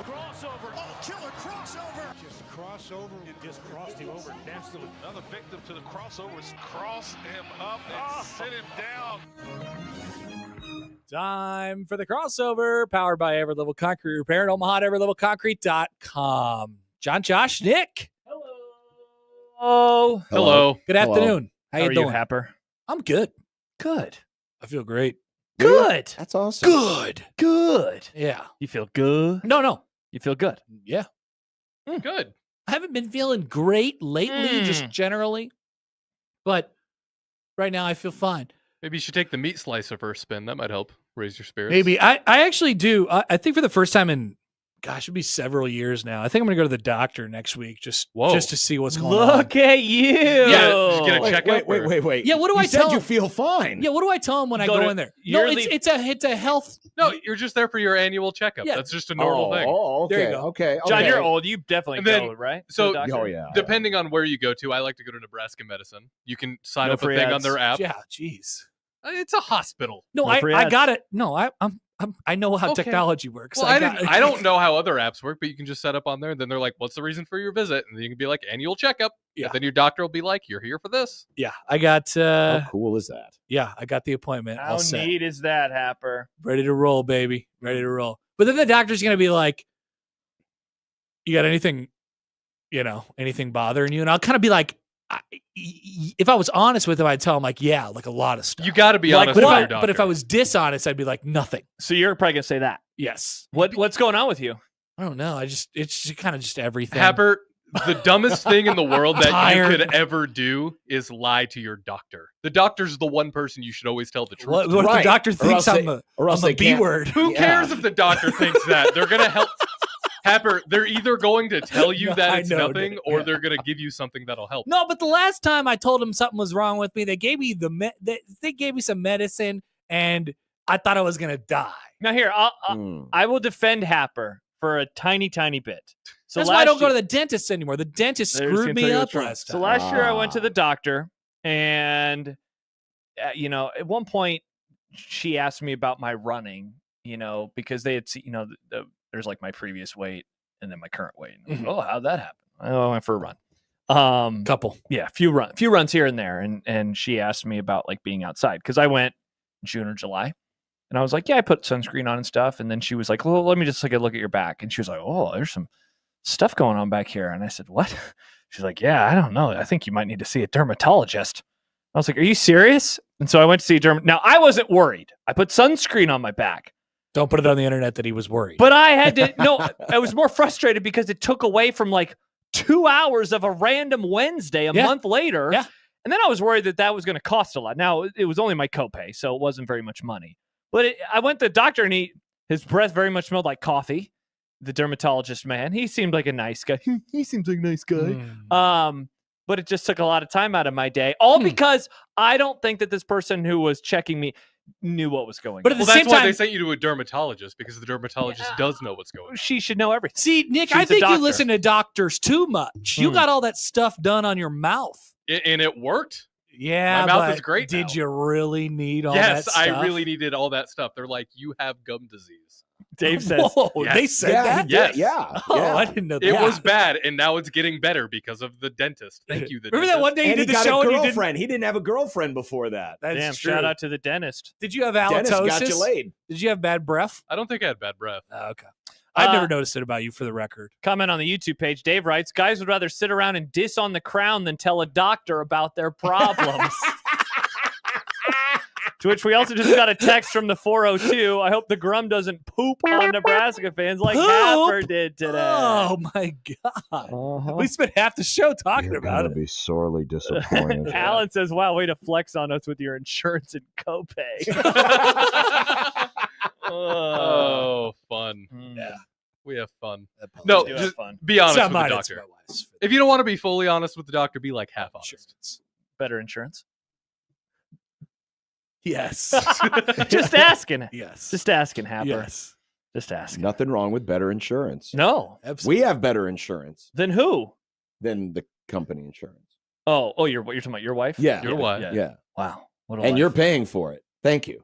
Crossover. Oh, killer crossover. Just crossover. It just crossed him over nastily. Another victim to the crossovers. Cross him up and sit him down. Time for the crossover, powered by Everlevel Concrete Repair at Omaha at everlevelconcrete.com. John, Josh, Nick. Hello. Hello. Good afternoon. How you doing? Happer? I'm good. Good. I feel great. Good. That's awesome. Good. Good. Yeah. You feel good? No. You feel good? Yeah. Good. I haven't been feeling great lately, just generally. But right now I feel fine. Maybe you should take the meat slicer for a spin. That might help raise your spirits. Maybe. I actually do. I think for the first time in, it'd be several years now. I think I'm going to go to the doctor next week just to see what's going on. Look at you. Yeah, just get a checkup. Wait. Yeah, what do I tell him? You feel fine. Yeah, what do I tell him when I go in there? No, it's a health. No, you're just there for your annual checkup. Yeah. That's just a normal thing. Oh, okay. There you go. Okay. John, you're old. You definitely And then- go, right? So, To the doctor? Oh, yeah. Depending on where you go to, I like to go to Nebraska Medicine. You can sign No up a free thing on ads. their app. Yeah, jeez. It's a hospital. No, No free I ads. got it. No, I know how Okay. technology works. Well, I don't know how other apps work, but you can just set up on there, and then they're like, "What's the reason for your visit?" And then you can be like, "Annual checkup." Yeah. And then your doctor will be like, "You're here for this." Yeah, I got. How cool is that? Yeah, I got the appointment. How all set. neat is that, Happer? Ready to roll, baby. Ready to roll. But then the doctor's gonna be like, "You got anything bothering you?" And I'll kind of be like, if I was honest with him, I'd tell him like, "Yeah, like a lot of stuff." You got to be Like honest with what? your doctor. But if I was dishonest, I'd be like, "Nothing." So you're probably gonna say that. Yes. What's going on with you? I don't know. It's kind of just everything. Happer, the dumbest thing in the world that Tired. you could ever do is lie to your doctor. The doctor's the one person you should always tell the truth. What to. if the Right. doctor Or thinks else I'm they- a or else I'm a they B can't- word? Who Yeah. cares if the doctor thinks that? They're gonna help. Happer, they're either going to tell you No, that I it's know, nothing, Nick. or Yeah. they're gonna give you something that'll help. No, but the last time I told them something was wrong with me, they gave me they gave me some medicine, and I thought I was gonna die. Now here, I will defend Happer for a tiny bit. So That's why I don't go year- to the dentist anymore. The dentist They're just screwed gonna tell me you up what's wrong. last So time. last year I went to Ah. the doctor, and at one point she asked me about my running. Because they had seen, there's like my previous weight and then my current weight. And I'm like, oh, how'd that happen? Oh, I went for a run. Couple. Yeah, few runs here and there, and she asked me about like being outside because I went June or July. And I was like, yeah, I put sunscreen on and stuff. And then she was like, well, let me just take a look at your back. And she was like, oh, there's some stuff going on back here. And I said, what? She's like, yeah, I don't know. I think you might need to see a dermatologist. I was like, are you serious? And so I went to see a dermatologist. Now, I wasn't worried. I put sunscreen on my back. Don't put it on the internet that he was worried. But I had to, no, I was more frustrated because it took away from like 2 hours of a random Wednesday a month later. Yeah. And then I was worried that was going to cost a lot. Now, it was only my copay, so it wasn't very much money. But I went to the doctor, and his breath very much smelled like coffee. The dermatologist man, he seemed like a nice guy. He seems like a nice guy. But it just took a lot of time out of my day, all because I don't think that this person who was checking me knew what was going But on. at the Well, same that's why time, they sent you to a dermatologist, because the dermatologist does know what's going on. She should know everything. see, Nick, She's I the think you doctor. listen to doctors too much. You got all that stuff done on your mouth. And it worked. Yeah, My mouth but is great Did now. you really need all Yes, that stuff? I really needed all that stuff. They're like, you have gum disease. Dave says, Whoa, Yes. they said Yeah, that? he did. Yes. Yeah. Oh, yeah. I didn't know that. It was bad, and now it's getting better because of the dentist. Thank you, the Remember that dentist. one day you And he did the got show a and you didn't? girlfriend. He didn't have a girlfriend before that. That's damn, true. shout out to the dentist. Did you have Dennis halitosis? got you laid. Did you have bad breath? I don't think I had bad breath. Oh, okay. I've never noticed it about you, for the record. Comment on the YouTube page. Dave writes, guys would rather sit around and diss on the crown than tell a doctor about their problems. To which we also just got a text from the 402. I hope the Grum doesn't poop on Nebraska fans like Poop? Happer did today. Oh my god! We spent half the show talking about it. be sorely disappointed. Alan says, wow, way to flex on us with your insurance and copay. Oh, fun. Yeah. We have fun. No, do have just fun. be honest It's with not the mine, it's doctor. my wife's. If you don't want to be fully honest with the doctor, be like half honest. Insurance. Better insurance. Yes. Just asking. Yes. Just asking, Happer. Yes. Just asking. Nothing wrong with better insurance. No. Absolutely. We have better insurance Then who? than the company insurance. Oh, you're talking about your wife? Yeah. Your wife. Yeah. Wow. What a And life. you're paying for it. Thank you.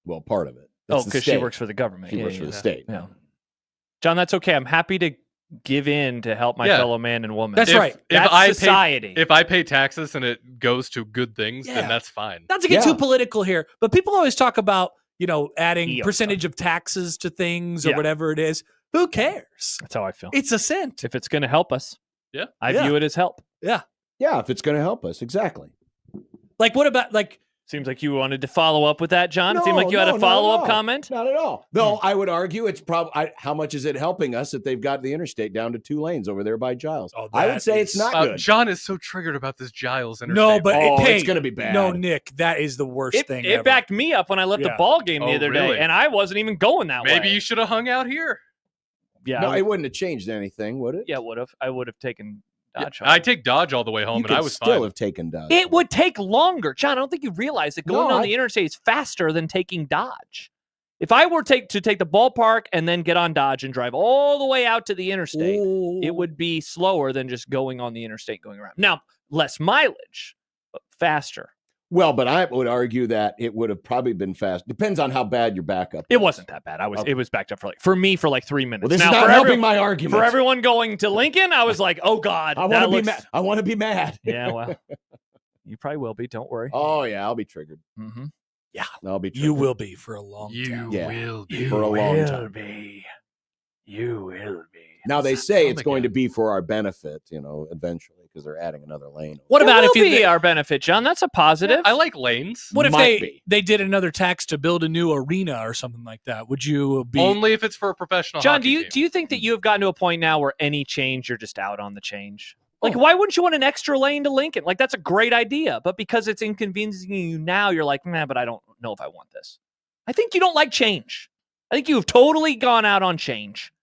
Well, part of it. Oh, That's the because she state. works for the government. She Yeah, works yeah, for the yeah. state. Yeah. John, that's okay. I'm happy to give in to help my fellow man and woman. That's right. That's society. If I pay taxes and it goes to good things, Yeah. then that's fine. Not to get too political here, but people always talk about, adding EO percentage of taxes to things or whatever it is. Who cares? That's how I feel. It's a cent. If it's going to help us, I Yeah. view it as help. Yeah. Yeah, if it's going to help us, exactly. Like, what about Seems like you wanted to follow up with that, John. It seemed No, like you had no, a not at follow-up all. comment. Not at all. Though I would argue it's probably how much is it helping us that they've got the interstate down to 2 lanes over there by Giles? Oh, I would that say it's is- not good. John is so triggered about this Giles interstate. No, but it's going to be bad. No, Nick, that is the worst thing It ever. backed me up when I left the Yeah. ball game the Oh, other really? day, and I wasn't even going that way. Maybe you should have hung out here. Yeah, No, it wouldn't have changed anything, would it? yeah, would have. I would have taken Dodge. home. I take Dodge all the way home, You and I could was still fine. have taken Dodge. It would take longer, John. I don't think you realize that going No, on the interstate is faster than taking Dodge. If I were to take the ballpark and then get on Dodge and drive all the way out to the interstate, it would be slower than just going on the interstate going around. Now, less mileage, but faster. Well, but I would argue that it would have probably been fast. Depends on how bad your backup. It was. wasn't that bad. Okay. It was backed up for like 3 minutes. Well, this now, is not for helping my argument. For everyone going to Lincoln, I was like, oh God, I want to be mad. I want to be mad. Yeah, well, you probably will be. Don't worry. Oh yeah, I'll be triggered. Mm-hmm. Yeah, I'll be. Triggered. you will be for a long You time. Yeah. will be. You For a long will time. be. You will be. Now they say Oh it's my going to God. be for our benefit, eventually, because they're adding another lane. What It about will if be our benefit, John? That's a positive. I like lanes. What if Might be. they did another tax to build a new arena or something like that? Would you be Only if it's for a professional John, hockey do you think that you have gotten to a point now where any change you're just out on the change? Like, Oh. why wouldn't you want an extra lane to Lincoln? Like, that's a great idea, but because it's inconveniencing you now, you're like, man, but I don't know if I want this. I think you don't like change. I think you have totally gone out on change.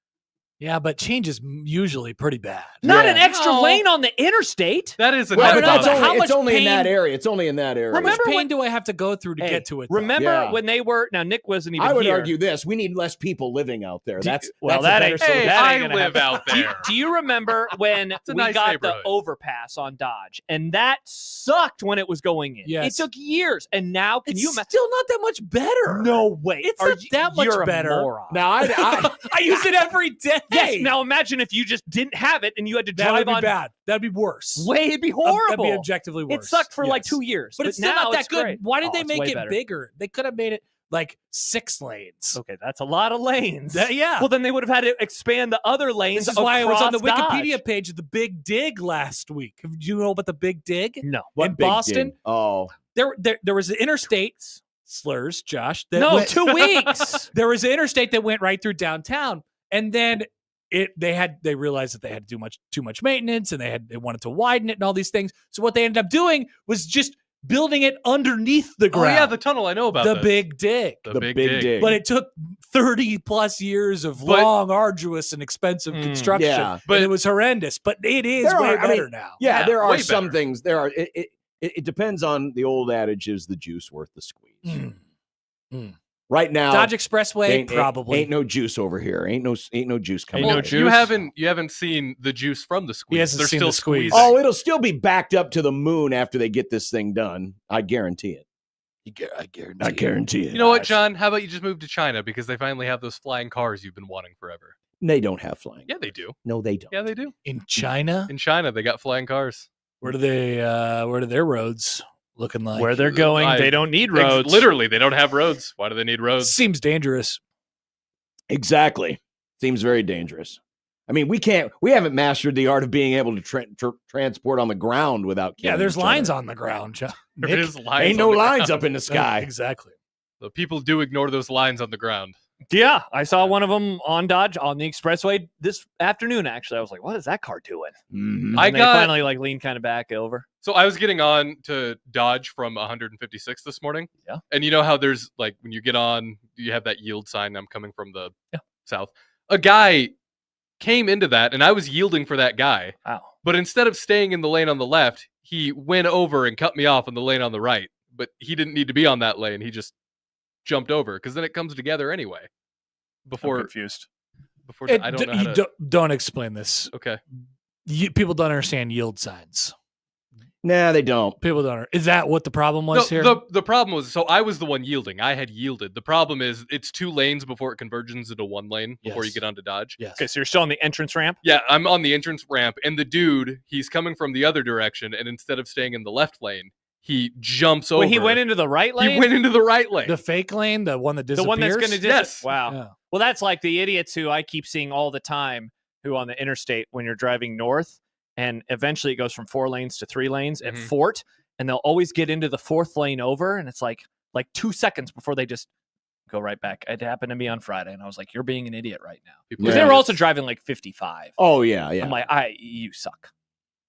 Yeah, but change is usually pretty bad. Not Yeah. an extra No. lane on the interstate. That is a Well, net but that's positive. how only, much it's only in that pain- area. It's only in that area. How much Remember pain when- do I have to go through to Hey, get to it? though? Remember Yeah. when they were now Nick wasn't even I would here. argue this: we need less people living out there. That's well, that's that a ain't- better hey, solution. that I ain't gonna live happen. out there. Do you remember when a we nice got neighborhood. the overpass on Dodge, and that sucked when it was going in? Yes. It took years, and now can It's you imagine? still not that much better. No way, It's Are not you- that much you're a better. moron. Now, I I use it every day. Yes. Now imagine if you just didn't have it and you had to that would drive be on. bad. That'd be worse. Way, it'd be horrible. That'd be objectively worse. It sucked for like Yes. 2 years, But it's still now not that it's good. great. Why did Oh, they it's make way it better. bigger? They could have made it like 6 lanes. Okay, that's a lot of lanes. Yeah. Well, then they would have had to expand the other lanes. This is why I was on the across Wikipedia Dodge. page of the Big Dig last week. Do you know about the Big Dig? No. What in big Boston? dig? Oh, There was an interstate slurs, Josh. That No, went- 2 weeks. There was an interstate that went right through downtown, and then they realized that they had to do too much maintenance, and they wanted to widen it and all these things. So what they ended up doing was just building it underneath the Oh ground. yeah, the tunnel. I know about the this. Big Dig. The the big, big dig. dig. But it took 30 plus years of But- long, arduous, and expensive construction. Yeah. But it was horrendous. But it is There way are- I mean, better now. yeah, Yeah, there are way some better. things. There are. It depends on the old adage: is the juice worth the squeeze? Right now, Dodge Expressway, ain't probably. ain't no juice over here. Ain't no juice coming. Ain't no out. juice. You haven't seen the juice from the squeeze. hasn't They're seen still the squeeze. squeezing. Oh, it'll still be backed up to the moon after they get this thing done. I guarantee it. I guarantee it. You know what, John? How about you just move to China because they finally have those flying cars you've been wanting forever? They don't have flying. Yeah, they do. No, they don't. Yeah, they do. In China, In China, they got flying cars. where do their roads looking like? Where they're going, they don't need roads. Literally, they don't have roads. Why do they need roads? Seems dangerous. Exactly. Seems very dangerous. I mean, we haven't mastered the art of being able to transport on the ground without Yeah, killing there's each lines other. on the ground, John. There Nick. is lines Ain't on no the lines ground. up in the sky. Exactly. The people do ignore those lines on the ground. Yeah, I saw one of them on Dodge on the expressway this afternoon. Actually, I was like, "What is that car doing?" Mhm. I And they got- finally leaned kind of back over. So I was getting on to Dodge from 156 this morning. Yeah. And you know how there's like when you get on, you have that yield sign. I'm coming from the south. A guy came into that, and I was yielding for that guy. Wow. But instead of staying in the lane on the left, he went over and cut me off in the lane on the right. But he didn't need to be on that lane. He just jumped over because then it comes together anyway. I'm Before confused. I don't know how to. Don't explain this. Okay. People don't understand yield signs. Nah, they don't. People don't. Is that what the problem was here? The problem was, so I was the one yielding. I had yielded. The problem is it's 2 lanes before it converges into 1 lane before you Yes. get onto Dodge. Yes. Okay, so you're still on the entrance ramp. Yeah, I'm on the entrance ramp, and the dude, he's coming from the other direction, and instead of staying in the left lane, he jumps over. Wait, he went into the right lane. He went into the right lane. The fake lane, the one that the disappears. one that's going to Yes. Wow. Yeah. Well, that's like the idiots who I keep seeing all the time, who on the interstate when you're driving north, and eventually it goes from 4 lanes to 3 lanes at Mhm. Fort, and they'll always get into the 4th lane over, and it's like 2 seconds before they just go right back. It happened to me on Friday, and I was like, "You're being an idiot right now." People Because Yeah. they were also driving like 55. Oh yeah, yeah, I'm like, you suck.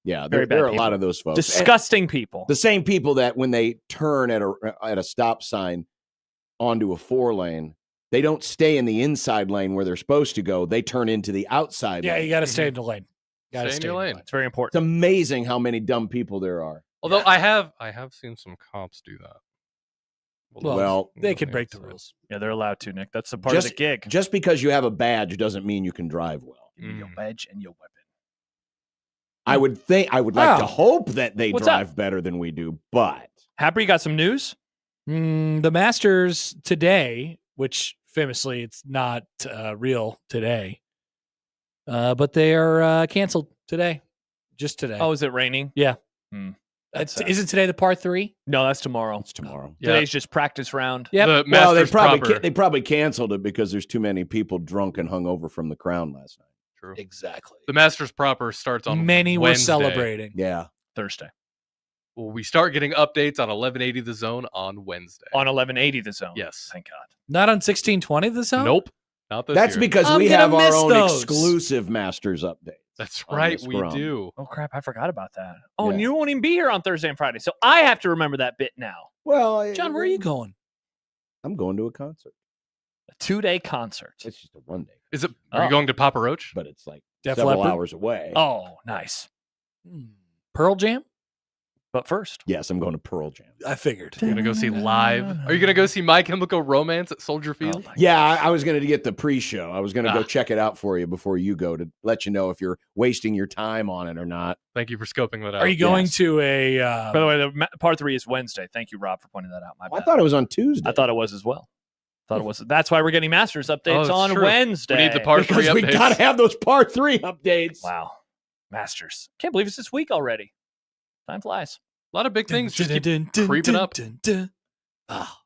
yeah. very There bad are a lot people. of those folks. And Disgusting people. the same people that when they turn at a stop sign onto a 4 lane, they don't stay in the inside lane where they're supposed to go. They turn into the outside Yeah, lane. you got to stay in the lane. Gotta Stay in your the lane. It's very It's important. amazing how many dumb people there are. Although I have seen some cops do that. Well, They can break the rules. Yeah, they're allowed to, Nick. That's the part of the gig. Just because you have a badge doesn't mean you can drive well. Give me your badge and your weapon. I would like to Oh. hope that they What's drive better than we do, but Happer, you got some news? The Masters today, which famously it's not real today, but they are canceled today. Just today. Oh, is it raining? Yeah. That's sad. Isn't today the par 3? No, that's tomorrow. it's tomorrow. Yeah. Today's just practice round. Yep. The Well, Masters proper. they probably canceled it because there's too many people drunk and hungover from the Crown last night. True. Exactly. The Masters proper starts on Many were Wednesday. celebrating. Yeah. Thursday. Well, we start getting updates on 1180 The Zone on Wednesday. On 1180 the zone. Yes. Thank God. Not on 1620 the zone? Nope. Not this That's year. because I'm we gonna have our miss own those. exclusive Masters updates. That's on right. this We Scrum. do. Oh, crap. I forgot about that. Oh, and Yeah. you won't even be here on Thursday and Friday. So I have to remember that bit now. Well, John, where are you going? I'm going to a concert. A 2-day concert. It's just a 1 day, Is it? Are you Oh. going to Papa Roach? but it's like Def several Leppard? hours away. Oh, nice. Pearl Jam? But first, Yes, I'm going to Pearl Jam. I figured. You're gonna go see live? Are you gonna go see My Chemical Romance at Soldier Field? Oh, my Yeah, I was going to get the pre-show. I was going to go Ah. check it out for you before you go to let you know if you're wasting your time on it or not. Thank you for scoping that out. Are you going yes. to a By the way, part 3 is Wednesday. Thank you, Rob, for pointing that out. My I bad. thought it was on Tuesday. I thought it was as well. Thought it was. That's why we're getting Masters updates that's on true. Wednesday. We need the part 3 because we updates. got to have those part 3 updates. Wow. Masters. Can't believe it's this week already. Time flies. A lot of big things just keep creeping up.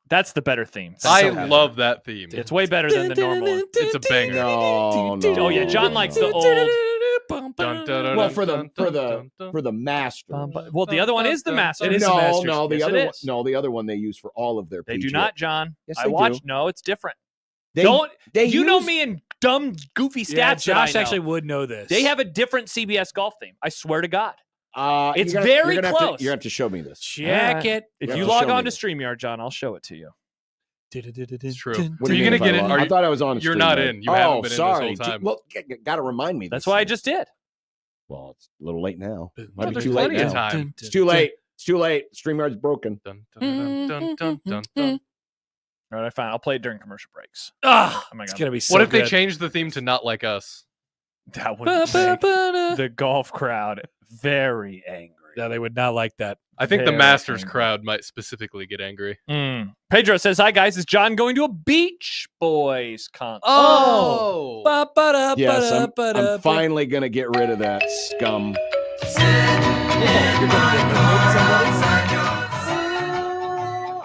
That's the better theme. I So- love that theme. It's way better than the normal. It's a banger. No. Oh, yeah, John likes the old- Dun, dun, dun, Well, dun, for the dun, for dun, the dun, dun. for the Masters. Well, the other one is the Masters. It is the no, Masters. no, the Yes, other it one. is. No, the other one they use for all of their. They do PGA. not, John. Yes, I they watched. do. No, it's different. They, Don't. They You know use- me and dumb, goofy stats. Yeah, that Josh I know. actually would know this. They have a different CBS golf theme. I swear to God. It's you're very you're gonna close. Have to, you're gonna have to show me this. Check Alright. it. If You you have to log show on me to this. StreamYard, John, I'll show it to you. It's true. What Are do you mean gonna if get I in? log- Are I you? thought I was on. You're not StreamYard. in. You haven't been in this sorry. whole time. Well, got to remind me. That's these why I things. just did. Well, it's a little late now. No, Might be there's too late plenty of now. time. It's too late. It's too late. StreamYard's broken. Dun, dun, dun, dun, dun, dun. All right, fine. I'll play it during commercial breaks. Ah, Oh my it's God. gonna be so What if they good. change the theme to Not Like Us? That would make the golf crowd very angry. Yeah, they would not like that. I think the Very Masters angry. crowd might specifically get angry. Pedro says, "Hi guys, is John going to a Beach Boys concert?" Oh, Yes, I'm finally gonna get rid of that scum.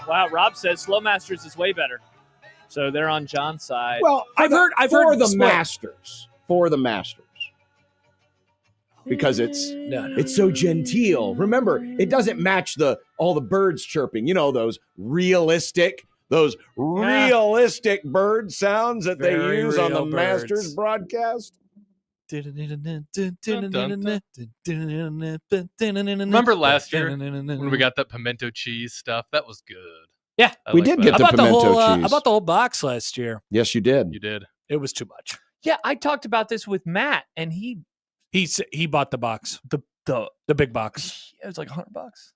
Wow, Rob says Slow Masters is way better. So they're on John's side. Well, I've heard for the split. Masters. For the Masters. Because it's so genteel. Remember, it doesn't match all the birds chirping. You know, those realistic bird sounds that they Very use on the real birds. Masters broadcast. remember last year when we got that pimento cheese stuff? That was good. Yeah. I We like did that. get I the bought the pimento whole cheese. I bought the whole box last year. Yes, you did. You did. It was too much. Yeah, I talked about this with Matt, and he He bought the box, the the big box. it was like $100.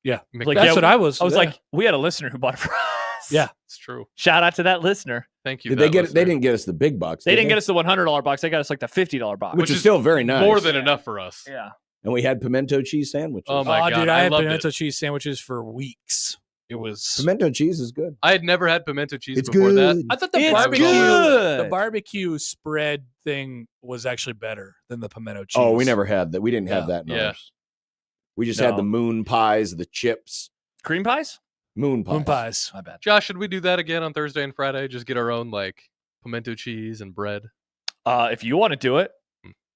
Yeah, Like, that's yeah, what I was. I was yeah. like, we had a listener who bought it for us. Yeah. It's true. Shout out to that listener. Thank you. Did they that get? listener. They didn't get us the big box. They didn't get us the $100 box. They got us like the $50 box. which is still very nice. More than enough for us. Yeah. And we had pimento cheese sandwiches. Oh my God, dude, I I had loved pimento it. cheese sandwiches for weeks. It was. Pimento cheese is good. I had never had pimento cheese It's before good. that. I thought the It's barbecue, good. the barbecue spread thing was actually better than the pimento cheese. Oh, we never had that. We didn't have that in Yeah. ours. We just had No. the moon pies, the chips, Cream pies? moon pies. moon pies. My bad. Josh, should we do that again on Thursday and Friday? Just get our own like pimento cheese and bread. If you want to do it,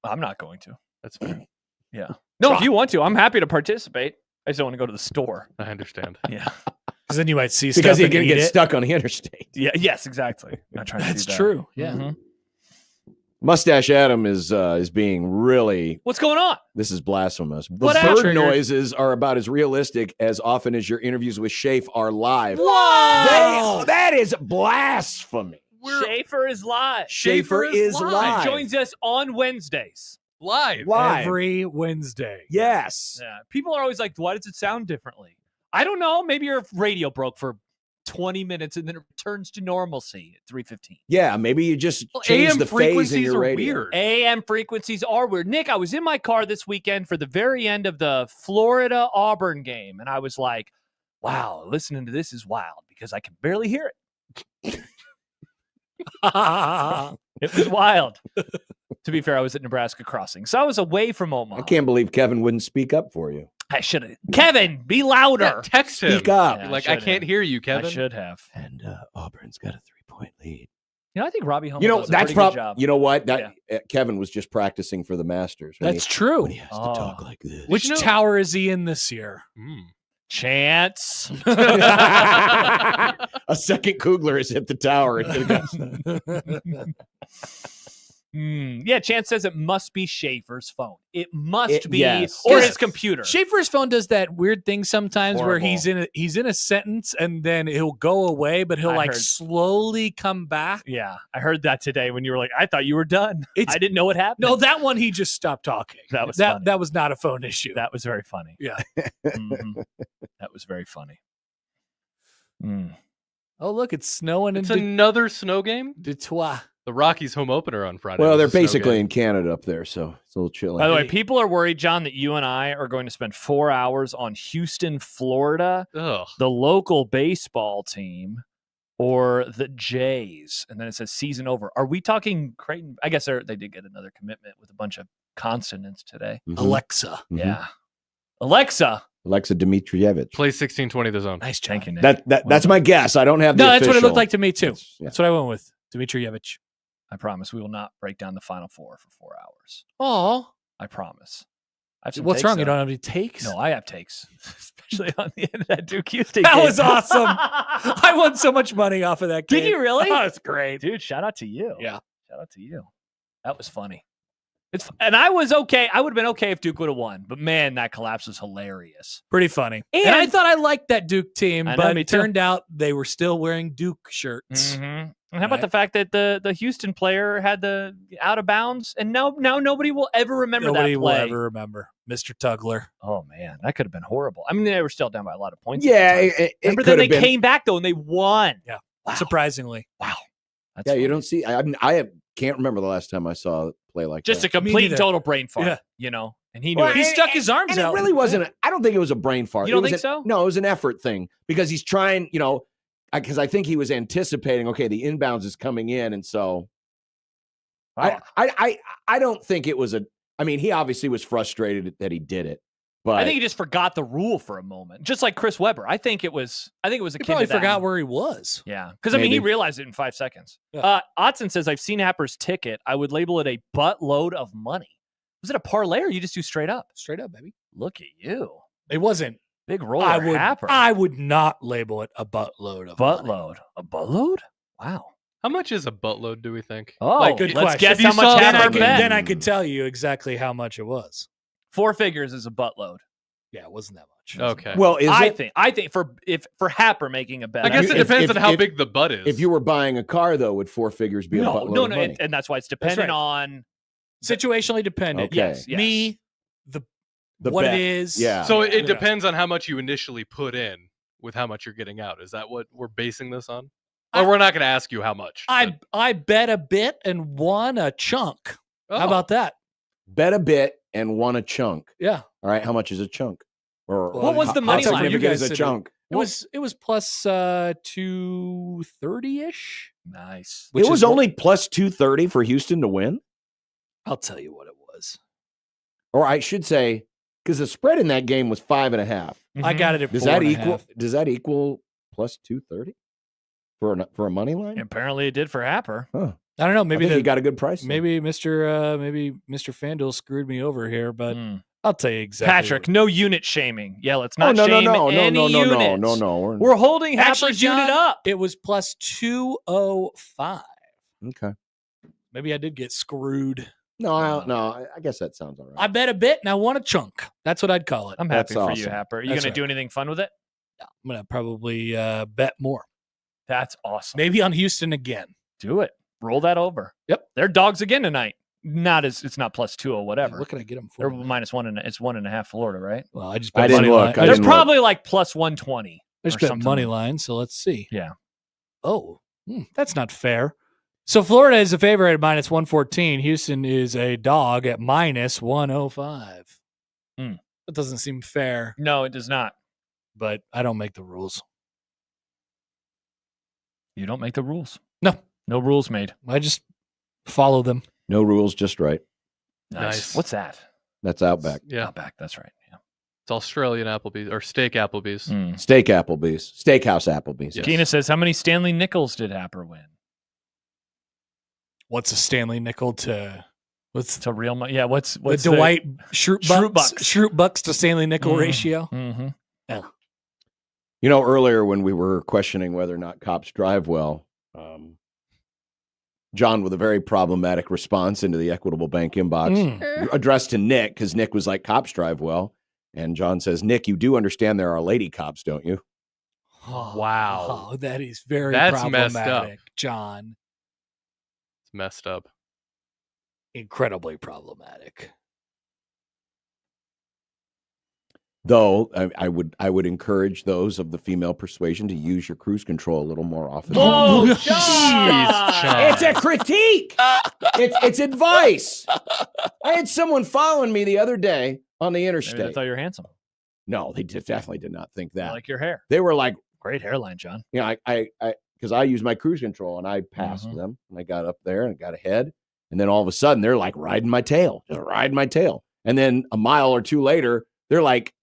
I'm not going to. That's fair. No, if you want to, I'm happy to participate. I just don't want to go to the store. I understand. Yeah. Because then you might see Because stuff you're and going to eat get it. stuck on the interstate. Yeah. Yes, exactly. I'm not trying to That's do that. true. Yeah. Mhm. Mustache Adam is being really. What's going on? This is blasphemous. The What bird happened? noises are about as realistic as often as your interviews with Shafe are live. Whoa! That is blasphemy. Schaefer is live. Schaefer is live. Joins us on Wednesdays. Live. Live. Every Wednesday. Yes. Yeah. People are always like, why does it sound differently? I don't know. Maybe your radio broke for 20 minutes and then it returns to normalcy at 3:15. Yeah, maybe you just Well, change AM the phase in frequencies your are radio. weird. AM frequencies are weird. Nick, I was in my car this weekend for the very end of the Florida Auburn game, and I was like, wow, listening to this is wild because I can barely hear it. It was wild. To be fair, I was at Nebraska Crossing, so I was away from Omaha. I can't believe Kevin wouldn't speak up for you. I should have. Kevin, be louder. Yeah, text him. Speak up. Yeah, Like, I I can't should've. hear you, Kevin. I should have. And Auburn's got a 3-point lead. You know, I think Robbie Hummel You know, does a that's pretty good probably, job. you know what? That Kevin was just practicing for the Masters. When That's he, true. When he has to talk like this. Which You know- tower is he in this year? Chance. A second Kugler has hit the tower. Yeah, Chance says it must be Schaefer's phone. It must be, yes. or Yes. his computer. Schaefer's phone does that weird thing sometimes where he's Horrible. in a sentence and then he'll go away, but he'll I like heard. slowly come back. Yeah, I heard that today when you were like, I thought you were done. It's- I didn't know what happened. No, that one he just stopped talking. That was funny. that was not a phone issue. That was very funny. Yeah. Mhm. That was very funny. Mm. Oh, look, it's snowing It's in another snow game. Detroit. The Rockies home opener on Friday. Well, was they're a snow basically game. in Canada up there, so it's a little chilly. By the way, people are worried, John, that you and I are going to spend 4 hours on Houston, Florida, Ugh. the local baseball team, or the Jays. And then it says season over. Are we talking Creighton? I guess they did get another commitment with a bunch of consonants today. Mhm. Alexa. Mhm. Yeah. Alexa. Alexa Dmitrievich. Play 16-20 the zone. Nice job. Thank you, Nick. That's my guess. I don't have the No, that's what it official. looked like to me too. That's- yeah. That's what I went with. Dmitrievich. I promise we will not break down the Final Four for 4 hours. Oh, I promise. I have some what's takes, wrong? You though. don't have any takes? No, I have takes, especially on the end of that Duke Houston That game. was awesome. I won so much money off of that game. Did you really? Oh, that's great. Dude, shout out to you. Yeah. Shout out to you. That was funny. And I was okay. I would have been okay if Duke would have won, but man, that collapse was hilarious. Pretty funny. And I And- thought I liked that Duke team, I know, but me it too. turned out they were still wearing Duke shirts. Mm-hmm. And how about Right. the fact that the Houston player had the out of bounds, and now nobody will ever remember Nobody that will play. ever remember Mr. Tugler. Oh man, that could have been horrible. I mean, they were still down by a lot of points. at Yeah, the time. it Remember could that they have been. came back though and they won. Yeah. Wow. Surprisingly. Wow. That's Yeah, you funny. don't see. Can't remember the last time I saw it play like Just that. a complete and neither. total brain fart. Yeah. You know, and he knew Well, it. He and- stuck his arms and out. it really wasn't. I don't think it was a brain fart. You don't It was think so? No, it was an effort thing because he's trying. Because I think he was anticipating. Okay, the inbounds is coming in, and so Wow. I don't think it was a. I mean, he obviously was frustrated that he did it, but I think he just forgot the rule for a moment, just like Chris Webber. I think it was He akin probably to that. forgot where he was. Yeah, because I mean, he Maybe. realized it in 5 seconds. Yeah. Otson says, "I've seen Happer's ticket. I would label it a buttload of money. Was it a parlay or you just do straight up? Straight up, baby. Look at you, It wasn't. big roller Happer. I would not label it a buttload of money. Buttload, a buttload. Wow. How much is a buttload, do we think? Oh, Like, good let's question. guess If you how much saw Then that Happer on bet. then I could tell you exactly how much it was. 4 figures is a buttload. Yeah, it wasn't that much. Okay. well, is I it? think for Happer making a bet. I guess if- it depends if- on how if- big the butt is. If you were buying a car, though, would 4 figures be a buttload no, of money? and that's why it's dependent right. on Situationally dependent. Okay. yes, yes. Me, The what bet. it is. Yeah. So it Yeah. depends on how much you initially put in with how much you're getting out. Is that what we're basing this on? I- Or we're not going to ask you how much. I bet a bit and won a chunk. but- How Oh. about that? Bet a bit and won a chunk. Yeah. All right. How much is a chunk? Or What was the money how line? significant You is guys a said chunk? It was plus 230-ish. Nice. It was only plus 230 for Houston to win. I'll tell you what it was. Or I should say, because the spread in that game was 5.5. I got it at Does 4.5. Does that equal plus 230 for a money line? Apparently, it did for Happer. Huh. I don't know. Maybe you got a good price. Maybe Mr. FanDuel screwed me over here, but Mm. I'll tell you exactly. Patrick, no unit shaming. Yeah, let's not no, shame no, any units. no. We're holding Actually, Happer's unit John, up. It was plus 205. Okay. Maybe I did get screwed. No, I guess that sounds all right. I bet a bit and I won a chunk. That's what I'd call it. I'm happy That's for you, awesome. Happer. Are you That's going right. to do anything fun with it? I'm going to probably bet more. That's awesome. Maybe on Houston again. Do it. Roll that over. Yep. They're dogs again tonight. It's not plus 2 or whatever. What can I get them They're for? minus 1 and it's 1.5 Florida, right? Well, I just I bet didn't money look. line. I They're didn't look. probably like plus 120. I just or bet something money like- line, so let's see. Yeah. Oh, that's not fair. So Florida is a favorite at minus 114. Houston is a dog at minus 105. Hmm. That doesn't seem fair, No, it does not. but I don't make the rules. You don't make the rules. No. No rules made. I just follow them. No rules, just right. Nice. Nice. What's that? That's Outback. Yeah. Outback. That's right. Yeah. It's Australian Applebee's or steak Applebee's. Mm. Steak Applebee's. Steakhouse Applebee's. Yes. Keena says, how many Stanley Nickels did Happer win? What's a Stanley nickel to what's It's a real money. Yeah. What's the Dwight Schrute Bucks to Stanley nickel Mm. ratio? Mm-hmm. You know, earlier when we were questioning whether or not cops drive well, John with a very problematic response into the Equitable Bank inbox addressed to Nick because Nick was like, cops drive well. And John says, Nick, you do understand there are lady cops, don't you? Wow. Oh, that is very That's problematic, messed up. John. It's messed up. Incredibly problematic. Though I would encourage those of the female persuasion to use your cruise control a little more often. Oh, Jeez, John. It's a critique. It's advice. I had someone following me the other day on the Maybe they interstate. thought you're handsome. No, they definitely did not think I that. like your hair. They were like, Great hairline, John. you know, I because I use my cruise control and I passed Mhm. them and I got up there and got ahead. And then all of a sudden they're like riding my tail, just riding my tail. And then a mile or two later, they're like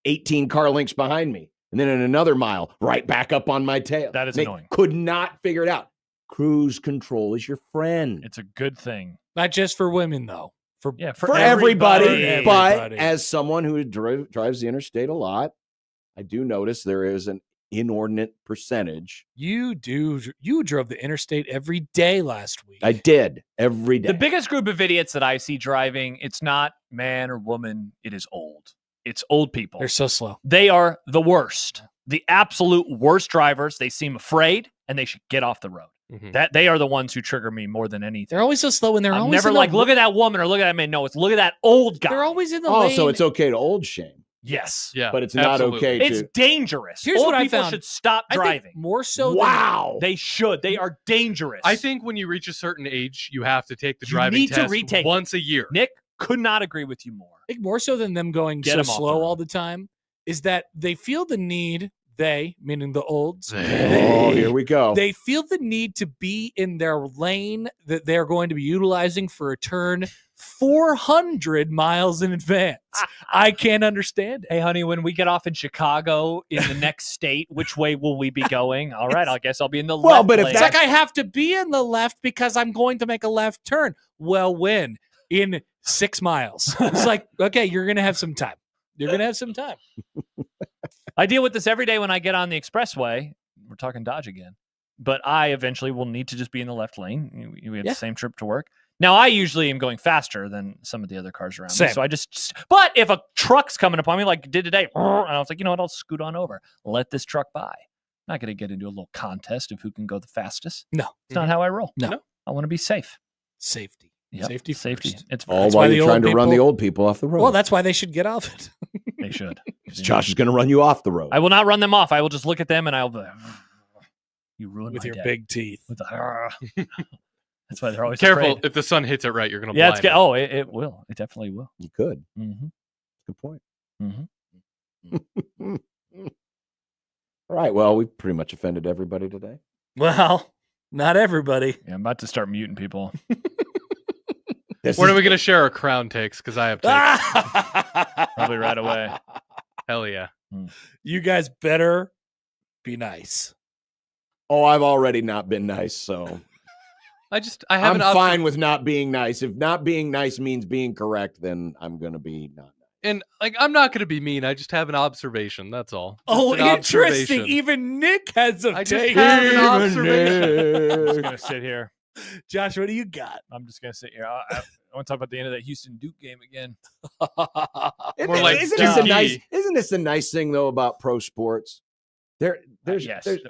18 car lengths behind me. And then in another mile, right back up on my tail. That is They annoying. Could not figure it out. Cruise control is your friend. It's a good thing. Not just for women, though. For For everybody, everybody. but Everybody. as someone who drives the interstate a lot, I do notice there is an inordinate percentage. you drove the interstate every day last week. I did every day. The biggest group of idiots that I see driving, it's not man or woman, it is old. It's old people. They're so slow. They are the worst. The absolute worst drivers. They seem afraid and they should get off the road. Mhm. That they are the ones who trigger me more than anything. They're always so slow, and they're I'm always never in the like, look at that woman or look at that man. No, it's look at that old guy. They're always in the Oh, lane. so it's okay to old shame, yes. Yeah, but it's not absolutely. okay It's to. dangerous. Here's old what I people found. should stop I think driving. more so. Wow. They should. They are dangerous. I think when you reach a certain age, you have to take the You driving need to test retake it. once a year. Nick could not agree with you more. I think more so than them going Get so 'em off the slow road. all the time is that they feel the need. They, meaning the olds, Oh, here we go. they feel the need to be in their lane that they're going to be utilizing for a turn 400 miles in advance. I can't understand it. Hey, honey, when we get off in Chicago in the next state, which way will we be going? All right, I guess I'll be in the Well, left but if lane. It's like I have to be in the left because I'm going to make a left turn. Well, when? In 6 miles. It's like, okay, you're going to have some time. You're going to have some time. I deal with this every day when I get on the expressway. We're talking Dodge again. But I eventually will need to just be in the left lane. We have Yeah. the same trip to work. Now, I usually am going faster than some of the other cars around Same. me. So I but if a truck's coming upon me like it did today, and I was like, you know what, I'll scoot on over. Let this truck by. Not going to get into a little contest of who can go the fastest. No. It's not how I roll. No. I want to be safe. Safety. Yep. Safety Safety. first. It's All That's while why the you're trying old to run the people- old people off the road. Well, that's why they should get off it. They should. 'Cause Josh is going to run you off the road. I will not run them off. I will just look at them and I'll be like, you ruined With my your day. big teeth. With the, That's why they're always Careful, afraid. if the sun hits it right, you're gonna Yeah, blind it's it. oh, it will. It definitely will. You could. Mm-hmm. Good point. Mm-hmm. All right. Well, we pretty much offended everybody today. Well, not everybody. Yeah, I'm about to start muting people. When are we gonna share our crown takes? Because I have takes. Probably right away. Hell yeah. You guys better be nice. Oh, I've already not been nice, so I have I'm an fine with not being nice. If not being nice means being correct, then I'm gonna be not nice. And like, I'm not gonna be mean. I just have an observation. That's all. Just Oh, an interesting. observation. Even Nick has a I just take. have an observation. I'm just gonna sit here. Josh, what do you got? I'm just gonna sit here. I want to talk about the end of that Houston Duke game again. More like Isn't this the nice thing though about pro sports? There's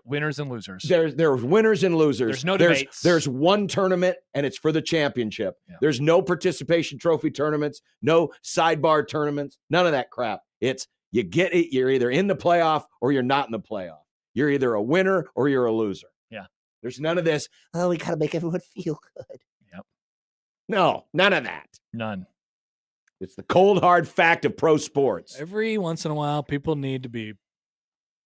winners and losers. There's winners and losers. There's no debates. There's one tournament and it's for the championship. Yeah. There's no participation trophy tournaments, no sidebar tournaments, none of that crap. It's you get it, you're either in the playoff or you're not in the playoff. You're either a winner or you're a loser. Yeah. There's none of this, oh, we gotta make everyone feel good. Yep. No, none of that. None. It's the cold hard fact of pro sports. Every once in a while, people need to be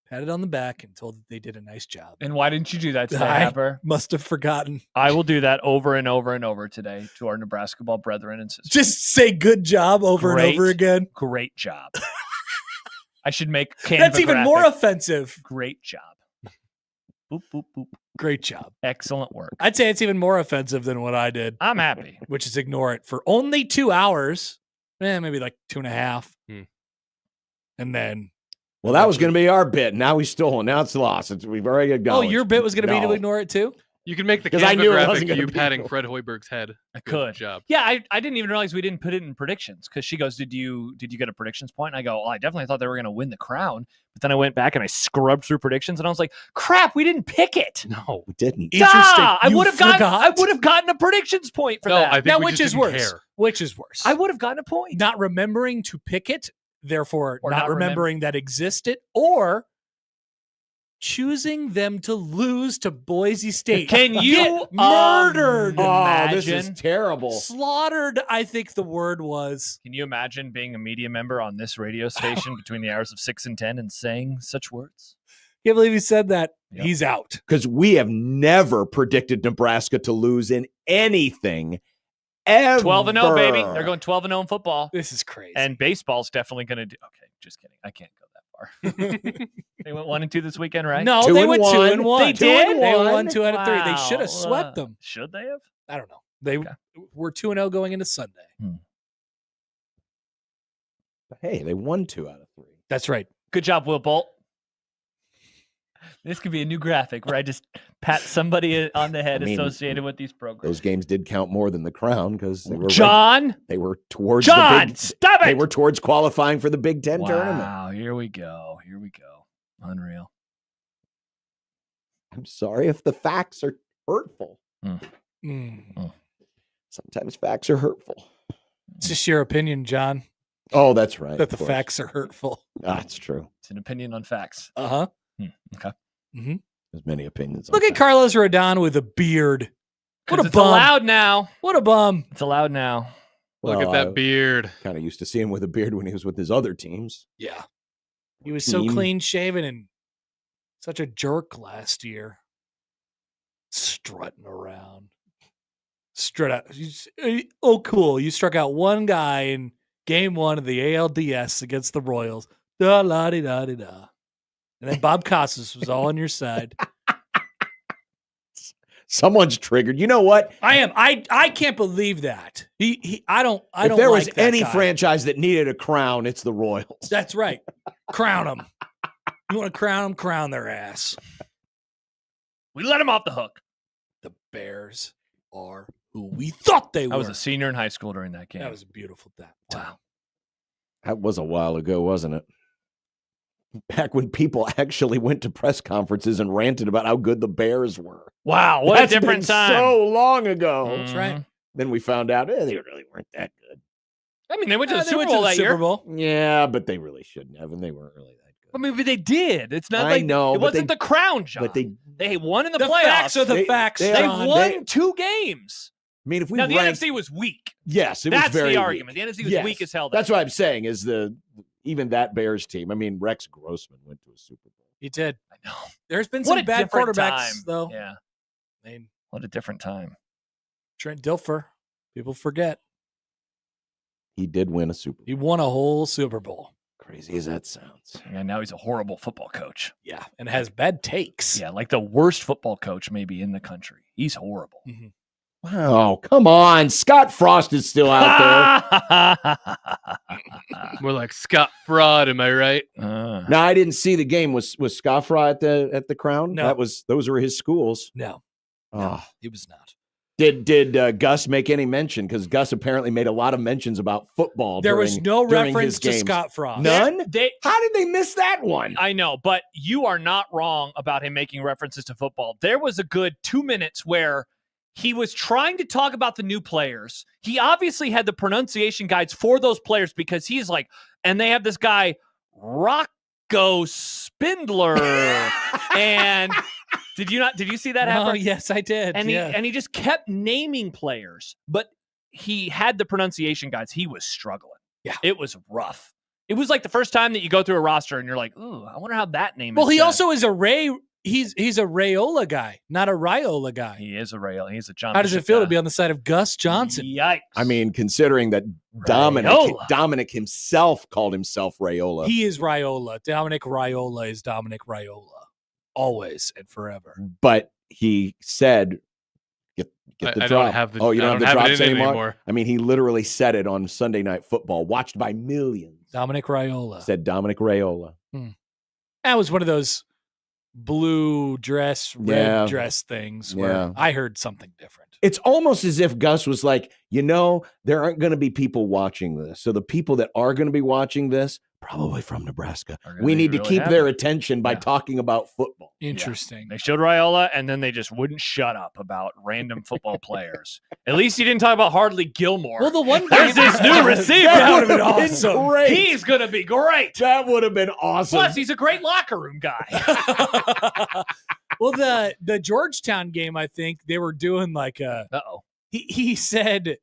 patted on the back and told that they did a nice job. And why didn't you do that today, I Happer? must have forgotten. I will do that over and over and over today to our Nebraska ball brethren and sisters. Just say good job over and over again. Great job. I should make That's even more offensive. Great job. Boop, boop, boop. Great job. Excellent work. I'd say it's even more offensive than what I did, I'm happy. which is ignore it for only 2 hours. Maybe like 2.5. And then. Well, that was going to be our bit. Now we stole. Now it's lost. We've already acknowledged. Oh, your bit was going to be to No. ignore it too? You can make the 'Cause I Canva knew it graphic wasn't gonna you be patting cool. Fred Hoiberg's head. I Good could. job. Yeah, I didn't even realize we didn't put it in predictions because she goes, "Did you get a predictions point?" And I go, "Well, I definitely thought they were going to win the crown." But then I went back and I scrubbed through predictions, and I was like, "Crap, we didn't pick it." No. We didn't. Interesting. I You would have gotten a predictions point for No, that. I think Now, we which just is didn't worse? care. Which is worse? I would have gotten a point. Not remembering to pick it, therefore Or not not remembering that existed, or choosing them to lose to Boise State. Can you Get murdered? Oh, this is imagine? terrible. Slaughtered, I think the word was. Can you imagine being a media member on this radio station between the hours of 6 and 10 and saying such words? Can't believe he said that. Yep. He's out. Because we have never predicted Nebraska to lose in anything ever. 12-0, baby. They're going 12-0 in football. This is crazy. And baseball's definitely going to do. Okay, just kidding. I can't go that far. They went 1-2 this weekend, right? no, 2 they and went 1. 2-1. They did? They 2-1. won 2 out of 3. They Wow. should have swept them. Should they have? I don't know. They Okay. were 2-0 going into Sunday. Hey, they won 2 out of 3. That's right. Good job, Will Bolt. This could be a new graphic where I just pat somebody on the head I mean, associated with these programs. Those games did count more than the crown because they were John, they were towards John, the big, stop it! They were towards qualifying for the Big Ten tournament. Wow, here we go. Here we go. Unreal. I'm sorry if the facts are hurtful. Mm. Sometimes facts are hurtful. It's just your opinion, John, Oh, that's right. that the of course. facts are hurtful. That's true. It's an opinion on facts. Uh-huh. Okay. There's many opinions. Look on at Carlos Rodon with a beard. What 'Cause a it's bum. allowed now. What a bum. It's allowed now. Look at that beard. Kind of used to see him with a beard when he was with his other teams. Yeah. He was so Team. clean shaven and such a jerk last year. Strutting around. Strut out. Oh, cool. You struck out one guy in game 1 of the ALDS against the Royals. Da la di da di da. And then Bob Costas was all on your side. Someone's triggered. You know what? I am. I can't believe that. I don't If there was like that any guy. franchise that needed a crown, it's the Royals. That's right. Crown them. You want to crown them? Crown their ass. We let him off the hook. The Bears are who we thought they were. I was a senior in high school during that game. That was a beautiful time. Wow. That was a while ago, wasn't it? Back when people actually went to press conferences and ranted about how good the Bears were. Wow, what That's a different been time. so long ago. That's right. Then we found out they really weren't that good. I mean, they went to Yeah, the they Super went Bowl to the that Super year. Bowl. Yeah, but they really shouldn't have, and they weren't really that good. good. I mean, but they did. It's not I like know, it but wasn't the crown, John. But they won in the The playoffs. facts are the They- facts. they- They John. won 2 games. I mean, if we Now the ranked, NFC was weak. yes, it That's was very the weak. argument. The NFC was Yes. weak as hell. That's what I'm saying is even that Bears team. I mean, Rex Grossman went to a Super Bowl. He did. I know. There's been What some a bad different quarterbacks, time. though. Yeah. I mean, What a different time. Trent Dilfer. People forget. He did win a Super Bowl. He won a whole Super Bowl. Crazy as that sounds. And now he's a horrible football coach. Yeah. And has bad takes. Yeah, like the worst football coach maybe in the country. He's horrible. Mhm. Wow, come on. Scott Frost is still out More like Scott Fraud, am I right? there. No, I didn't see the game. Was Scoffra at the Crown? No. Those were his schools. No, Oh. he was not. Did Gus make any mention? Because Gus apparently made a lot of mentions about football. There was no during reference his to games. Scott Frost. None? They How did they miss that one? I know, but you are not wrong about him making references to football. There was a good 2 minutes where he was trying to talk about the new players. He obviously had the pronunciation guides for those players because he's like, and they have this guy, Rocco Spindler. And did you see that happen? Oh, yes, I did. And yeah. he just kept naming players, but he had the pronunciation guides. He was struggling. Yeah. It was rough. It was like the first time that you go through a roster and you're like, ooh, I wonder how that name Well, is he said. also is a Ray. He's a Rayola guy, not a Riola guy. He is a rail. He's a John. How does it Bishop feel guy. to be on the side of Gus Johnson? Yikes. I mean, considering that Raiola. Dominic himself called himself Raiola. He is Raiola. Dominic Raiola is Dominic Raiola. Always and forever. But he said, get the I drop. don't have the. Oh, you I don't have the it drops in it anymore? I mean, he literally said it on Sunday Night Football, watched by millions. Dominic Raiola. Said Dominic Raiola. That was one of those blue dress, red Yeah. dress things where Yeah. I heard something different. It's almost as if Gus was like, there aren't going to be people watching this. So the people that are going to be watching this, probably from Nebraska, Are gonna we be need to really keep happy. their attention by Yeah. talking about football. Interesting. They showed Raiola, and then they just wouldn't shut up about random football players. At least he didn't talk about Hardly Gilmore. Well, the one There's this new receiver. That would've been would've awesome. great. He's going to be great. That would have been awesome. Plus, he's a great locker room guy. Well, the Georgetown game, I think they were doing like a. Uh-oh. He said,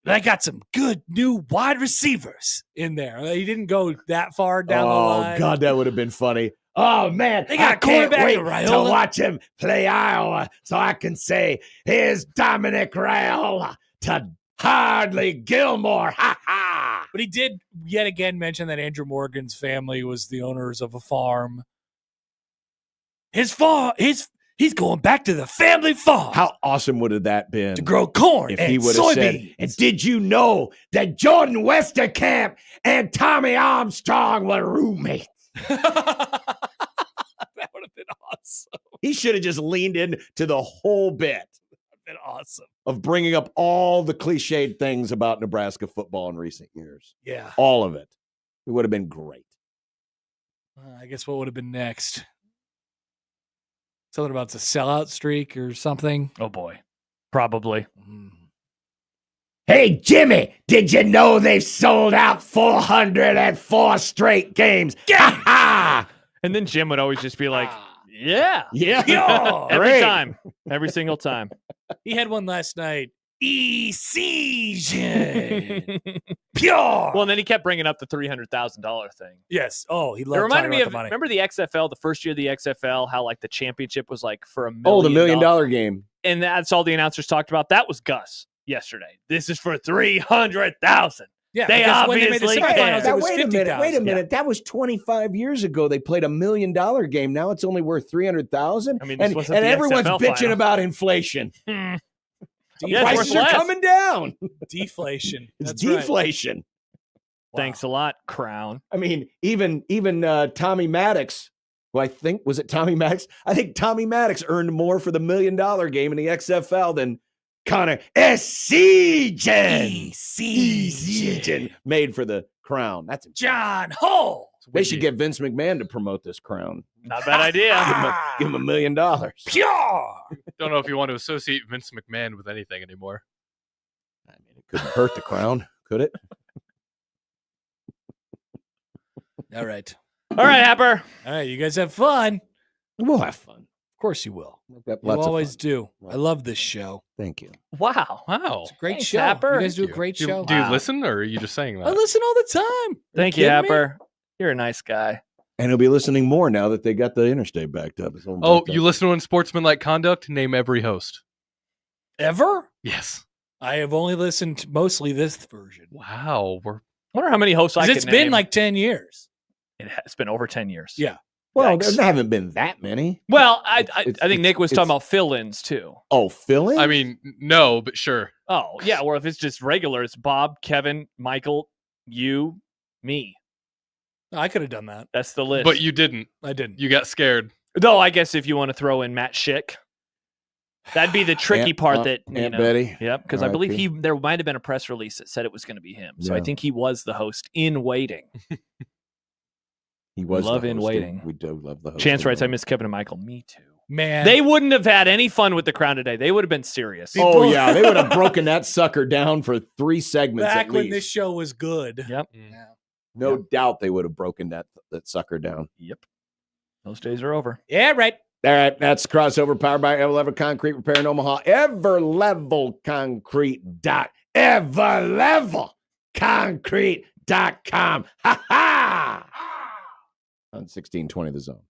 "I got some good new wide receivers in there." He didn't go that far down the line. Oh, God, that would have been funny. Oh, man. They got I a can't quarterback wait in to Raiola. watch him play Iowa so I can say, here's Dominic Raiola to Hardly Gilmore. Ha ha. But he did yet again mention that Andrew Morgan's family was the owners of a farm. His farm, he's going back to the family farm How awesome would have that been? to grow corn if and he would have said, soybeans. and did you know that Jordan Westerkamp and Tommy Armstrong were roommates? That would have been awesome. He should have just leaned into the whole bit Been awesome. of bringing up all the cliched things about Nebraska football in recent years. Yeah. All of it. It would have been great. I guess what would have been next? Something about the sellout streak or something. Oh, boy. Probably. Hey, Jimmy, did you know they've sold out 404 straight games? Ha ha! And then Jim would always just be like, yeah. Yeah. Every Great. time. Every single time. He had one last night. Ecision. Pure. Well, and then he kept bringing up the $300,000 thing. Yes. Oh, he It loved reminded talking me about of, the money. remember the XFL, the first year of the XFL, how like the championship was like for $1 million. Oh, the $1 million game. And that's all the announcers talked about. That was Gus yesterday. This is for $300,000. Yeah, They because when they made the obviously semifinals, can. it was wait a minute. 50,000. Wait a minute. That was 25 years ago. They played $1 million game. Now it's only worth 300,000. I mean, this and wasn't the everyone's XFL bitching final. about inflation. Yeah, it's Prices worth are less. coming down. Deflation. It's That's right. deflation. Thanks a lot, Crown. I mean, even Tommy Maddox, who I think was it Tommy Maddox? I think Tommy Maddox earned more for the $1 million game in the XFL than Connor Esijan made for the crown. That's John Hull. they should get Vince McMahon to promote this crown. Not a bad idea. Give him $1 million. Pure. Don't know if you want to associate Vince McMahon with anything anymore. I mean, it couldn't hurt the crown, could it? All right. All right, Happer. All right, you guys have fun. We'll have fun. Of course you will. We've got You lots of always fun. do. I love this show. Thank you. Wow. Wow. It's a great Thanks, show. Happer. You guys do a Thank you. great show. Do you Wow. listen, or are you just saying that? I listen all the time. Thank you, kidding me? Happer. You're a nice guy. And he'll be listening more now that they got the Interstate backed up. It's all Oh, backed you up. listen to Unsportsmanlike Conduct? Name every host. Ever? Yes. I have only listened to mostly this version. Wow. We're I wonder how many hosts I 'Cause can it's been name. like 10 years. It's been over 10 years. Yeah. Well, Yikes. there haven't been that many. Well, I It's- think Nick was it's- talking about fill-ins too. Oh, fill-in? I mean, no, but sure. Oh, yeah. Or if it's just regular, it's Bob, Kevin, Michael, you, me. I could have done that. That's the list. But you didn't. I didn't. You got scared. Though I guess if you want to throw in Matt Schick, that'd be the tricky part that you Aunt know. Betty. Yep, because I believe R.I.P.. there might have been a press release that said it was going to be him. So I Yeah. think he was the host in waiting. He was Love the in host. waiting. We do love the host. Chance writes, I miss Kevin and Michael. Me too. Man. They wouldn't have had any fun with the Crown today. They would have been serious. Oh, yeah. They would have broken that sucker down for 3 segments back at when least. this show was good. Yep. Yeah. No doubt they would have broken that sucker down. Yep. Those days are over. Yeah, right. All right, that's crossover powered by Everlevel Concrete Repair in Omaha. Everlevel Concrete Everlevelconcrete.com. Ha ha! On 1620 The Zone.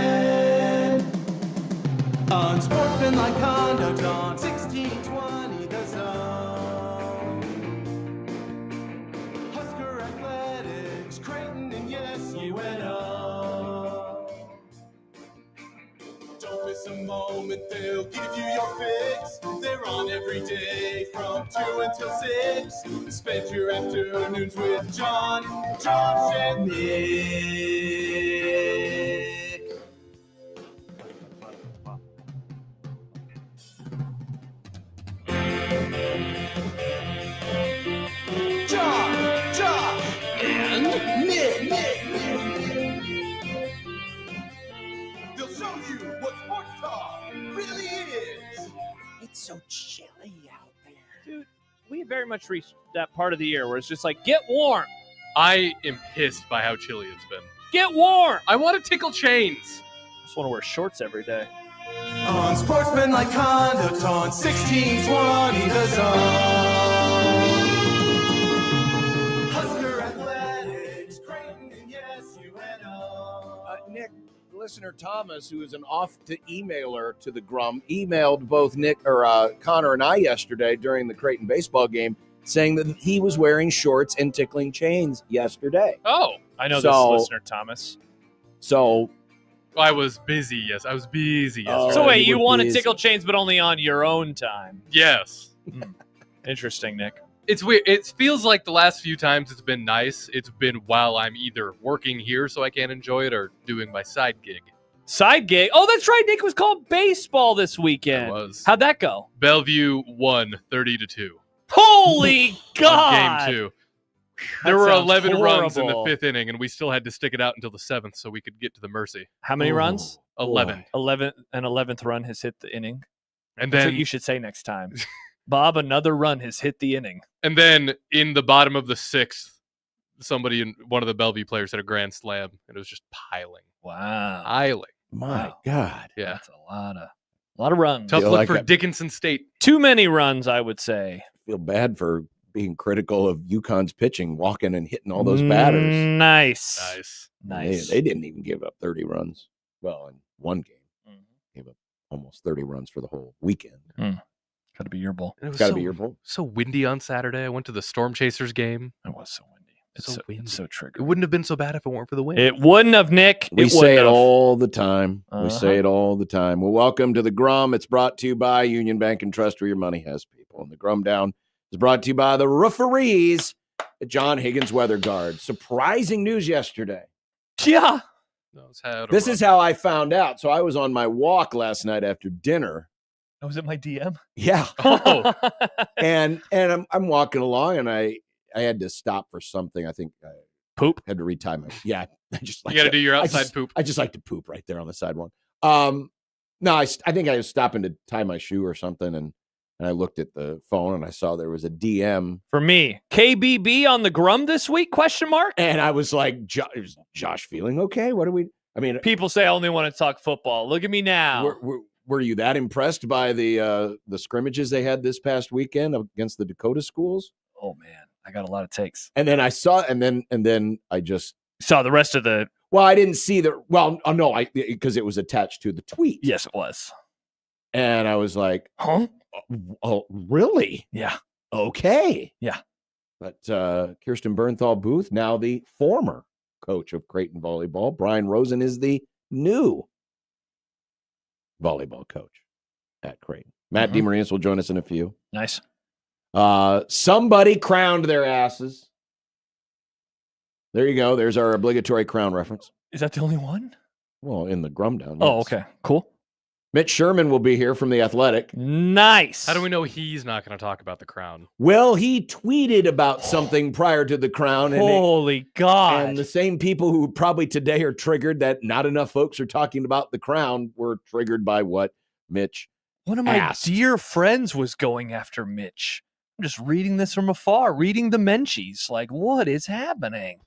KOZN. Unsportsmanlike conduct on 1620 The Zone. Husker Athletics, Creighton, and yes, UNO. Don't miss a moment, they'll give you your fix. They're on every day from 2 until 6. Spend your afternoons with John, Josh, and Nick. John, Josh, and Nick. They'll show you what sports talk really is. It's so chilly out there. Dude, we very much reached that part of the year where it's just like, get warm. I am pissed by how chilly it's been. Get warm. I want to tickle chains. I just want to wear shorts every day. Unsportsmanlike conduct on 1620 The Zone. Husker Athletics, Creighton, and yes, UNO. Nick, listener Thomas, who is an off-to-emailer to the Grum, emailed both Nick or Connor and I yesterday during the Creighton baseball game, saying that he was wearing shorts and tickling chains yesterday. Oh, I know So- this listener, Thomas. So, I was busy. Yes, I was busy yesterday. So wait, you were want to busy. tickle chains, but only on your own time. Yes. Interesting, Nick. It's weird. It feels like the last few times it's been nice. It's been while I'm either working here so I can't enjoy it or doing my side gig. Side gig. Oh, that's right. Nick was called baseball this It weekend. was. How'd that go? Bellevue won 30-2. Holy God! On game 2. That There were sounds 11 runs in the horrible. 5th inning, and we still had to stick it out until the 7th so we could get to the mercy. How many runs? 11. 11th run has hit the inning. And That's then what you should say next time. Bob, another run has hit the inning. And then in the bottom of the 6th, one of the Bellevue players had a grand slam, and it was just piling. Wow. my Wow. God. Yeah. That's a lot of runs. Tough Feel look like for I- Dickinson State. Too many runs, I would say. Feel bad for being critical of UConn's pitching, walking and hitting all those batters. Nice. Nice. Nice. They didn't even give up 30 runs. Well, in one game, Mhm. gave up almost 30 runs for the whole weekend. Got to be your ball. And it was It's got to so, be your bull. so windy on Saturday. I went to the Storm Chasers game. It was so windy. It's So so, windy. it's so It triggered. wouldn't have been so bad if it weren't for the wind. It wouldn't have, Nick. We it say wouldn't it have. all the time. We Uh-huh. say it all the time. Well, welcome to the Grum. It's brought to you by Union Bank and Trust, where your money has people. And the Grum Down is brought to you by the referees at John Higgins Weather Guard. Surprising news yesterday. Yeah. Knows how to This run. is how I found out. So I was on my walk last night after dinner. Was it my DM? Yeah. Oh. And I'm walking along, and I had to stop for something. I think I Poop. had to retie my. Yeah. I just like You got to to- do your I outside just- poop. I just like to poop right there on the sidewalk. No, I think I was stopping to tie my shoe or something, and I looked at the phone and I saw there was a DM, For me, KBB on the Grum this week? Question mark. and I was like, "Is Josh feeling okay? What are we?" I mean, People say I only want to talk football. Look at me now. were you that impressed by the scrimmages they had this past weekend against the Dakota schools? Oh man, I got a lot of takes. And then I saw, and then I just. Saw the rest of the. Well, I didn't see the. Well, oh no, because it was attached to the tweet. Yes, it was. And I was like, Huh? "Oh, really? Yeah. Okay." Yeah. But Kirsten Bernthal Booth, now the former coach of Creighton Volleyball. Brian Rosen is the new volleyball coach at Creighton. Matt Mhm. DeMarinis will join us in a few. Nice. Somebody crowned their asses. There you go. There's our obligatory crown reference. Is that the only one? Well, in the Grum Down. Oh, yes. okay. Cool. Mitch Sherman will be here from The Athletic. Nice. How do we know he's not going to talk about the crown? Well, he tweeted about something prior to the crown, and Holy God. and the same people who probably today are triggered that not enough folks are talking about the crown were triggered by what Mitch. One of my asked. dear friends was going after Mitch. I'm just reading this from afar, reading the Menchies. Like, what is happening?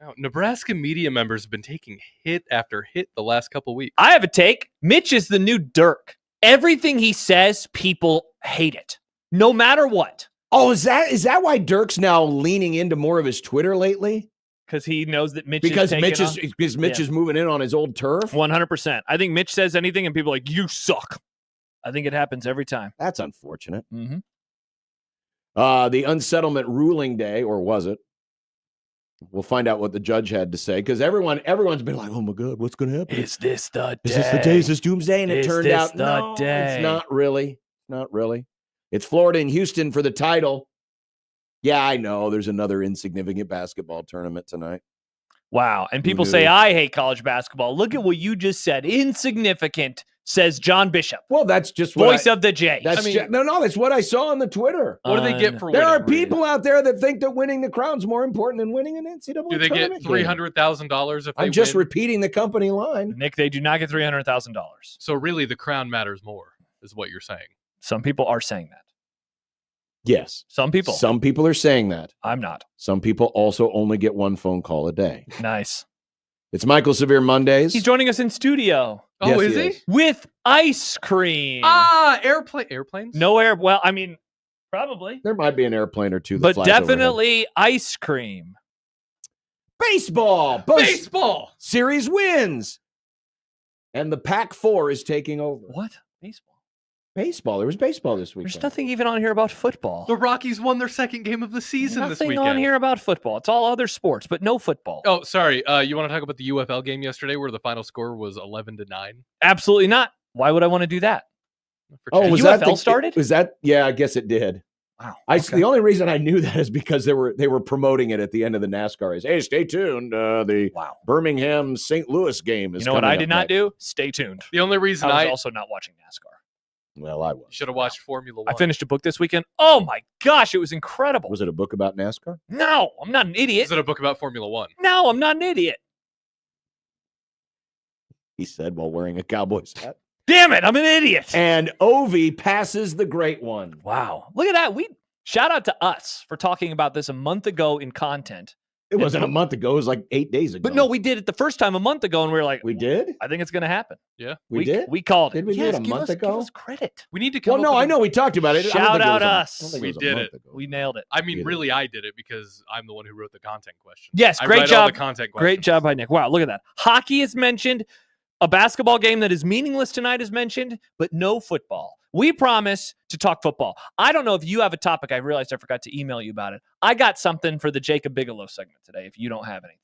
Now, Nebraska media members have been taking hit after hit the last couple weeks. I have a take. Mitch is the new Dirk. Everything he says, people hate it, no matter what. Oh, is that why Dirk's now leaning into more of his Twitter lately? because he knows that Mitch Because is Mitch taking is Mitch is moving in on his old turf. 100%. I think Mitch says anything and people are like, you suck. I think it happens every time. That's unfortunate. Mm-hmm. The unsettlement ruling day, or was it? We'll find out what the judge had to say, because everyone's been like, "Oh my God, what's going to happen? Is this the day? Is this the day? Is this doomsday?" And it Is turned this out the no, day? it's not really. Not really. It's Florida and Houston for the title. Yeah, I know. There's another insignificant basketball tournament tonight. Wow. And people knew? say, I hate college basketball. Look at what you just said. Insignificant, says John Bishop, Well, that's just what voice of the J. That's no. That's what I saw on the Twitter. What do they get for There winning? are people out there that think that winning the crown's more important than winning an NCAA Do they get tournament game. $300,000 if they I'm just win? repeating the company line. Nick, they do not get $300,000. So really, the crown matters more, is what you're saying. Some people are saying that. Yes. Some people. Some people are saying that. I'm not. Some people also only get one phone call a day. Nice. It's Michael Severe Mondays. He's joining us in studio Oh, Yes, is he he? is. with ice cream. Ah, airplanes? No air. Well, I mean, probably. There might be an airplane or two that But flies overhead. definitely ice cream. Baseball. Baseball. Series wins. And the Pac-4 is taking over. What? Baseball. Baseball. There was baseball this weekend. There's nothing even on here about football. The Rockies won their second game of the season this Nothing weekend. on here about football. It's all other sports, but no football. Oh, sorry. You want to talk about the UFL game yesterday where the final score was 11-9? Absolutely not. Why would I want to do that? For Oh, change? was UFL that started? Was that? Yeah, I guess it did. Wow. The only reason I knew that is because they were promoting it at the end of the NASCAR race. Hey, stay tuned. The Wow. Birmingham St. Louis game is. You know what coming I up did not next. do? Stay tuned. The only reason I was I also not watching NASCAR. Well, I was. should have watched Formula 1. I finished a book this weekend. Oh my gosh, it was incredible. Was it a book about NASCAR? No, I'm not an idiot. Is it a book about Formula 1? No, I'm not an idiot. He said while wearing a Cowboys hat. Damn it, I'm an idiot. And Ovi passes the great one. Wow. Look at that. Shout out to us for talking about this a month ago in content. It wasn't a month ago. It was like 8 days ago. But no, we did it the first time a month ago, and we were like, We did? I think it's going to happen. Yeah. We did? We called it. Did we do it a month ago? Give us credit. We need to come Well, up no, with I know we talked about it. I don't Shout think it out was us. I don't think We was a did month it. ago. We nailed it. I mean, Yeah. really, I did it because I'm the one who wrote the content question. Yes, I great write all the job. content Great questions. job by Nick. Wow, look at that. Hockey is mentioned. A basketball game that is meaningless tonight is mentioned, but no football. We promise to talk football. I don't know if you have a topic. I realized I forgot to email you about it. I got something for the Jacob Bigelow segment today if you don't have anything.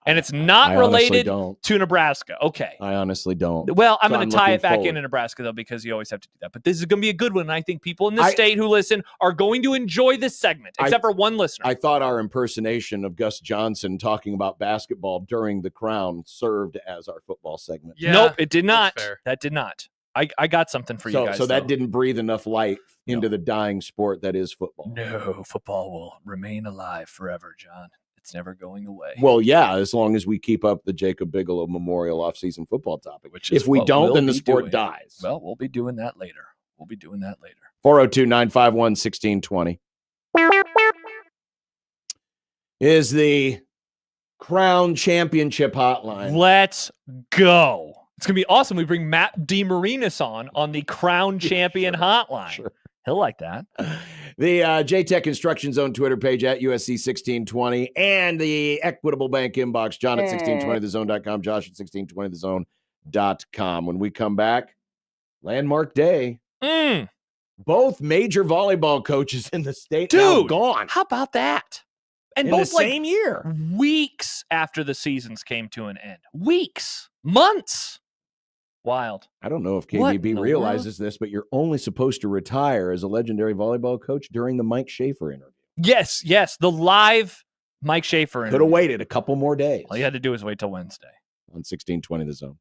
And it's not I honestly related don't. to Nebraska. Okay. I honestly don't. Well, I'm So going I'm to tie looking it back forward. into Nebraska, though, because you always have to do that. But this is going to be a good one. And I think people in the I- state who listen are going to enjoy this segment, except for one listener. I thought our impersonation of Gus Johnson talking about basketball during the Crown served as our football segment. Yeah, nope, it did not. that's fair. That did not. I got something for you guys. So that though. didn't breathe enough light into the dying sport that is football. No, football will remain alive forever, John. It's never going away. Well, yeah, as long as we keep up the Jacob Bigelow Memorial offseason football topic. Which is if we what don't, we'll then the be sport doing. dies. Well, we'll be doing that later. 402-951-1620 is the Crown Championship hotline. Let's go. It's going to be awesome. We bring Matt DeMarinis on the Crown Champion Hotline. Sure. He'll like that. The JTech Instruction Zone Twitter page at USC 1620 and the Equitable Bank inbox, John at 1620thezone.com, Josh at 1620thezone.com. When we come back, landmark day. Both major volleyball coaches in the state now Dude, gone How about that? And in the both like same year. weeks after the seasons came to an end. Weeks. Months. Wild. I don't know if What in KBB the realizes this, but you're only supposed to retire as a legendary volleyball coach during the Mike Schaefer interview. Yes. The live Mike Schaefer Could interview. have waited a couple more days All you had to do was wait till Wednesday. on 1620 The Zone.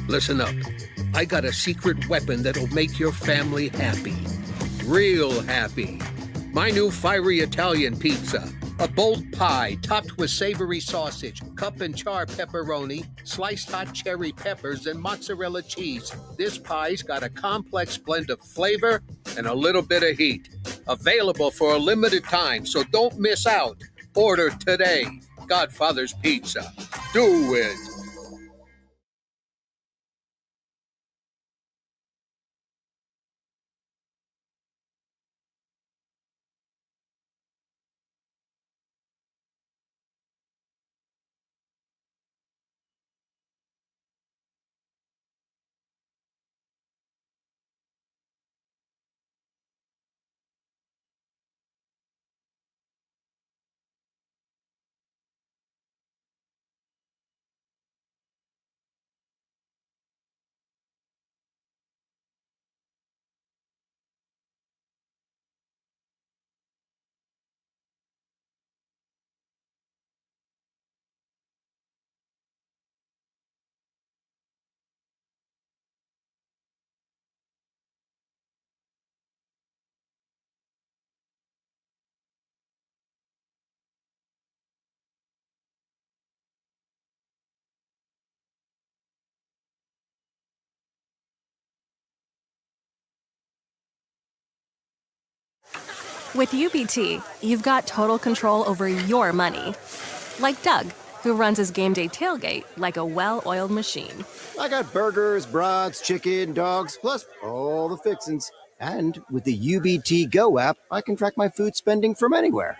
Listen up. I got a secret weapon that'll make your family happy. real happy. My new fiery Italian pizza. A bold pie topped with savory sausage, cup and char pepperoni, sliced hot cherry peppers, and mozzarella cheese. This pie's got a complex blend of flavor and a little bit of heat. Available for a limited time, so don't miss out. Order today. Godfather's Pizza. Do it. With UBT, you've got total control over your money. Like Doug, who runs his game day tailgate like a well-oiled machine. I got burgers, brats, chicken, dogs, plus all the fixins'. And with the UBT Go app, I can track my food spending from anywhere.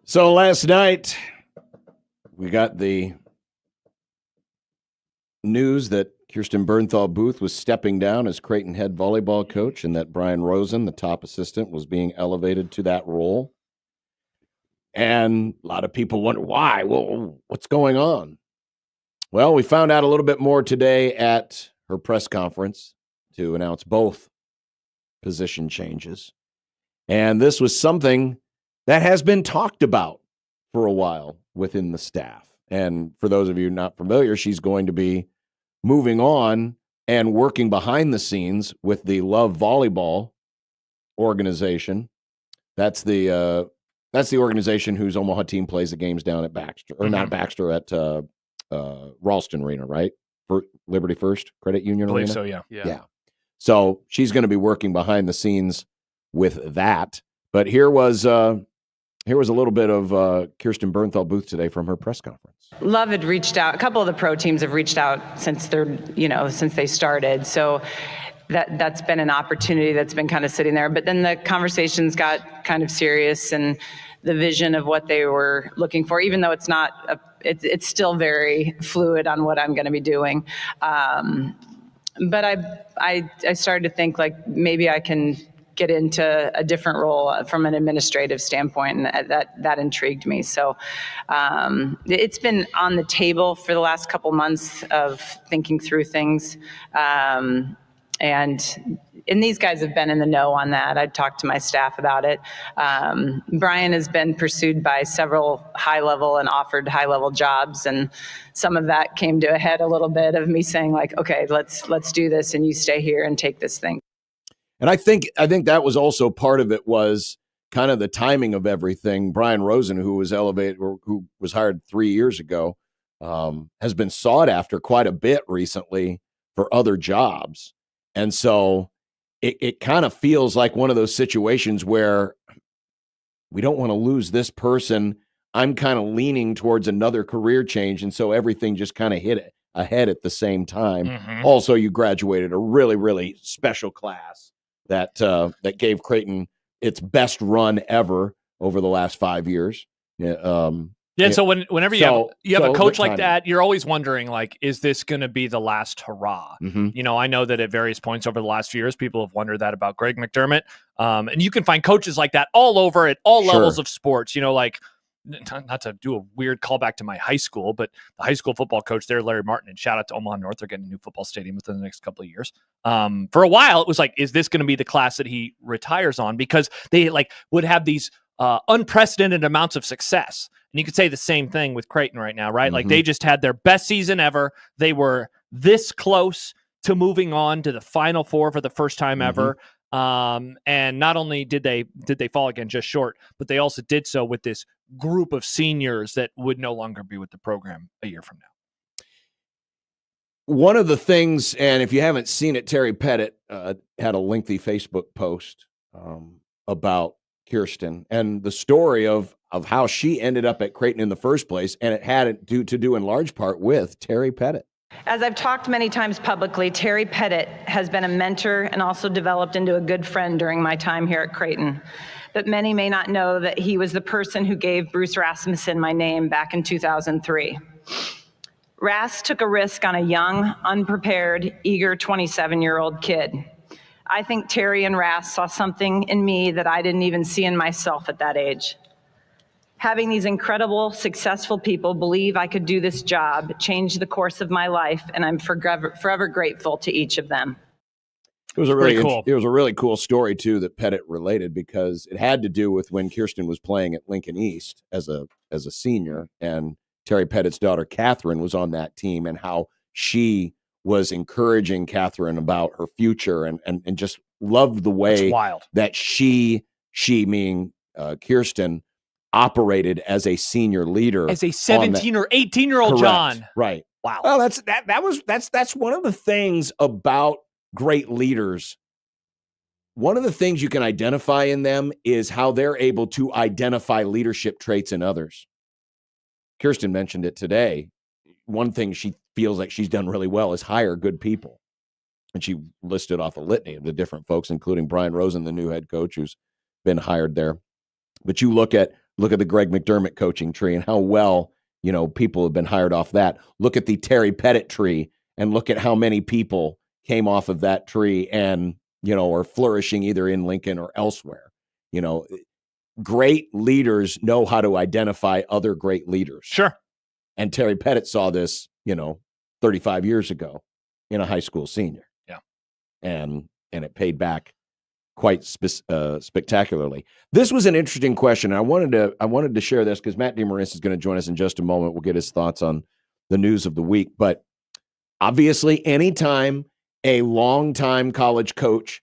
So last night, we got the news that Kirsten Bernthal Booth was stepping down as Creighton head volleyball coach and that Brian Rosen, the top assistant, was being elevated to that role. And a lot of people wonder why. Well, what's going on? Well, we found out a little bit more today at her press conference to announce both position changes. And this was something that has been talked about for a while within the staff. And for those of you not familiar, she's going to be moving on and working behind the scenes with the Love Volleyball organization. That's the organization whose Omaha team plays the games down at Baxter, or not Baxter, at Ralston Arena, right? For Liberty First Credit Union I believe Arena? so, yeah. Yeah. So she's going to be working behind the scenes with that. But here was a little bit of Kirsten Bernthal Booth today from her press conference. Love had reached out. A couple of the pro teams have reached out since they started. So that's been an opportunity that's been kind of sitting there. But then the conversations got kind of serious, and the vision of what they were looking for, even though it's not, it's still very fluid on what I'm going to be doing. But I started to think like maybe I can get into a different role from an administrative standpoint, and that intrigued me. So it's been on the table for the last couple months of thinking through things. And these guys have been in the know on that. I've talked to my staff about it. Brian has been pursued by several high-level and offered high-level jobs, and some of that came to a head a little bit of me saying like, okay, let's do this, and you stay here and take this thing. And I think that was also part of it, was kind of the timing of everything. Brian Rosen, who was elevated, or who was hired 3 years ago, has been sought after quite a bit recently for other jobs. And so it kind of feels like one of those situations where we don't want to lose this person. I'm kind of leaning towards another career change. And so everything just kind of hit ahead at the same time. Mm-hmm. Also, you graduated a really, really special class that gave Creighton its best run ever over the last 5 years. Yeah. So whenever you have a coach like that, you're always wondering, like, is this going to be the last hurrah? Mm-hmm. You know, I know that at various points over the last few years, people have wondered that about Greg McDermott. And you can find coaches like that all over at all levels of sports. You know, like, not to do a weird callback to my high school, but the high school football coach there, Larry Martin, and shout out to Omaha North, they're getting a new football stadium within the next couple of years. For a while, it was like, is this going to be the class that he retires on? Because they would have these unprecedented amounts of success. And you could say the same thing with Kraton right now, right? Mm-hmm. Like, they just had their best season ever. They were this close to moving on to the Final Four for the first time ever. And not only did they fall again just short, but they also did so with this group of seniors that would no longer be with the program a year from now. One of the things, and if you haven't seen it, Terry Pettit had a lengthy Facebook post about Kirsten and the story of how she ended up at Creighton in the first place, and it had to do in large part with Terry Pettit. As I've talked many times publicly, Terry Pettit has been a mentor and also developed into a good friend during my time here at Creighton. But many may not know that he was the person who gave Bruce Rasmussen my name back in 2003. Ras took a risk on a young, unprepared, eager 27-year-old kid. I think Terry and Ras saw something in me that I didn't even see in myself at that age. Having these incredible, successful people believe I could do this job changed the course of my life, and I'm forever grateful to each of them. It was a really cool story too that Pettit related, because it had to do with when Kirsten was playing at Lincoln East as a senior, and Terry Pettit's daughter Catherine was on that team, and how she was encouraging Catherine about her future, and just loved the way that she meaning Kirsten operated as a senior leader, as a 17 or 18-year-old John. Right. Wow. Well, that's one of the things about great leaders. One of the things you can identify in them is how they're able to identify leadership traits in others. Kirsten mentioned it today. One thing she feels like she's done really well is hire good people. And she listed off a litany of the different folks, including Brian Rosen, the new head coach, who's been hired there. But you look at Look at the Greg McDermott coaching tree and how well, people have been hired off that. Look at the Terry Pettit tree and look at how many people came off of that tree and, are flourishing either in Lincoln or elsewhere. Great leaders know how to identify other great leaders. Sure. And Terry Pettit saw this, 35 years ago in a high school senior. Yeah. And it paid back quite spectacularly. This was an interesting question. I wanted to share this because Matt DeMaris is going to join us in just a moment. We'll get his thoughts on the news of the week. But obviously, anytime a longtime college coach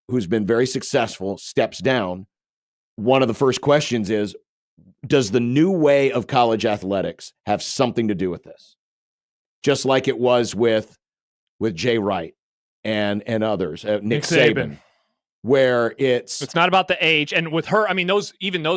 who's been very successful steps down, one of the first questions is, does the new way of college athletics have something to do with this? Just like it was with Jay Wright and others, Nick Saban. Where it's not about the age. And with her, I mean, those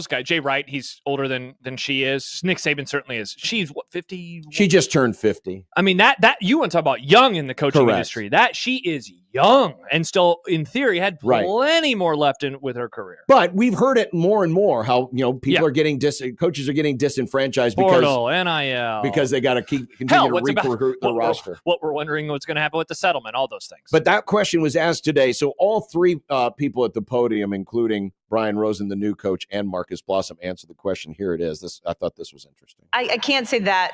guys, Jay Wright, he's older than she is. Nick Saban certainly is. She's what, 50? She just turned 50. I mean, that you want to talk about young in the coaching Correct. industry. That she is young and still, in theory, had plenty more left with her career. But we've heard it more and more how people are getting coaches are getting disenfranchised Portal, NIL, because they got to continue to recruit the roster. What we're wondering what's going to happen with the settlement, all those things. But that question was asked today. So all three people at the podium, including Brian Rosen, the new coach, and Marcus Blossom, answered the question. Here it is. I thought this was interesting. I can't say that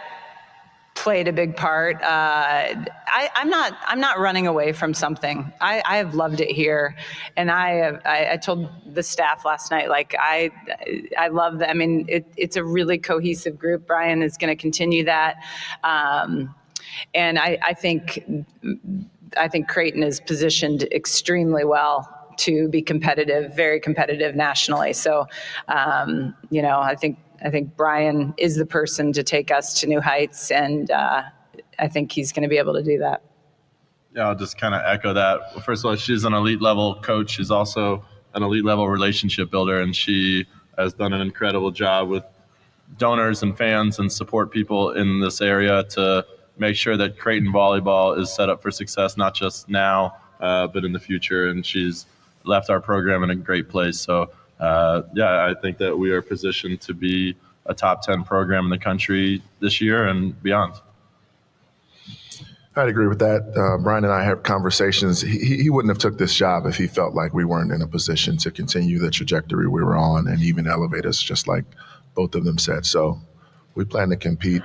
played a big part. I'm not running away from something. I have loved it here, and I told the staff last night, like I love that. I mean, it's a really cohesive group. Brian is going to continue that, and I think Creighton is positioned extremely well to be competitive, very competitive nationally. So, I think Brian is the person to take us to new heights, and I think he's going to be able to do that. Yeah, I'll just kind of echo that. First of all, she's an elite level coach. She's also an elite level relationship builder, and she has done an incredible job with donors and fans and support people in this area to make sure that Creighton Volleyball is set up for success, not just now, but in the future. And she's left our program in a great place. So, I think that we are positioned to be a top 10 program in the country this year and beyond. I'd agree with that. Brian and I have conversations. He wouldn't have took this job if he felt like we weren't in a position to continue the trajectory we were on and even elevate us, just like both of them said. So we plan to compete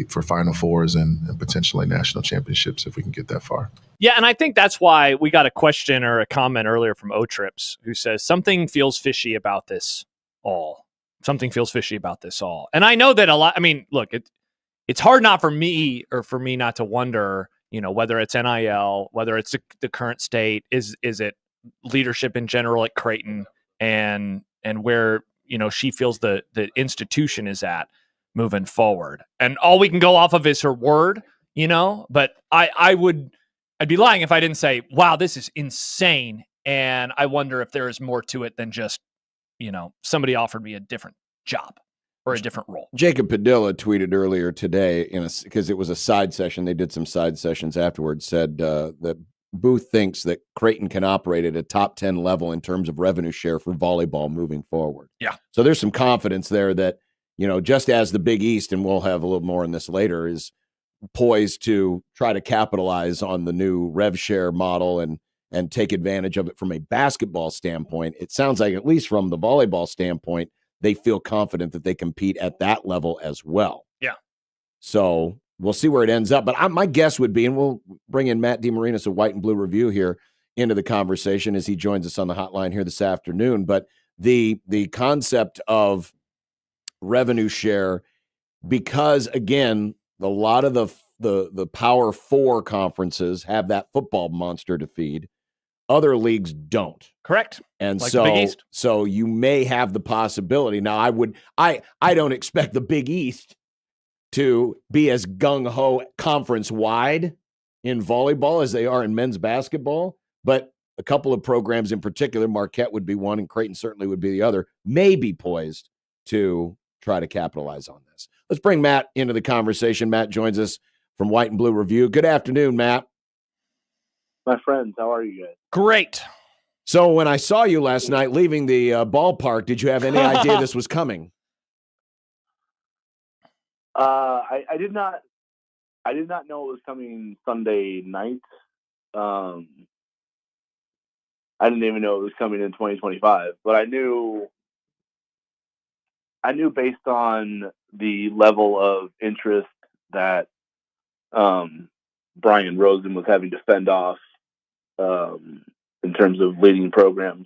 for Final Fours and potentially national championships if we can get that far. Yeah, and I think that's why we got a question or a comment earlier from O-Trips who says something feels fishy about this all. Something feels fishy about this all. And I know that a lot, I mean, look, it's hard not for me not to wonder, whether it's NIL, whether it's the current state, is it leadership in general at Creighton and where, she feels the institution is at moving forward. And all we can go off of is her word, but I'd be lying if I didn't say, wow, this is insane. And I wonder if there is more to it than just, somebody offered me a different job or a different role. Jacob Padilla tweeted earlier today, because it was a side session, they did some side sessions afterwards, said that Booth thinks that Creighton can operate at a top 10 level in terms of revenue share for volleyball moving forward. Yeah. So there's some confidence there that, just as the Big East, and we'll have a little more on this later, is poised to try to capitalize on the new rev share model and take advantage of it from a basketball standpoint. It sounds like, at least from the volleyball standpoint, they feel confident that they compete at that level as well. Yeah. So we'll see where it ends up. But my guess would be, and we'll bring in Matt DeMarinis of White and Blue Review here into the conversation as he joins us on the hotline here this afternoon. But the concept of revenue share, because again, a lot of the Power Four conferences have that football monster to feed. Other leagues don't. Correct. And like the Big East. So you may have the possibility. Now, I don't expect the Big East to be as gung-ho conference-wide in volleyball as they are in men's basketball, but a couple of programs in particular, Marquette would be one and Creighton certainly would be the other, may be poised to try to capitalize on this. Let's bring Matt into the conversation. Matt joins us from White and Blue Review. Good afternoon, Matt. My friends, how are you guys? Great. So when I saw you last night leaving the ballpark, did you have any idea this was coming? I did not. I did not know it was coming Sunday night. I didn't even know it was coming in 2025, but I knew based on the level of interest that Brian Rosen was having to fend off in terms of leading programs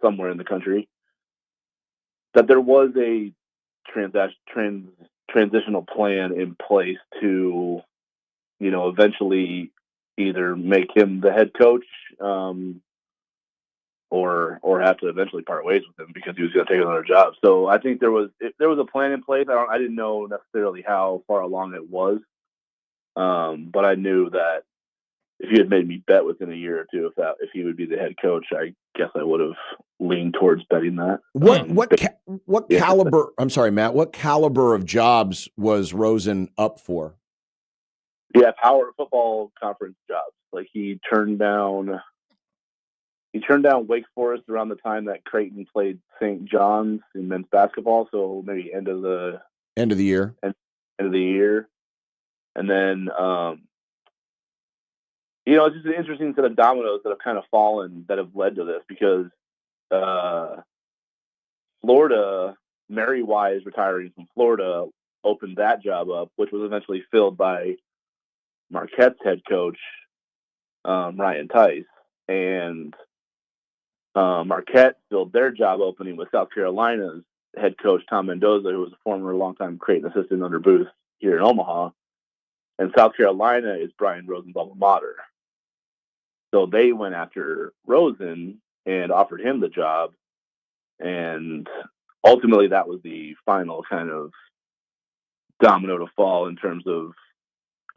somewhere in the country, that there was a transitional plan in place to, eventually either make him the head coach or have to eventually part ways with him because he was going to take another job. So I think there was a plan in place. I didn't know necessarily how far along it was, but I knew that if you had made me bet within a year or two if he would be the head coach, I guess I would have leaned towards betting that. What caliber? I'm sorry, Matt. What caliber of jobs was Rosen up for? Yeah, power football conference jobs. Like he turned down Wake Forest around the time that Creighton played St. John's in men's basketball. So maybe end of the year. And then it's just an interesting set of dominoes that have kind of fallen that have led to this because Florida, Mary Wise retiring from Florida, opened that job up, which was eventually filled by Marquette's head coach, Ryan Tice. And Marquette filled their job opening with South Carolina's head coach, Tom Mendoza, who was a former longtime Creighton assistant under Booth here in Omaha. And South Carolina is Brian Rosen's alma mater. So they went after Rosen and offered him the job. And ultimately that was the final kind of domino to fall in terms of,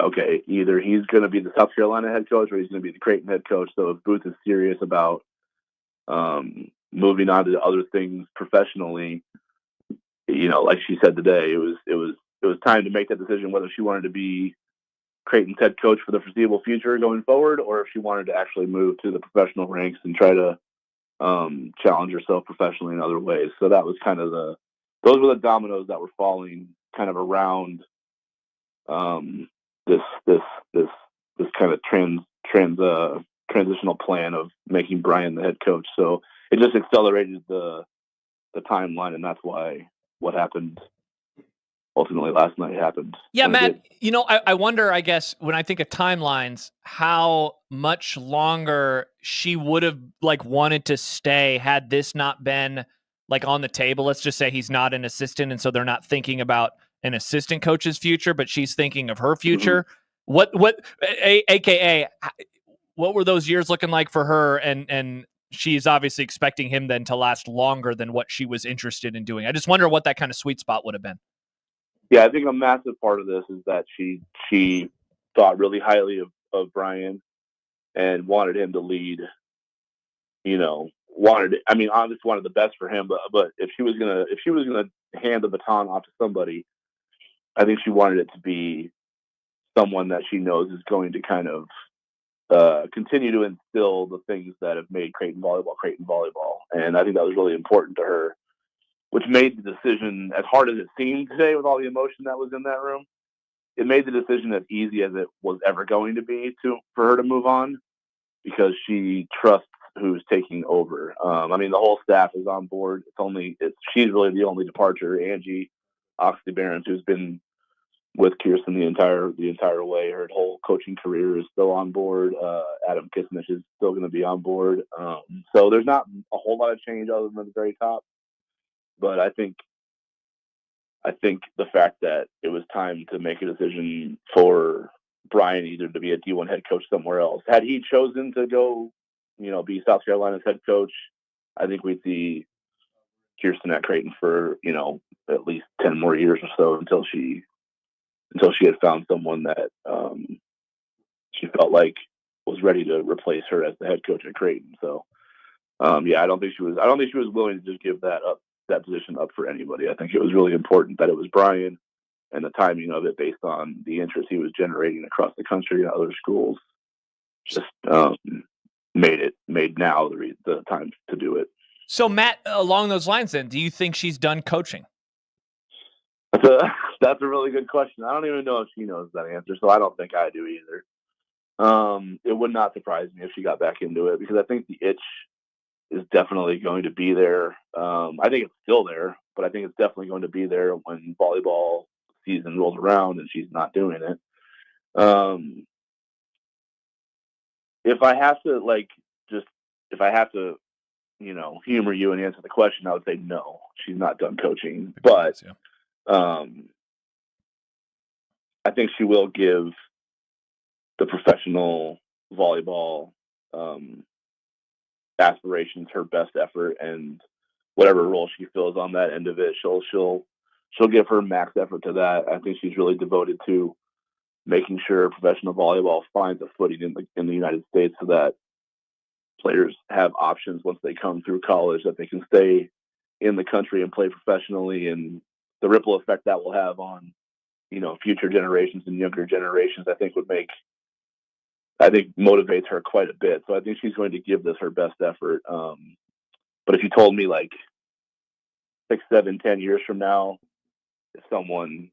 okay, either he's going to be the South Carolina head coach or he's going to be the Creighton head coach. So if Booth is serious about moving on to other things professionally, like she said today, it was time to make that decision whether she wanted to be Creighton's head coach for the foreseeable future going forward, or if she wanted to actually move to the professional ranks and try to challenge herself professionally in other ways. So that was kind of those were the dominoes that were falling kind of around this kind of transitional plan of making Brian the head coach. So it just accelerated the timeline, and that's why what happened ultimately last night happened. Yeah, Matt, I wonder, I guess, when I think of timelines, how much longer she would have wanted to stay had this not been on the table. Let's just say he's not an assistant, and so they're not thinking about an assistant coach's future, but she's thinking of her future. AKA, what were those years looking like for her? And she's obviously expecting him then to last longer than what she was interested in doing. I just wonder what that kind of sweet spot would have been. Yeah, I think a massive part of this is that she thought really highly of Brian and wanted him to lead. Obviously wanted the best for him, but if she was gonna hand the baton off to somebody, I think she wanted it to be someone that she knows is going to kind of continue to instill the things that have made Creighton Volleyball. And I think that was really important to her, which made the decision, as hard as it seemed today with all the emotion that was in that room, it made the decision as easy as it was ever going to be for her to move on, because she trusts who's taking over. The whole staff is on board. She's really the only departure. Angie Oxley-Barons, who's been with Kirsten the entire way, her whole coaching career, is still on board. Adam Kismich is still going to be on board. So there's not a whole lot of change other than the very top. But I think the fact that it was time to make a decision for Brian either to be a D1 head coach somewhere else. Had he chosen to go, be South Carolina's head coach, I think we'd see Kirsten at Kraton for, at least 10 more years or so until she had found someone that she felt like was ready to replace her as the head coach at Kraton. So, I don't think she was willing to just give that position up for anybody. I think it was really important that it was Brian, and the timing of it based on the interest he was generating across the country and other schools just made now the time to do it. So Matt, along those lines, then, do you think she's done coaching? That's a really good question. I don't even know if she knows that answer, so I don't think I do either. It would not surprise me if she got back into it, because I think the itch is definitely going to be there. I think it's still there, but I think it's definitely going to be there when volleyball season rolls around and she's not doing it. If I have to, humor you and answer the question, I would say no, she's not done coaching. But I think she will give the professional volleyball aspirations her best effort, and whatever role she fills on that end of it, she'll give her max effort to that. I think she's really devoted to making sure professional volleyball finds a footing in the United States, so that players have options once they come through college, that they can stay in the country and play professionally, and the ripple effect that will have on, future generations and younger generations, I think motivates her quite a bit. So I think she's going to give this her best effort. But if you told me like 6, 7, 10 years from now, if someone,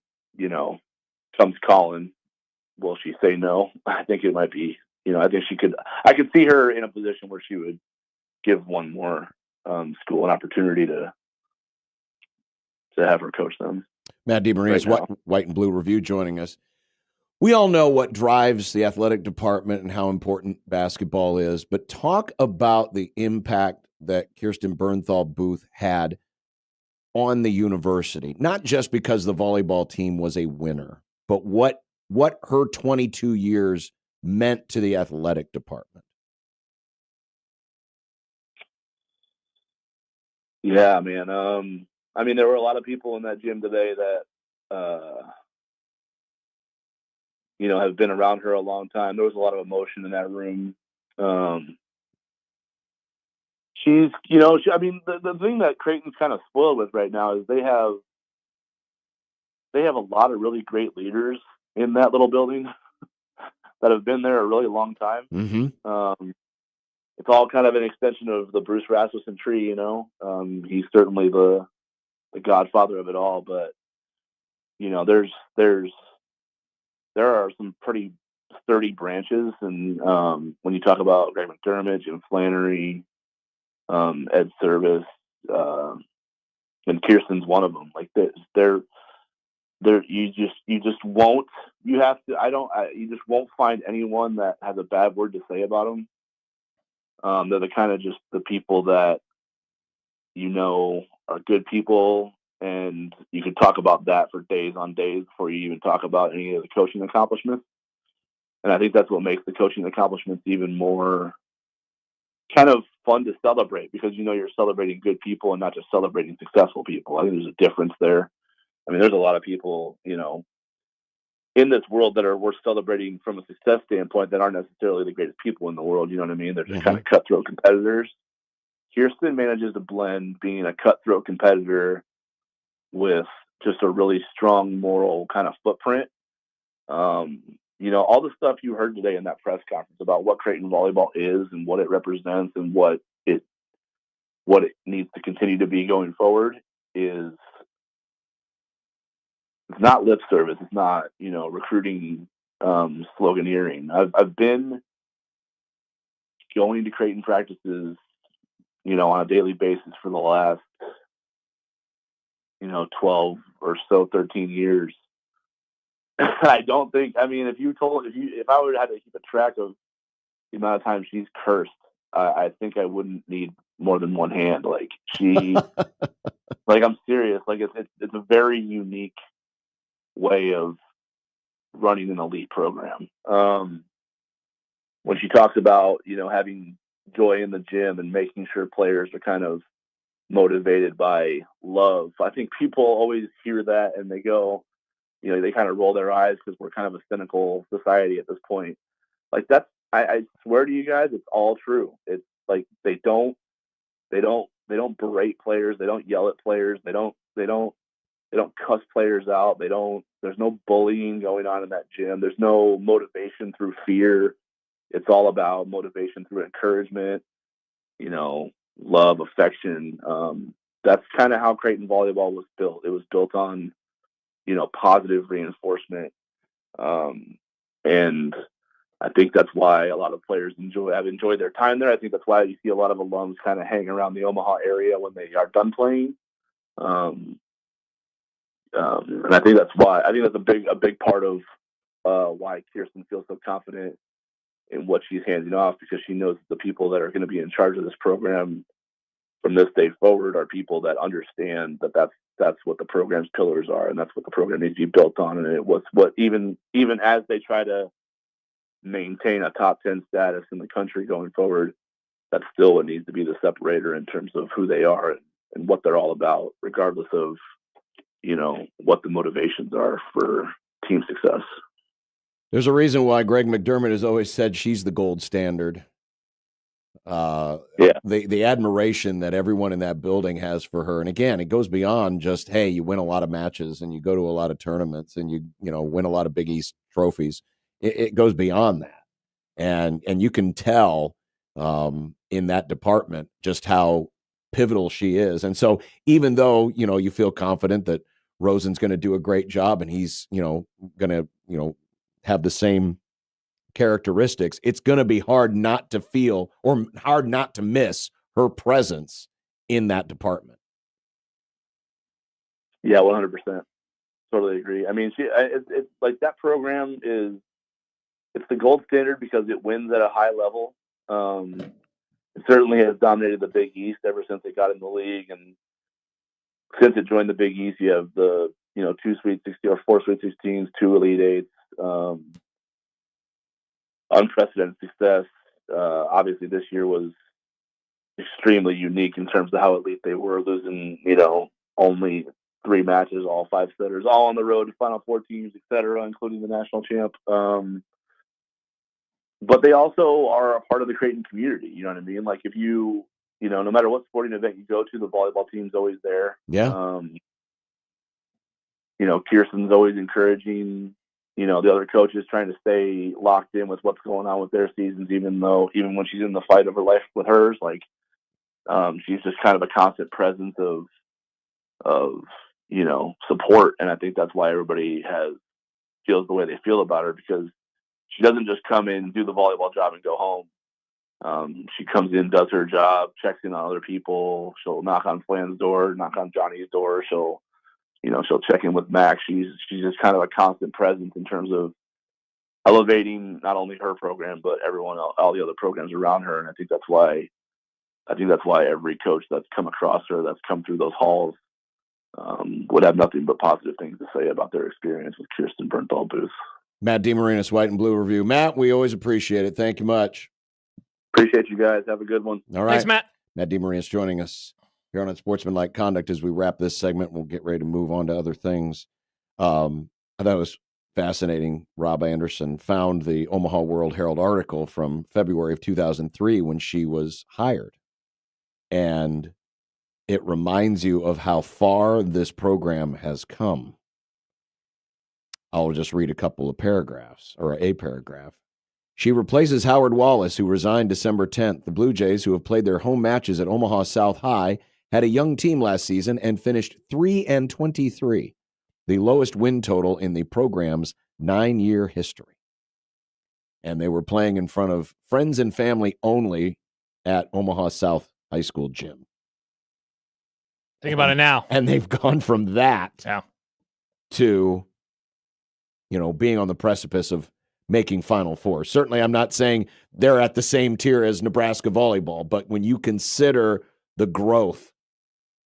comes calling, will she say no? I think it might be, I could see her in a position where she would give one more school an opportunity to have her coach them. Matt DeMaria's White and Blue Review joining us. We all know what drives the athletic department and how important basketball is, but talk about the impact that Kirsten Bernthal Booth had on the university, not just because the volleyball team was a winner, but what her 22 years meant to the athletic department. Yeah, man. There were a lot of people in that gym today that, have been around her a long time. There was a lot of emotion in that room. She's, the thing that Creighton's kind of spoiled with right now is they have a lot of really great leaders in that little building that have been there a really long time. Mm-hmm. It's all kind of an extension of the Bruce Rasmussen tree, he's certainly the godfather of it all, but there are some pretty sturdy branches, and when you talk about Greg McDermott, Jim Flannery, Ed Service, and Kirsten's one of them. Like you just won't find anyone that has a bad word to say about them. They're the kind of just the people that are good people, and you could talk about that for days on days before you even talk about any of the coaching accomplishments. And I think that's what makes the coaching accomplishments even more kind of fun to celebrate, because you're celebrating good people and not just celebrating successful people. I think there's a difference there. There's a lot of people, in this world that we're celebrating from a success standpoint that aren't necessarily the greatest people in the world. You know what I mean? They're just kind of cutthroat competitors. Kirsten manages to blend being a cutthroat competitor with just a really strong moral kind of footprint. All the stuff you heard today in that press conference about what Creighton Volleyball is and what it represents and what it needs to continue to be going forward is, it's not lip service. It's not, recruiting, sloganeering. I've been going to Creighton practices, on a daily basis for the last, 12 or so, 13 years. I don't think, if I would have to keep a track of the amount of times she's cursed, I think I wouldn't need more than one hand. Like she, like, I'm serious. Like it's a very unique way of running an elite program. When she talks about, having joy in the gym and making sure players are kind of motivated by love, I think people always hear that and they go, they kind of roll their eyes because we're kind of a cynical society at this point. Like I swear to you guys, it's all true. It's like they don't berate players. They don't yell at players. They don't cuss players out. There's no bullying going on in that gym. There's no motivation through fear. it's all about motivation through encouragement, love, affection. That's kind of how Creighton Volleyball was built. It was built on, positive reinforcement. And I think that's why a lot of players have enjoyed their time there. I think that's why you see a lot of alums kind of hang around the Omaha area when they are done playing. And I think that's a big part of why Kirsten feels so confident in what she's handing off, because she knows the people that are going to be in charge of this program from this day forward are people that understand that that's what the program's pillars are, and that's what the program needs to be built on. And it was what even as they try to maintain a top 10 status in the country going forward, that's still what needs to be the separator in terms of who they are and what they're all about, regardless of, what the motivations are for team success. There's a reason why Greg McDermott has always said she's the gold standard. The admiration that everyone in that building has for her. And again, it goes beyond just, hey, you win a lot of matches and you go to a lot of tournaments and you win a lot of Big East trophies. It goes beyond that. And you can tell in that department just how pivotal she is. And so even though, you feel confident that Rosen's going to do a great job and he's, going to, have the same characteristics, it's going to be hard not to feel or hard not to miss her presence in that department. Yeah, 100%. Totally agree. I mean, it's like that program it's the gold standard because it wins at a high level. It certainly has dominated the Big East ever since it got in the league. And since it joined the Big East, you have the, 2 Sweet 16 or 4 Sweet 16s, 2 Elite Eights, unprecedented success. Obviously this year was extremely unique in terms of how elite they were, losing, only 3 matches, all 5 setters, all on the road, Final Four teams, etc., including the national champ. But they also are a part of the Creighton community. You know what I mean? Like if no matter what sporting event you go to, the volleyball team's always there. Yeah. Kirsten's always encouraging, the other coaches trying to stay locked in with what's going on with their seasons, even when she's in the fight of her life with hers, like, she's just kind of a constant presence of support. And I think that's why everybody feels the way they feel about her, because she doesn't just come in, do the volleyball job and go home. She comes in, does her job, checks in on other people. She'll knock on Flan's door, knock on Johnny's door. She'll check in with Max. She's just kind of a constant presence in terms of elevating not only her program, but everyone else, all the other programs around her. And I think that's why every coach that's come across her, that's come through those halls, would have nothing but positive things to say about their experience with Kirsten Bernthal Booth. Matt DeMarinis, White and Blue Review. Matt, we always appreciate it. Thank you much. Appreciate you guys. Have a good one. All right. Thanks, Matt. Matt DeMarinis joining us here on Unsportsmanlike Conduct. As we wrap this segment, we'll get ready to move on to other things. I thought it was fascinating. Rob Anderson found the Omaha World Herald article from February of 2003 when she was hired. And it reminds you of how far this program has come. I'll just read a couple of paragraphs, or a paragraph. She replaces Howard Wallace, who resigned December 10th. The Blue Jays, who have played their home matches at Omaha South High, had a young team last season and finished 3-23, the lowest win total in the program's 9-year history. And they were playing in front of friends and family only at Omaha South High School gym. Think about it now. And they've gone from that to, being on the precipice of making Final Four. Certainly, I'm not saying they're at the same tier as Nebraska volleyball, but when you consider the growth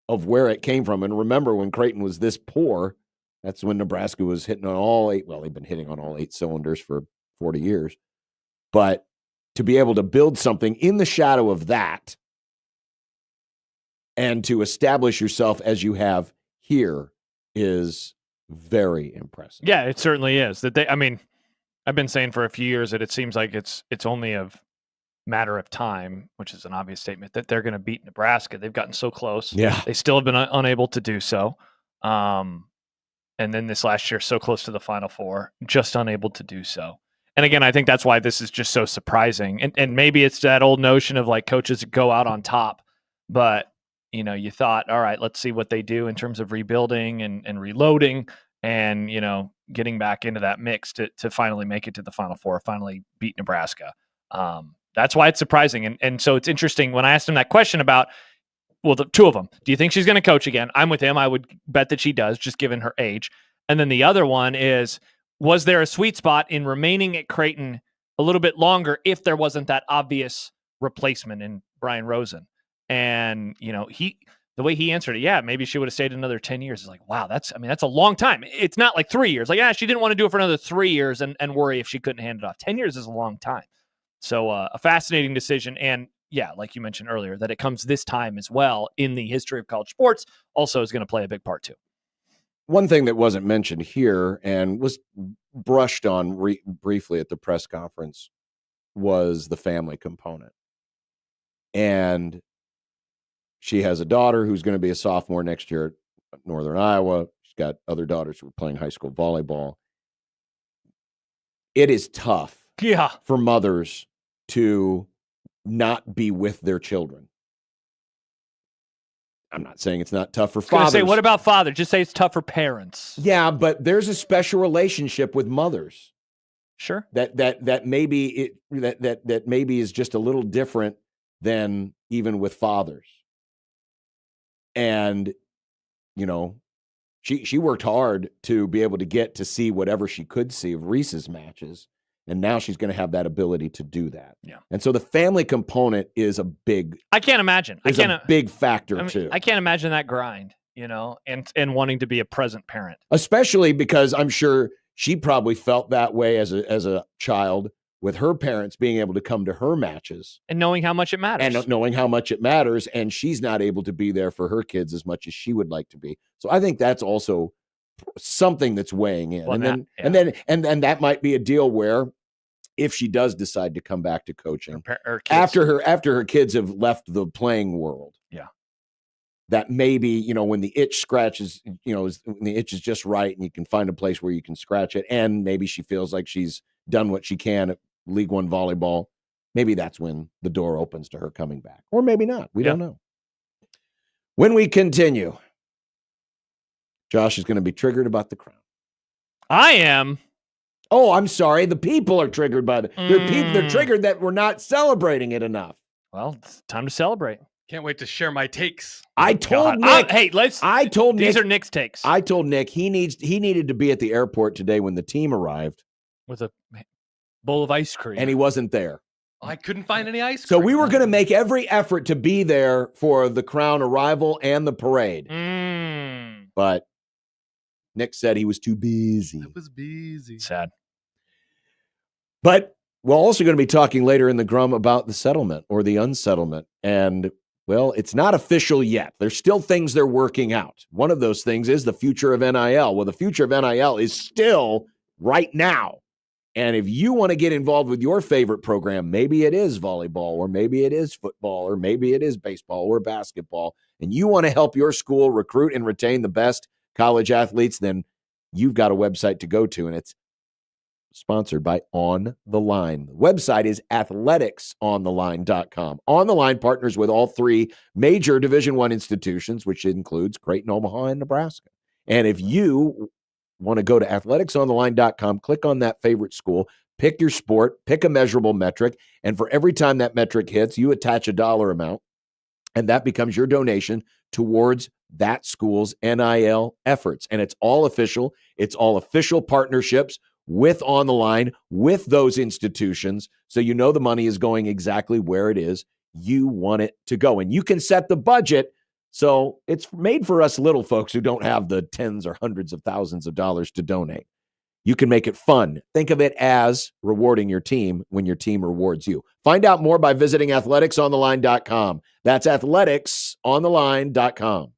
of where it came from, and remember when Kraton was this poor, that's when Nebraska was hitting on all 8. Well, they've been hitting on all 8 cylinders for 40 years. But to be able to build something in the shadow of that and to establish yourself as you have here is very impressive. Yeah, it certainly is. I've been saying for a few years that it seems like it's only a matter of time, which is an obvious statement, that they're going to beat Nebraska. They've gotten so close. Yeah. They still have been unable to do so. And then this last year, so close to the Final Four, just unable to do so. And again, I think that's why this is just so surprising. And maybe it's that old notion of like coaches that go out on top, but you thought, all right, let's see what they do in terms of rebuilding and reloading and, getting back into that mix to finally make it to the Final Four, finally beat Nebraska. That's why it's surprising. And so it's interesting when I asked him that question about, well, the two of them, do you think she's going to coach again? I'm with him. I would bet that she does, just given her age. And then the other one is, was there a sweet spot in remaining at Creighton a little bit longer if there wasn't that obvious replacement in Brian Rosen? And, the way he answered it, yeah, maybe she would have stayed another 10 years. It's like, wow, that's a long time. It's not like 3 years. Like, she didn't want to do it for another 3 years and worry if she couldn't hand it off. 10 years is a long time. So a fascinating decision. And yeah, like you mentioned earlier, that it comes this time as well in the history of college sports also is going to play a big part too. One thing that wasn't mentioned here and was brushed on briefly at the press conference was the family component. And she has a daughter who's going to be a sophomore next year at Northern Iowa. She's got other daughters who are playing high school volleyball. It is tough for mothers to not be with their children. I'm not saying it's not tough for fathers. Say, what about father? Just say it's tough for parents. Yeah, but there's a special relationship with mothers. Sure. That maybe that maybe is just a little different than even with fathers. And she worked hard to be able to get to see whatever she could see of Reese's matches. And now she's going to have that ability to do that. Yeah. And so the family component is a big. I can't imagine. A big factor too. I can't imagine that grind, and wanting to be a present parent. Especially because I'm sure she probably felt that way as a child with her parents being able to come to her matches and knowing how much it matters. And she's not able to be there for her kids as much as she would like to be. So I think that's also something that's weighing in. Well, and then that might be a deal where if she does decide to come back to coaching after her kids have left the playing world. Yeah. That maybe, when the itch scratches, when the itch is just right and you can find a place where you can scratch it. And maybe she feels like she's done what she can at League One volleyball. Maybe that's when the door opens to her coming back, or maybe not. We don't know. When we continue, Josh is going to be triggered about the crown. I am. Oh, I'm sorry. The people are triggered by they're triggered that we're not celebrating it enough. Well, it's time to celebrate. Can't wait to share my takes. I told Nick. These are Nick's takes. I told Nick he needed to be at the airport today when the team arrived with a bowl of ice cream, and he wasn't there. I couldn't find any ice cream. So we were going to make every effort to be there for the crown arrival and the parade. But Nick said he was too busy. I was busy. Sad. But we're also going to be talking later in the Grum about the settlement or the unsettlement. And, well, it's not official yet. There's still things they're working out. One of those things is the future of NIL. Well, the future of NIL is still right now. And if you want to get involved with your favorite program, maybe it is volleyball, or maybe it is football, or maybe it is baseball or basketball, and you want to help your school recruit and retain the best college athletes, then you've got a website to go to, and it's sponsored by On the Line. The website is athleticsontheline.com. On the Line partners with all three major Division I institutions, which includes Creighton, Omaha, and Nebraska. And if you want to go to athleticsontheline.com, click on that favorite school, pick your sport, pick a measurable metric, and for every time that metric hits, you attach a dollar amount, and that becomes your donation towards that school's NIL efforts. And it's all official. It's all official partnerships with On the Line, with those institutions, so you know the money is going exactly where it is you want it to go. And you can set the budget, so it's made for us little folks who don't have the tens or hundreds of thousands of dollars to donate. You can make it fun. Think of it as rewarding your team when your team rewards you. Find out more by visiting athleticsontheline.com. That's athleticsontheline.com.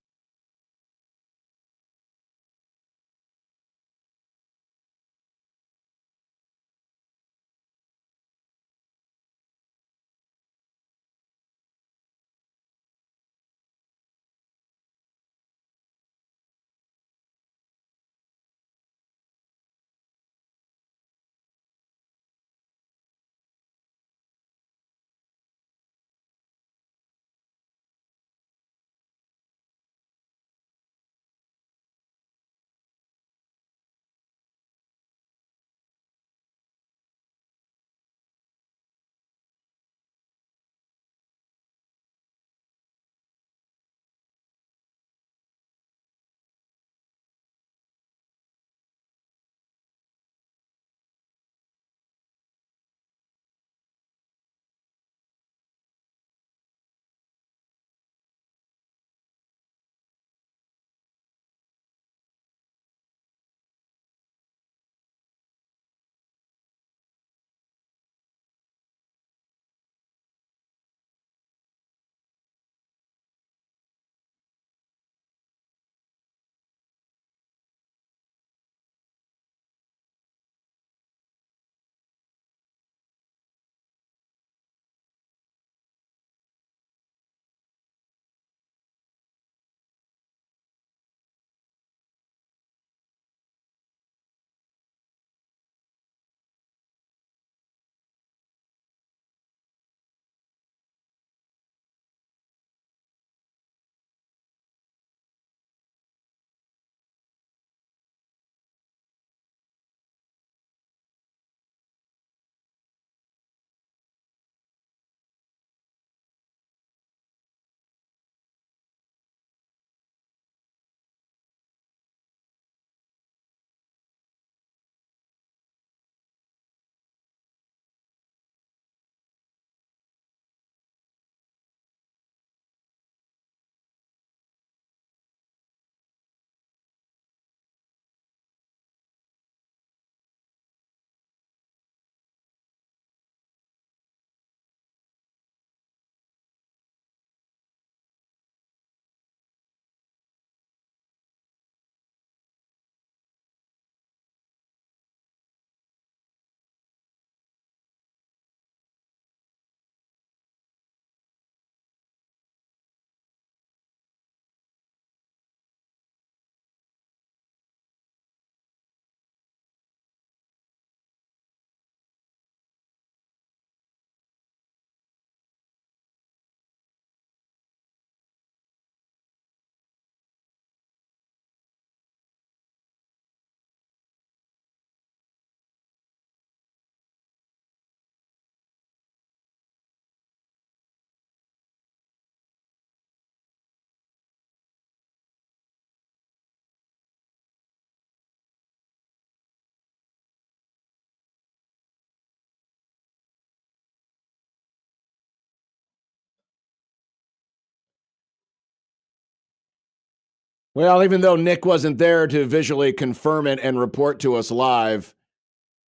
Well, even though Nick wasn't there to visually confirm it and report to us live,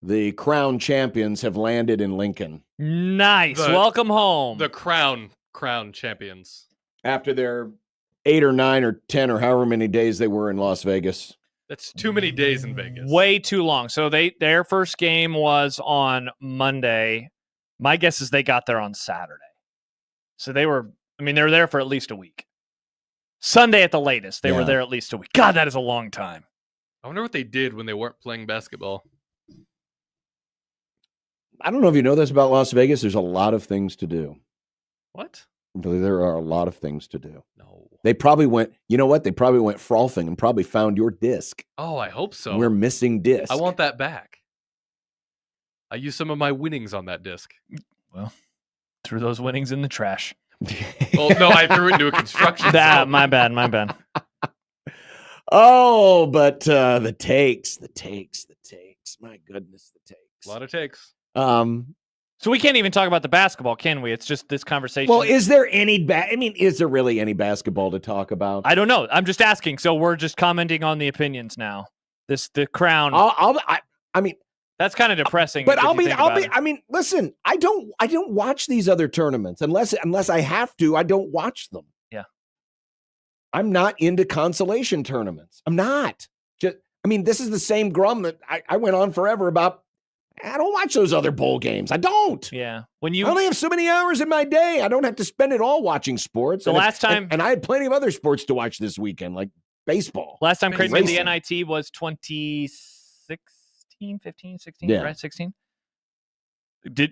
the Crown champions have landed in Lincoln. Nice. Welcome home. The Crown champions. After their 8 or 9 or 10 or however many days they were in Las Vegas. That's too many days in Vegas. Way too long. So their first game was on Monday. My guess is they got there on Saturday. So they were there for at least a week. Sunday at the latest. They were there at least a week. God, that is a long time. I wonder what they did when they weren't playing basketball. I don't know if you know this about Las Vegas. There's a lot of things to do. What? There are a lot of things to do. No. They probably went, you know what? They probably went frothing and probably found your disc. Oh, I hope so. We're missing disc. I want that back. I used some of my winnings on that disc. Well, threw those winnings in the trash. Well, no, I threw it into a construction site. My bad. Oh, but the takes. My goodness, the takes. A lot of takes. So we can't even talk about the basketball, can we? It's just this conversation. Well, is there any is there really any basketball to talk about? I don't know. I'm just asking. So we're just commenting on the opinions now. The Crown. I mean, that's kind of depressing. But listen, I don't watch these other tournaments unless I have to. I don't watch them. Yeah. I'm not into consolation tournaments. I'm not. This is the same grum that I went on forever about. I don't watch those other bowl games. I don't. Yeah. I only have so many hours in my day. I don't have to spend it all watching sports. And I had plenty of other sports to watch this weekend, like baseball. Last time Creighton made the NIT was 2016, 15, 16, right? 16?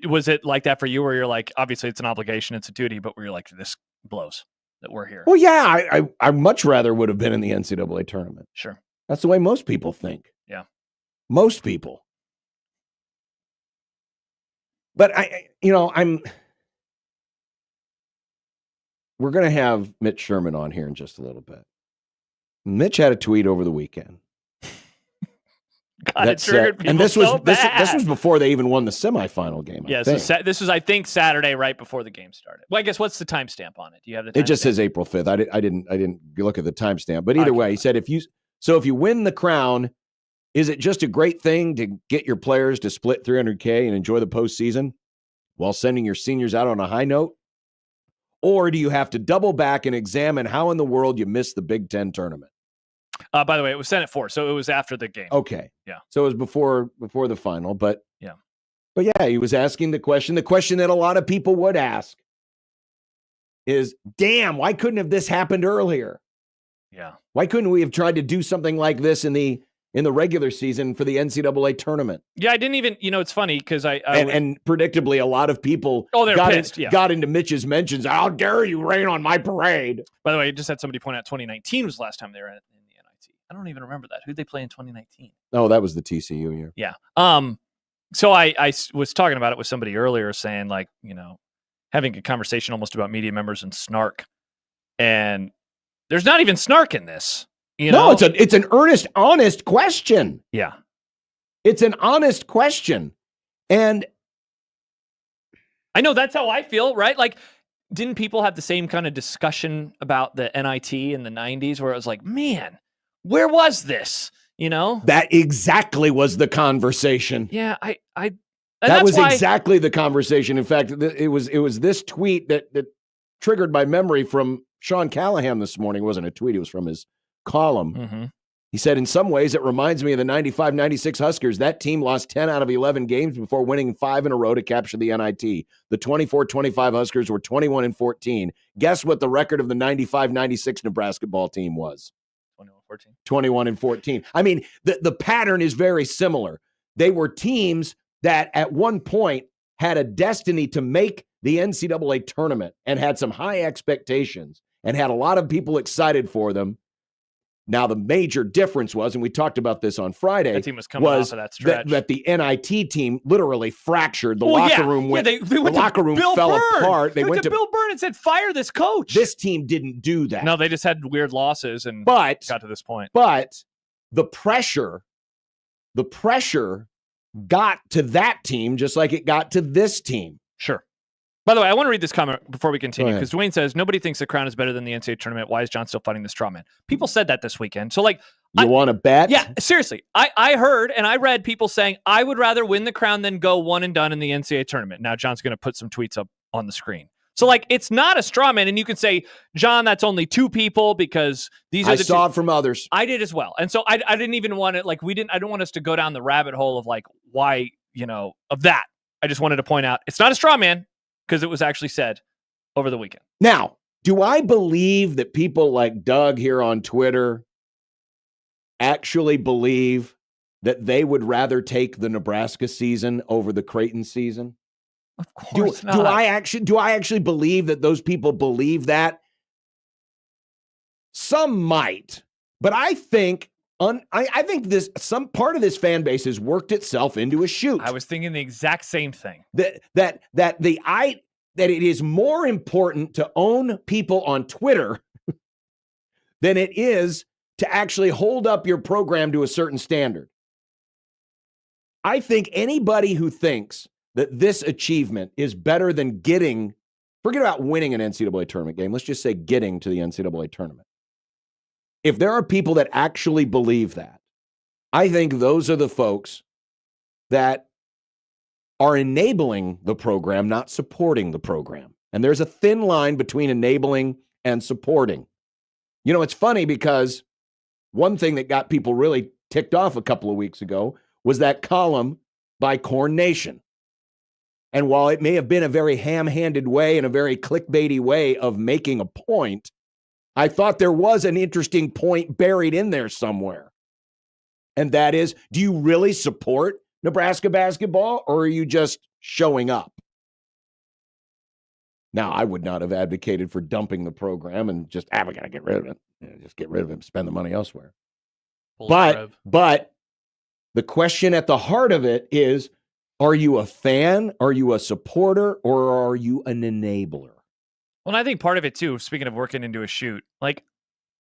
Was it like that for you where you're like, obviously it's an obligation, it's a duty, but where you're like, this blows that we're here? Well, yeah, I much rather would have been in the NCAA tournament. Sure. That's the way most people think. Yeah. Most people. But we're going to have Mitch Sherman on here in just a little bit. Mitch had a tweet over the weekend. God, it triggered people and this was before they even won the semifinal game. Yeah, so this was, I think, Saturday right before the game started. Well, I guess what's the timestamp on it? Do you have the timestamp? It just says April 5th. I didn't look at the timestamp, but either way, he said if you win the Crown, is it just a great thing to get your players to split $300K and enjoy the postseason while sending your seniors out on a high note? Or do you have to double back and examine how in the world you missed the Big Ten tournament? By the way, it was sent at 4, so it was after the game. Okay. Yeah. So it was before the final, but yeah. But yeah, he was asking the question that a lot of people would ask is, damn, why couldn't have this happened earlier? Yeah. Why couldn't we have tried to do something like this in the regular season for the NCAA tournament? Yeah, I didn't even, it's funny because and predictably a lot of people got into Mitch's mentions. How dare you rain on my parade? By the way, I just had somebody point out 2019 was the last time they were in the NIT. I don't even remember that. Who'd they play in 2019? Oh, that was the TCU year. Yeah. So I was talking about it with somebody earlier saying having a conversation almost about media members and snark. And there's not even snark in this. No, it's an earnest, honest question. Yeah. It's an honest question. And I know that's how I feel, right? Like, didn't people have the same kind of discussion about the NIT in the 90s where it was like, man, where was this? That exactly was the conversation. Yeah, that was exactly the conversation. In fact, it was this tweet that triggered my memory from Sean Callahan this morning. It wasn't a tweet, it was from his column. Mm-hmm. He said, in some ways, it reminds me of the 95-96 Huskers. That team lost 10 out of 11 games before winning 5 in a row to capture the NIT. The 24-25 Huskers were 21-14. Guess what the record of the 95-96 Nebraska ball team was? 21-14. I mean, the pattern is very similar. They were teams that at one point had a destiny to make the NCAA tournament and had some high expectations and had a lot of people excited for them. Now, the major difference was, and we talked about this on Friday, that team was coming off of that stretch. That the NIT team literally fractured. The locker room went. The locker room fell apart. They went to Bill Byrne and said, "Fire this coach." This team didn't do that. No, they just had weird losses and got to this point. But the pressure got to that team just like it got to this team. Sure. By the way, I want to read this comment before we continue, Go ahead. because Dwayne says, nobody thinks the Crown is better than the NCAA tournament. Why is John still fighting the straw man? People said that this weekend. So, like, You want to bet? yeah, seriously. I heard and I read people saying, I would rather win the Crown than go one and done in the NCAA tournament. Now, John's going to put some tweets up on the screen. So, like, it's not a straw man. And you can say, John, that's only 2 people because these are I the saw two. it from others. I did as well. And so I didn't even want to, like, I don't want us to go down the rabbit hole of, like, why, of that. I just wanted to point out it's not a straw man because it was actually said over the weekend. Now, do I believe that people like Doug here on Twitter actually believe that they would rather take the Nebraska season over the Creighton season? Of course not. Do I actually believe that those people believe that? Some might, but I think I think some part of this fan base has worked itself into a shoot. I was thinking the exact same thing. That it is more important to own people on Twitter than it is to actually hold up your program to a certain standard. I think anybody who thinks that this achievement is better than forget about winning an NCAA tournament game. Let's just say getting to the NCAA tournament. If there are people that actually believe that, I think those are the folks that are enabling the program, not supporting the program. And there's a thin line between enabling and supporting. It's funny because one thing that got people really ticked off a couple of weeks ago was that column by Corn Nation. And while it may have been a very ham-handed way and a very clickbaity way of making a point, I thought there was an interesting point buried in there somewhere. And that is, do you really support Nebraska basketball, or are you just showing up? Now, I would not have advocated for dumping the program and just, we got to get rid of it. Just get rid of it, spend the money elsewhere. But the question at the heart of it is, are you a fan? Are you a supporter? Or are you an enabler? Well, and I think part of it, too, speaking of working into a shoot, like,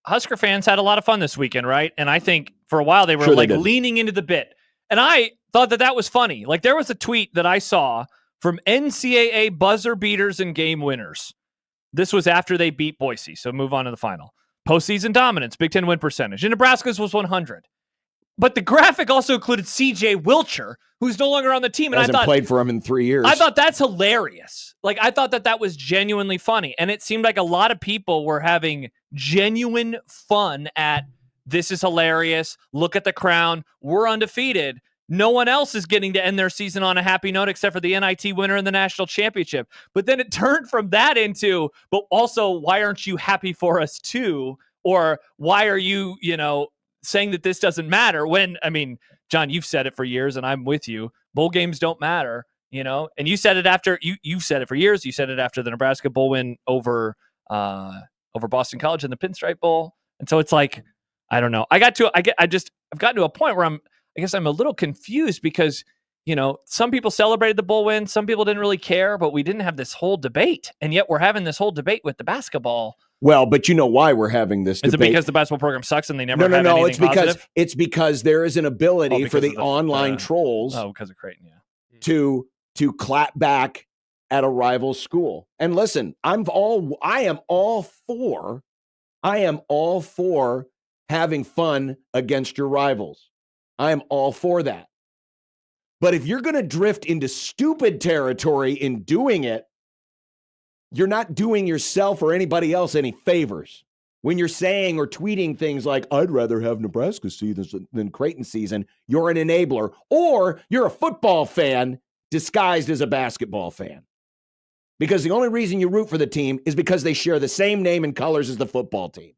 Husker fans had a lot of fun this weekend, right? And I think for a while they were leaning into the bit. And I thought that was funny. Like, there was a tweet that I saw from NCAA buzzer beaters and game winners. This was after they beat Boise. So move on to the final. Postseason dominance, Big Ten win percentage. And Nebraska's was 100. But the graphic also included CJ Wilcher, who's no longer on the team. And hasn't played for him in 3 years. I thought that's hilarious. Like, I thought that was genuinely funny. And it seemed like a lot of people were having genuine fun at, this is hilarious. Look at the Crown. We're undefeated. No one else is getting to end their season on a happy note except for the NIT winner in the national championship. But then it turned from that into, but also, why aren't you happy for us too? Or why are you, saying that this doesn't matter when, John, you've said it for years and I'm with you. Bowl games don't matter, and you said it after you've said it for years. You said it after the Nebraska bowl win over Boston College in the Pinstripe Bowl. And so it's like, I don't know. I've gotten to a point where I'm a little confused because, some people celebrated the bowl win. Some people didn't really care, but we didn't have this whole debate. And yet we're having this whole debate with the basketball. Well, but you know why we're having this debate? Is it because the basketball program sucks and they never have anything positive? It's because there is an ability for the online trolls because of Kraton, to clap back at a rival school. And listen, I am all for having fun against your rivals. I am all for that. But if you're going to drift into stupid territory in doing it, you're not doing yourself or anybody else any favors. When you're saying or tweeting things like, I'd rather have Nebraska season than Creighton season, you're an enabler. Or you're a football fan disguised as a basketball fan. Because the only reason you root for the team is because they share the same name and colors as the football team.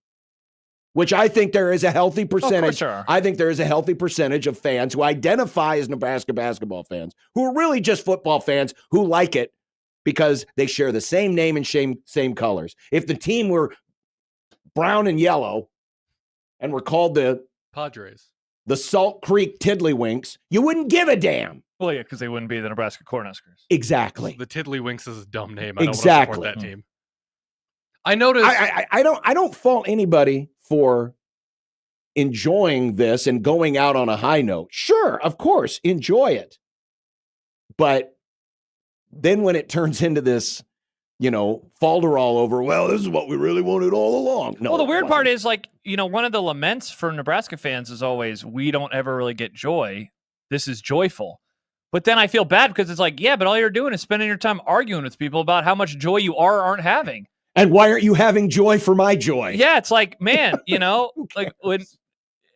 Which I think there is a healthy percentage. I think there is a healthy percentage of fans who identify as Nebraska basketball fans, who are really just football fans who like it because they share the same name and same colors. If the team were brown and yellow and were called the Padres, the Salt Creek Tiddlywinks, you wouldn't give a damn. Well, yeah, because they wouldn't be the Nebraska Cornhuskers. Exactly. The Tiddlywinks is a dumb name. I don't want to support that team. I noticed. I don't fault anybody for enjoying this and going out on a high note. Sure, of course, enjoy it. But then when it turns into this falderall over, well, this is what we really wanted all along. No, well, the weird part is, like, one of the laments for Nebraska fans is always, we don't ever really get joy. This is joyful. But then I feel bad because it's like, yeah, but all you're doing is spending your time arguing with people about how much joy you are or aren't having. And why aren't you having joy for my joy? Yeah, it's like, man, like when,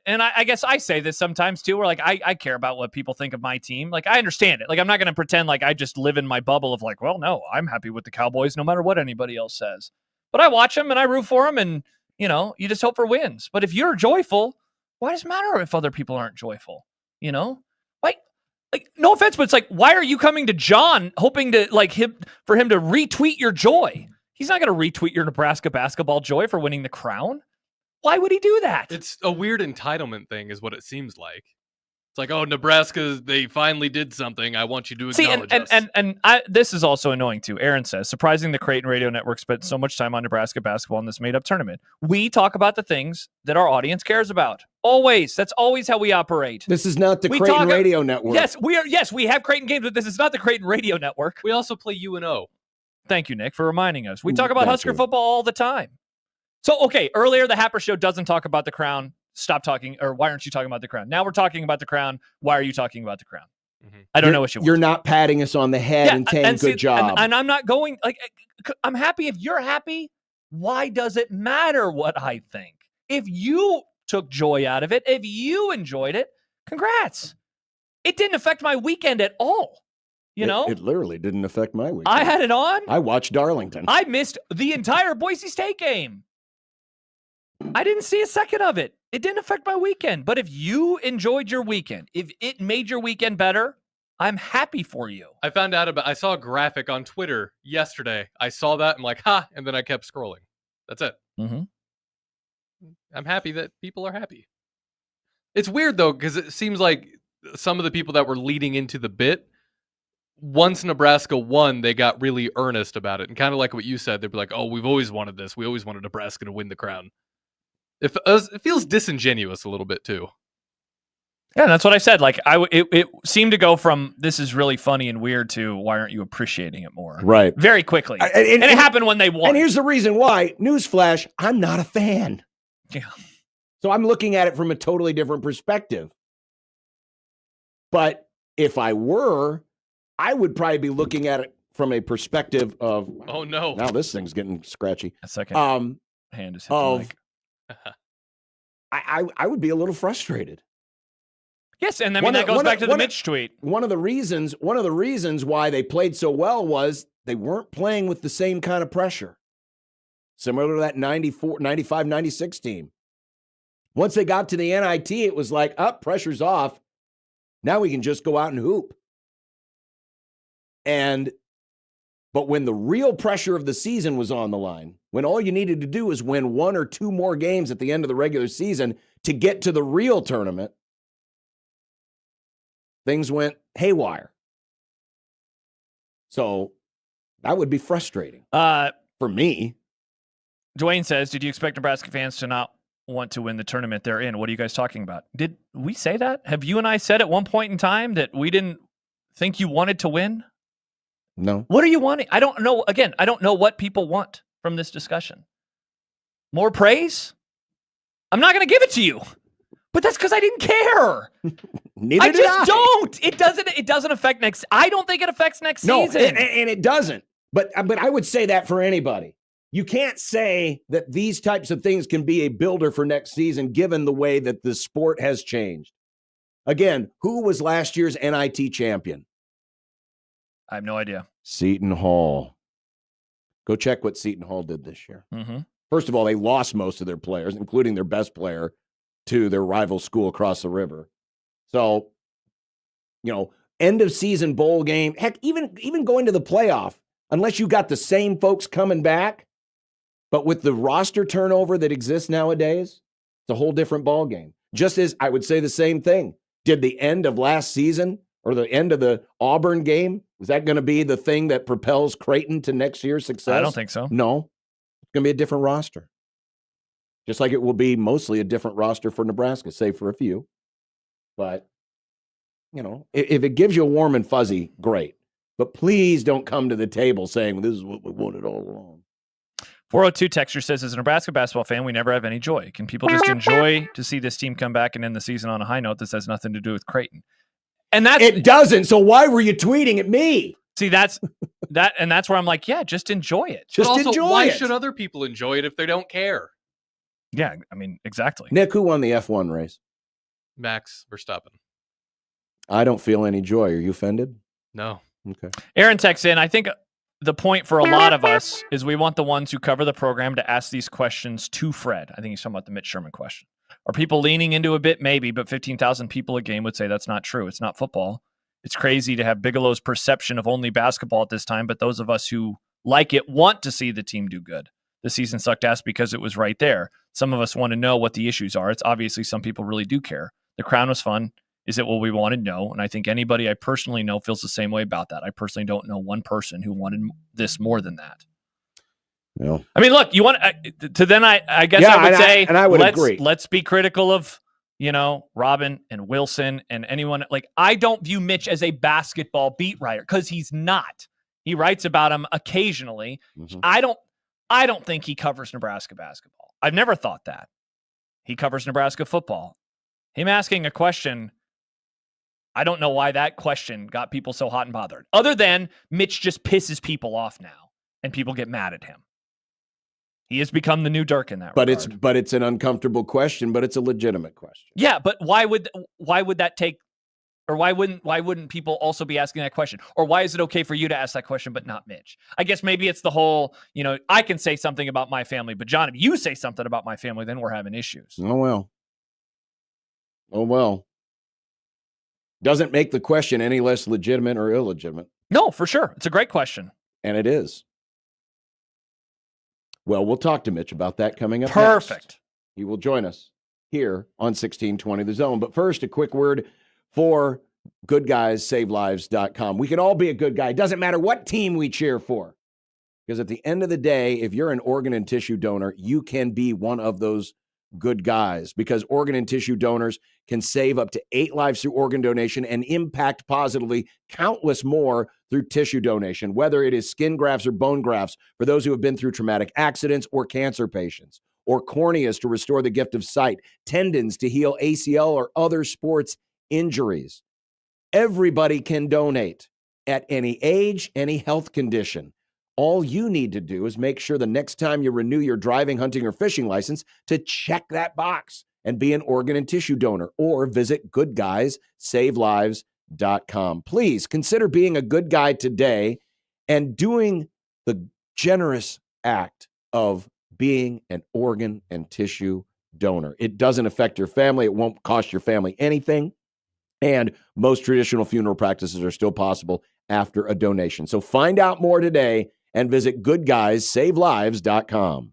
and I guess I say this sometimes too, where like I care about what people think of my team. Like, I understand it. Like, I'm not going to pretend like I just live in my bubble of like, well, no, I'm happy with the Cowboys no matter what anybody else says. But I watch them and I root for them, and you just hope for wins. But if you're joyful, why does it matter if other people aren't joyful? Like, no offense, but it's like, why are you coming to John hoping to for him to retweet your joy? He's not going to retweet your Nebraska basketball joy for winning the crown. Why would he do that? It's a weird entitlement thing is what it seems like. It's like, oh, Nebraska, they finally did something. I want you to acknowledge us. And this is also annoying too. Aaron says, surprising the Creighton Radio Network spent so much time on Nebraska basketball in this made-up tournament. We talk about the things that our audience cares about. Always. That's always how we operate. This is not the Creighton Radio Network. Yes, we have Creighton games, but this is not the Creighton Radio Network. We also play UNO. Thank you, Nick, for reminding us. We talk about Husker football all the time. So, okay, earlier the Happer Show doesn't talk about the crown. Stop talking, or why aren't you talking about the crown? Now we're talking about the crown. Why are you talking about the crown? Mm-hmm. I don't know what you want. You're not patting us on the head and saying good job. And I'm not going, I'm happy if you're happy. Why does it matter what I think? If you took joy out of it, if you enjoyed it, congrats. It didn't affect my weekend at all. It literally didn't affect my weekend. I had it on. I watched Darlington. I missed the entire Boise State game. I didn't see a second of it. It didn't affect my weekend. But if you enjoyed your weekend, if it made your weekend better, I'm happy for you. I saw a graphic on Twitter yesterday. I saw that. I'm like, ha. And then I kept scrolling. That's it. Mm-hmm. I'm happy that people are happy. It's weird, though, because it seems like some of the people that were leading into the bit, once Nebraska won, they got really earnest about it. And kind of like what you said, they'd be like, oh, we've always wanted this. We always wanted Nebraska to win the crown. It feels disingenuous a little bit, too. Yeah, that's what I said. Like, it seemed to go from this is really funny and weird to why aren't you appreciating it more? Right. Very quickly. And it happened when they won. And here's the reason why. Newsflash, I'm not a fan. Yeah. So I'm looking at it from a totally different perspective. But if I were, I would probably be looking at it from a perspective of, oh no, now this thing's getting scratchy. A second hand is hitting the mic. I would be a little frustrated. Yes, and I mean that goes back to the Mitch tweet. One of the reasons why they played so well was they weren't playing with the same kind of pressure. Similar to that 94, 95, 96 team. Once they got to the NIT, it was like, pressure's off. Now we can just go out and hoop. But when the real pressure of the season was on the line, when all you needed to do was win one or two more games at the end of the regular season to get to the real tournament, things went haywire. So that would be frustrating for me. Dwayne says, did you expect Nebraska fans to not want to win the tournament they're in? What are you guys talking about? Did we say that? Have you and I said at one point in time that we didn't think you wanted to win? No. What are you wanting? I don't know. Again, I don't know what people want from this discussion. More praise? I'm not going to give it to you. But that's because I didn't care. Neither did I. Don't. It doesn't affect next. I don't think it affects next season. And it doesn't. But I would say that for anybody. You can't say that these types of things can be a builder for next season, given the way that the sport has changed. Again, who was last year's NIT champion? I have no idea. Seton Hall. Go check what Seton Hall did this year. Mm-hmm. First of all, they lost most of their players, including their best player, to their rival school across the river. So, end of season bowl game, heck, even going to the playoff, unless you got the same folks coming back, but with the roster turnover that exists nowadays, it's a whole different ball game. Just as I would say the same thing. Did the end of last season or the end of the Auburn game, is that going to be the thing that propels Kraton to next year's success? I don't think so. No. It's going to be a different roster. Just like it will be mostly a different roster for Nebraska, save for a few. But, if it gives you a warm and fuzzy, great. But please don't come to the table saying this is what we wanted all along. 402 texture says, as a Nebraska basketball fan, we never have any joy. Can people just enjoy to see this team come back and end the season on a high note? This has nothing to do with Creighton. And it doesn't. So why were you tweeting at me? See, that's where I'm like, yeah, just enjoy it. Just enjoy why should other people enjoy it if they don't care? Yeah, I mean, exactly. Nick, who won the F1 race? Max Verstappen. I don't feel any joy. Are you offended? No. Okay. Aaron texts in, I think the point for a lot of us is we want the ones who cover the program to ask these questions to Fred. I think he's talking about the Mitch Sherman question. Are people leaning into a bit? Maybe, but 15,000 people a game would say that's not true. It's not football. It's crazy to have Bigelow's perception of only basketball at this time, but those of us who like it want to see the team do good. The season sucked ass because it was right there. Some of us want to know what the issues are. It's obviously some people really do care. The crown was fun. Is it what we wanted? No. And I think anybody I personally know feels the same way about that. I personally don't know one person who wanted this more than that. No. I mean, look, you want to then I guess I would say, and I would agree. Let's be critical of, Robin and Wilson and anyone. Like, I don't view Mitch as a basketball beat writer because he's not. He writes about him occasionally. Mm-hmm. I don't think he covers Nebraska basketball. I've never thought that. He covers Nebraska football. Him asking a question, I don't know why that question got people so hot and bothered. Other than Mitch just pisses people off now, and people get mad at him. He has become the new Dirk in that regard. But it's an uncomfortable question, but it's a legitimate question. Yeah, but why would that take, or why wouldn't people also be asking that question? Or why is it okay for you to ask that question but not Mitch? I guess maybe it's the whole, I can say something about my family, but John, if you say something about my family, then we're having issues. Oh well. Doesn't make the question any less legitimate or illegitimate. No, for sure. It's a great question. And it is. Well, we'll talk to Mitch about that coming up. Perfect. Next. He will join us here on 1620 The Zone. But first, a quick word for goodguysavelives.com. We can all be a good guy. It doesn't matter what team we cheer for. Because at the end of the day, if you're an organ and tissue donor, you can be one of those good guys, because organ and tissue donors can save up to 8 lives through organ donation and impact positively countless more through tissue donation, whether it is skin grafts or bone grafts for those who have been through traumatic accidents or cancer patients, or corneas to restore the gift of sight, tendons to heal ACL or other sports injuries. Everybody can donate at any age, any health condition. All you need to do is make sure the next time you renew your driving, hunting, or fishing license to check that box and be an organ and tissue donor, or visit goodguysavelives.com. Please consider being a good guy today and doing the generous act of being an organ and tissue donor. It doesn't affect your family. It won't cost your family anything. And most traditional funeral practices are still possible after a donation. So find out more today and visit goodguysavelives.com.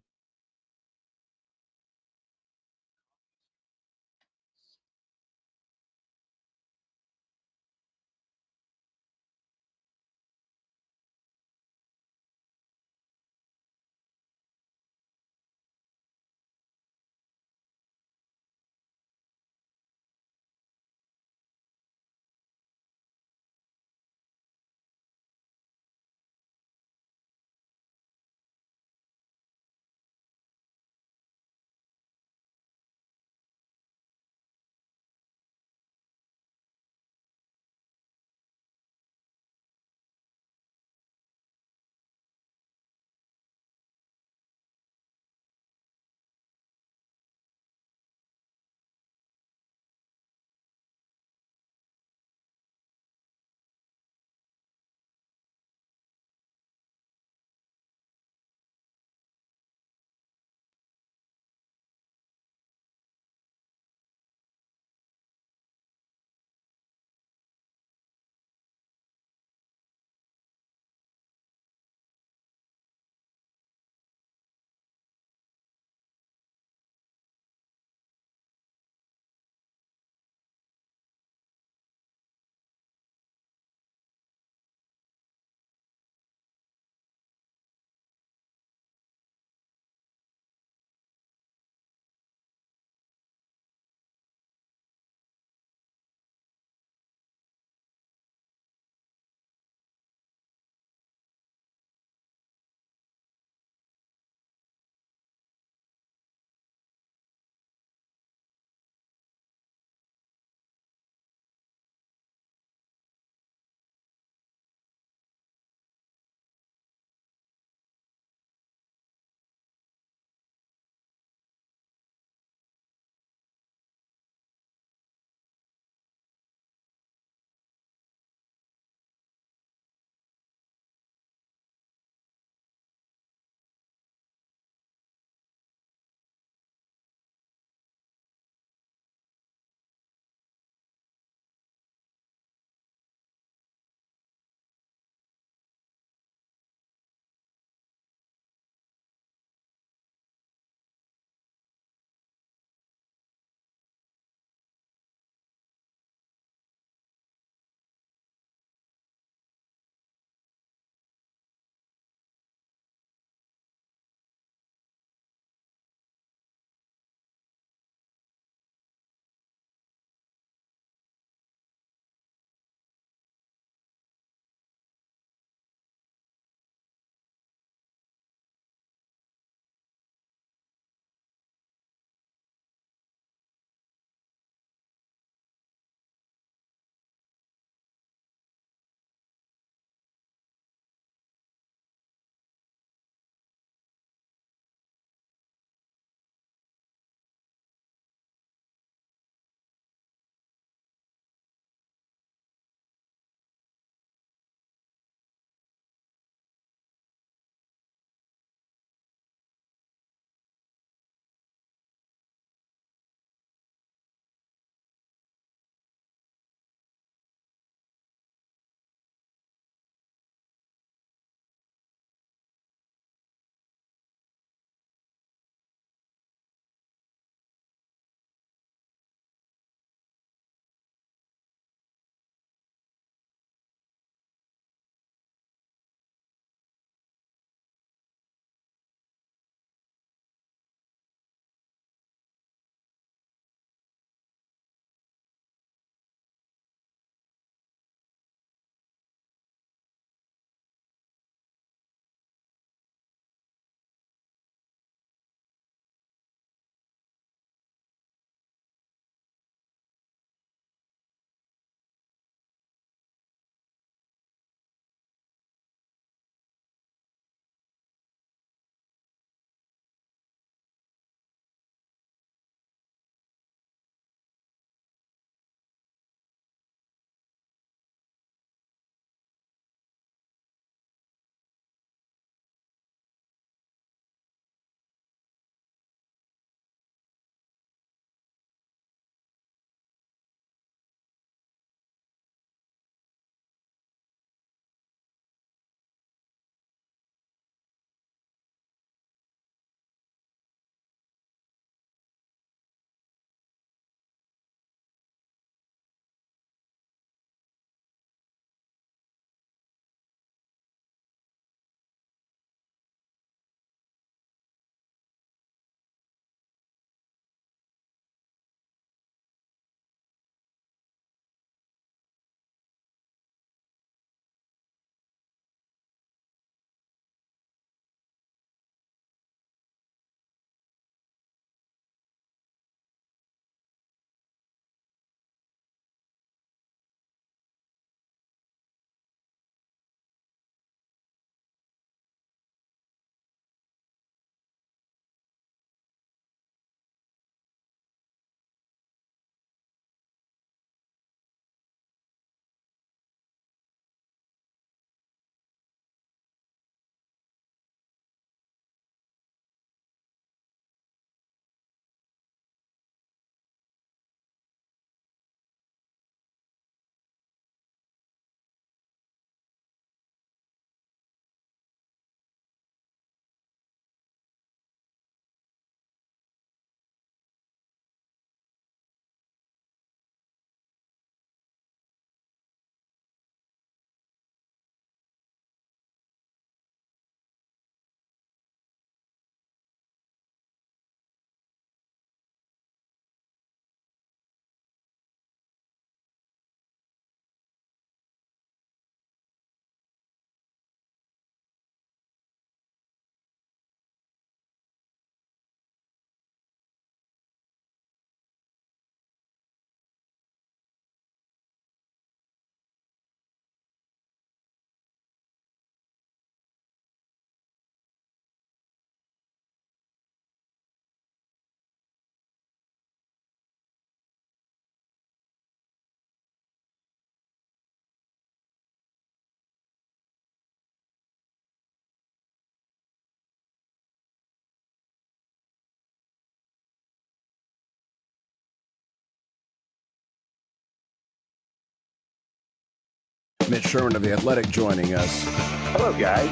Mitch Sherman of The Athletic joining us. Hello, guys.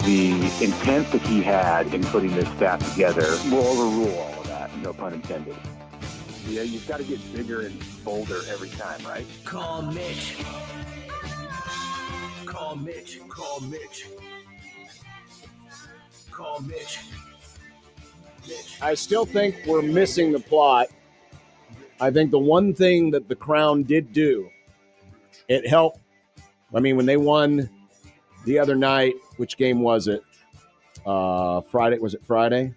The intent that he had in putting this staff together will overrule all of that, no pun intended. Yeah, you've got to get bigger and bolder every time, right? Call Mitch. Call Mitch. Call Mitch. Call Mitch. I still think we're missing the plot. I think the one thing that the Crown did do, it helped. I mean, when they won the other night, which game was it? Friday. Was it Friday?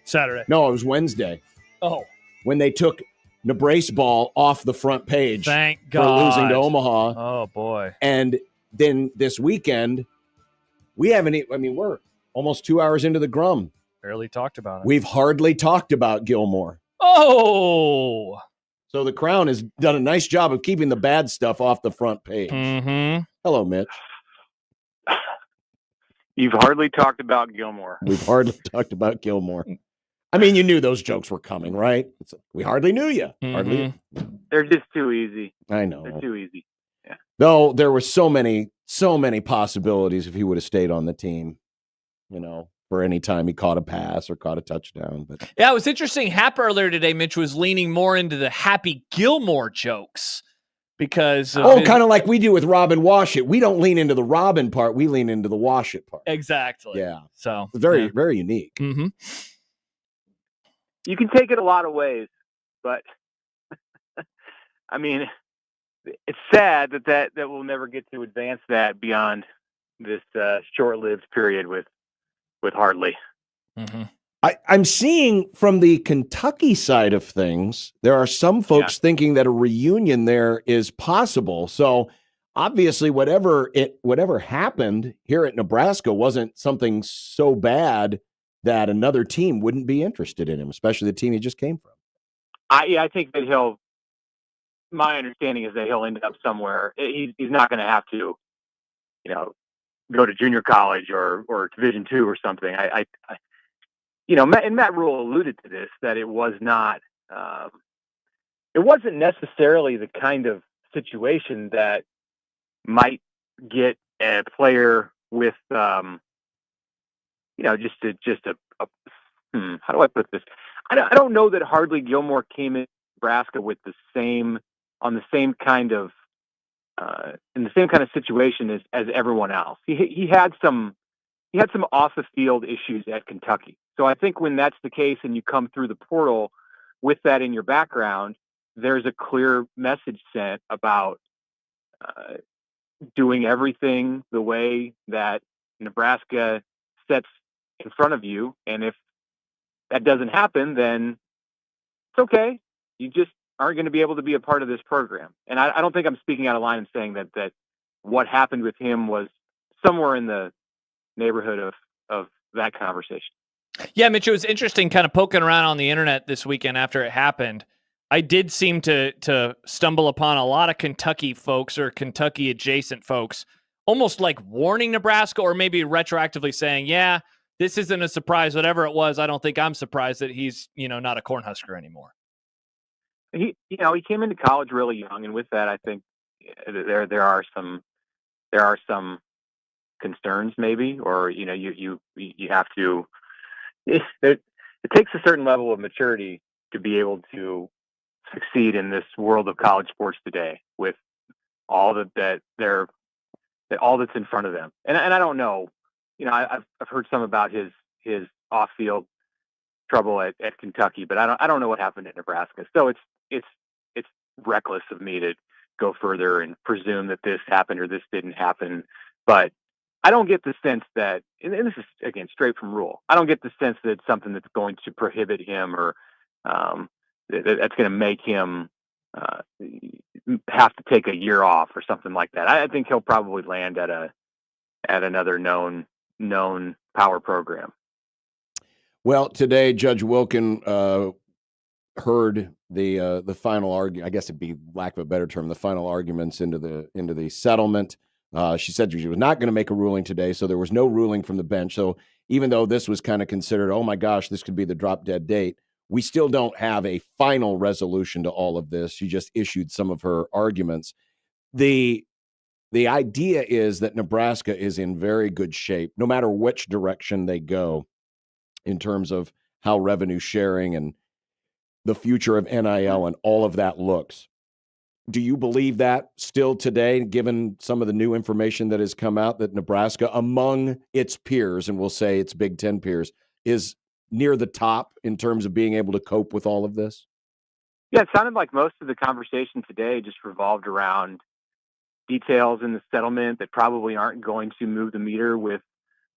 Saturday. No, it was Wednesday. Oh. When they took Nebraska ball off the front page. Thank for God. losing to Omaha. Oh, boy. And then this weekend, we're almost 2 hours into the Grum. Barely talked about it. We've hardly talked about Gilmore. Oh! So the Crown has done a nice job of keeping the bad stuff off the front page. Mm-hmm. Hello, Mitch. You've hardly talked about Gilmore. We've hardly talked about Gilmore. I mean, you knew those jokes were coming, right? We hardly knew you. Mm-hmm. Hardly. They're just too easy. I know. They're too easy. Yeah. Though there were so many possibilities if he would have stayed on the team, for any time he caught a pass or caught a touchdown. But yeah, it was interesting. Hap earlier today, Mitch, was leaning more into the Happy Gilmore jokes because kind of like we do with Robin Washit. We don't lean into the Robin part. We lean into the Washit part. Exactly. Yeah. So very, very unique. Mm-hmm. You can take it a lot of ways, but I mean, it's sad that we'll never get to advance that beyond this short-lived period with Hardley. Mm-hmm. I'm seeing from the Kentucky side of things, there are some folks thinking that a reunion there is possible. So obviously, whatever happened here at Nebraska wasn't something so bad that another team wouldn't be interested in him, especially the team he just came from. I think that my understanding is that he'll end up somewhere. He's not going to have to, go to junior college or Division II or something. And Matt Rule alluded to this, that it was not, it wasn't necessarily the kind of situation that might get a player with, how do I put this? I don't know that Hardley Gilmore came in Nebraska with in the same kind of situation as everyone else. He had some off the field issues at Kentucky. So I think when that's the case and you come through the portal with that in your background, there's a clear message sent about doing everything the way that Nebraska sets in front of you. And if that doesn't happen, then it's okay. You just aren't going to be able to be a part of this program. And I don't think I'm speaking out of line in saying that what happened with him was somewhere in the neighborhood of that conversation. Yeah, Mitch, it was interesting kind of poking around on the internet this weekend after it happened. I did seem to stumble upon a lot of Kentucky folks or Kentucky adjacent folks almost like warning Nebraska or maybe retroactively saying, yeah, this isn't a surprise. Whatever it was, I don't think I'm surprised that he's, not a Cornhusker anymore. He came into college really young, and with that, I think there are some concerns maybe, or you have to. It takes a certain level of maturity to be able to succeed in this world of college sports today, with all all that's in front of them. And I don't know, I've heard some about his off field trouble at Kentucky, but I don't know what happened at Nebraska. So it's reckless of me to go further and presume that this happened or this didn't happen. But I don't get the sense that, and this is again straight from Rule, I don't get the sense that it's something that's going to prohibit him or that's going to make him have to take a year off or something like that. I think he'll probably land at another known power program. Well, today Judge Wilkin heard the final argument. I guess it'd be lack of a better term, the final arguments into the settlement. She said she was not going to make a ruling today, so there was no ruling from the bench. So even though this was kind of considered, oh my gosh, this could be the drop dead date, we still don't have a final resolution to all of this. She just issued some of her arguments. The the idea is that Nebraska is in very good shape, no matter which direction they go in terms of how revenue sharing and the future of NIL and all of that looks. Do you believe that still today, given some of the new information that has come out, that Nebraska, among its peers, and we'll say its Big Ten peers, is near the top in terms of being able to cope with all of this? Yeah, it sounded like most of the conversation today just revolved around details in the settlement that probably aren't going to move the meter with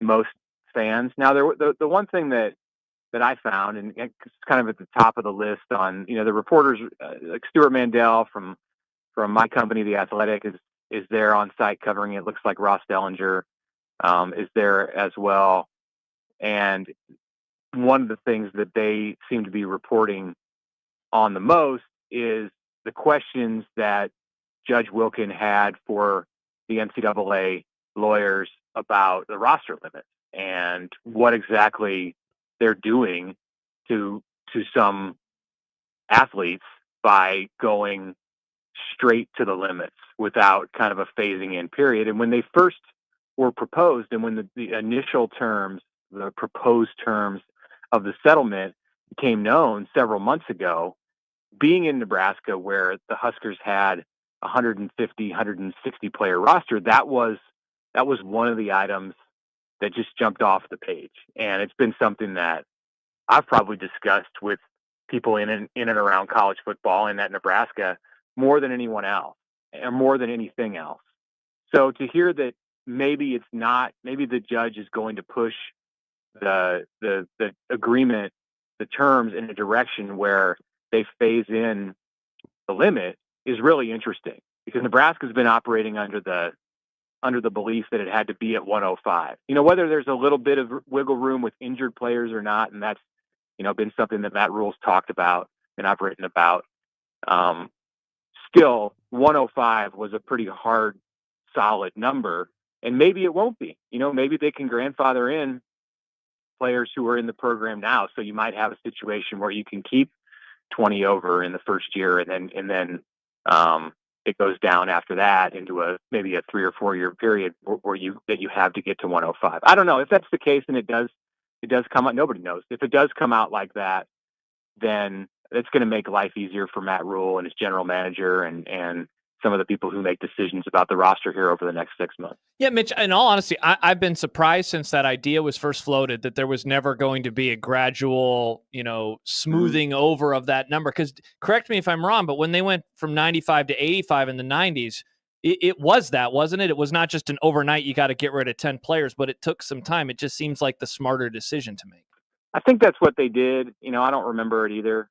most fans. Now, the one thing that I found, and it's kind of at the top of the list on, the reporters, like Stuart Mandel from my company, The Athletic, is there on site covering it. Looks like Ross Dellinger is there as well. And one of the things that they seem to be reporting on the most is the questions that Judge Wilkin had for the NCAA lawyers about the roster limit and what exactly they're doing to some athletes by going straight to the limits without kind of a phasing in period. And when they first were proposed, and when the initial terms, the proposed terms of the settlement became known several months ago, being in Nebraska where the Huskers had 150, 160 player roster, that was one of the items that just jumped off the page. And it's been something that I've probably discussed with people in and around college football and at Nebraska more than anyone else, or more than anything else. So to hear that maybe the judge is going to push the agreement, the terms in a direction where they phase in the limit is really interesting, because Nebraska's been operating under the belief that it had to be at 105. Whether there's a little bit of wiggle room with injured players or not, and that's been something that Matt Rule's talked about and I've written about. Still, 105 was a pretty hard, solid number, and maybe it won't be. Maybe they can grandfather in players who are in the program now, so you might have a situation where you can keep 20 over in the first year, and then it goes down after that into maybe a 3 or 4 year period where you have to get to 105. I don't know if that's the case, and it does come out. Nobody knows. If it does come out like that, then it's going to make life easier for Matt Rule and his general manager and some of the people who make decisions about the roster here over the next 6 months. Yeah, Mitch, in all honesty, I've been surprised since that idea was first floated that there was never going to be a gradual, smoothing over of that number. Because correct me if I'm wrong, but when they went from 95 to 85 in the 90s, it was that, wasn't it? It was not just an overnight, you got to get rid of 10 players, but it took some time. It just seems like the smarter decision to make. I think that's what they did. I don't remember it either.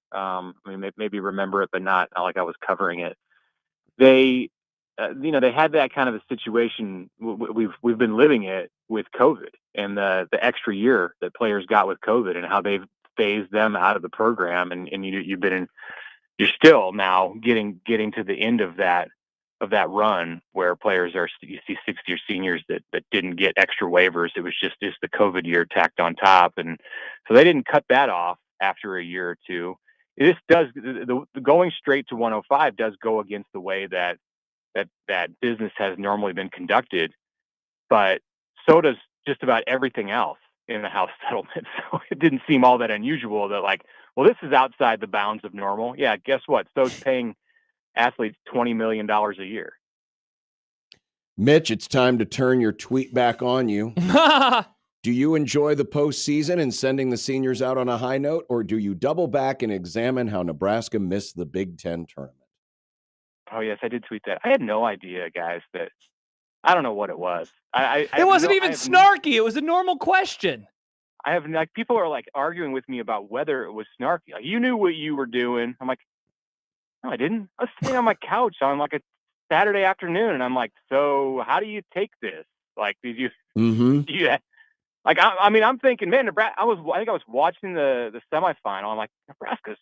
Maybe remember it, but not like I was covering it. They, they had that kind of a situation. We've been living it with COVID and the extra year that players got with COVID and how they've phased them out of the program. And you're still now getting to the end of that run where players you see 6-year seniors that didn't get extra waivers. It was just the COVID year tacked on top. And so they didn't cut that off after a year or two. This does the going straight to 105 does go against the way that business has normally been conducted, but so does just about everything else in the House settlement. So it didn't seem all that unusual that this is outside the bounds of normal. Yeah, guess what? So's paying athletes $20 million a year. Mitch, it's time to turn your tweet back on you. Do you enjoy the postseason and sending the seniors out on a high note, or do you double back and examine how Nebraska missed the Big Ten tournament? Oh, yes, I did tweet that. I had no idea, guys, that I don't know what it was. It wasn't even snarky. It was a normal question. People are arguing with me about whether it was snarky. You knew what you were doing. I'm like, no, I didn't. I was sitting on my couch on a Saturday afternoon, and I'm like, so how do you take this? Did you? Mm-hmm. Yeah. I'm thinking, man, Nebraska. I think I was watching the semifinal. I'm like, Nebraska's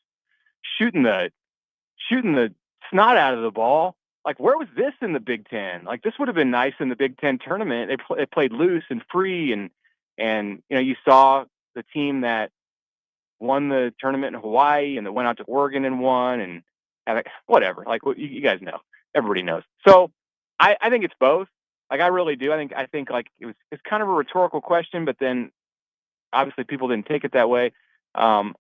shooting the snot out of the ball. Where was this in the Big Ten? This would have been nice in the Big Ten tournament. They played loose and free, and you saw the team that won the tournament in Hawaii and that went out to Oregon and won, and whatever. You guys know, everybody knows. So I think it's both. Like, I really do. I think like it's kind of a rhetorical question, but then obviously people didn't take it that way. I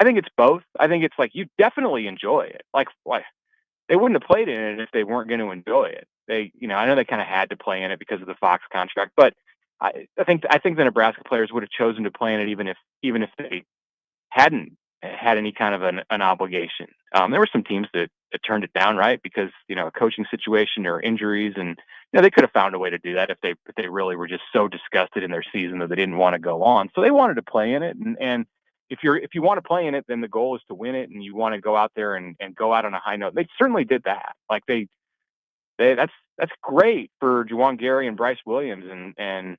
think it's both. I think it's like you definitely enjoy it. Like they wouldn't have played in it if they weren't going to enjoy it. They, I know they kind of had to play in it because of the Fox contract, but I think the Nebraska players would have chosen to play in it even if they hadn't had any kind of an obligation. There were some teams that turned it down, right? Because, a coaching situation or injuries, and they could have found a way to do that if they really were just so disgusted in their season that they didn't want to go on. So they wanted to play in it. And if you want to play in it, then the goal is to win it, and you want to go out there and go out on a high note. They certainly did that. Like that's great for Juwan Gary and Bryce Williams and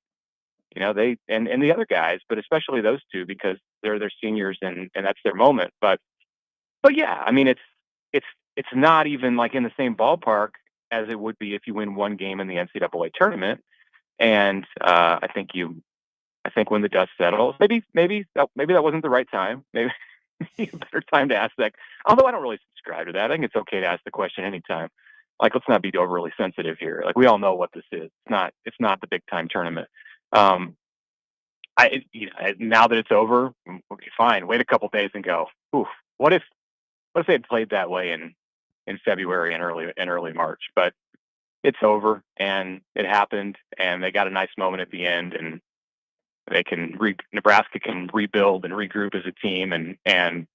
they and the other guys, but especially those two because they're seniors and that's their moment. But yeah, I mean it's not even like in the same ballpark as it would be if you win one game in the NCAA tournament. And I think when the dust settles, maybe that wasn't the right time. Maybe a better time to ask that. Although I don't really subscribe to that. I think it's okay to ask the question anytime. Like, let's not be overly sensitive here. Like, we all know what this is. It's not the big time tournament. Now that it's over, okay, fine. Wait a couple days and go. Oof, what if they had played that way in February and early March? But it's over, and it happened, and they got a nice moment at the end, and they can Nebraska can rebuild and regroup as a team, and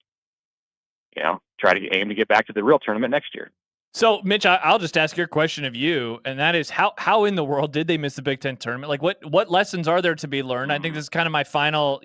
try to aim to get back to the real tournament next year. So, Mitch, I'll just ask your question of you, and that is how in the world did they miss the Big Ten tournament? Like, what lessons are there to be learned? I think this is kind of my final,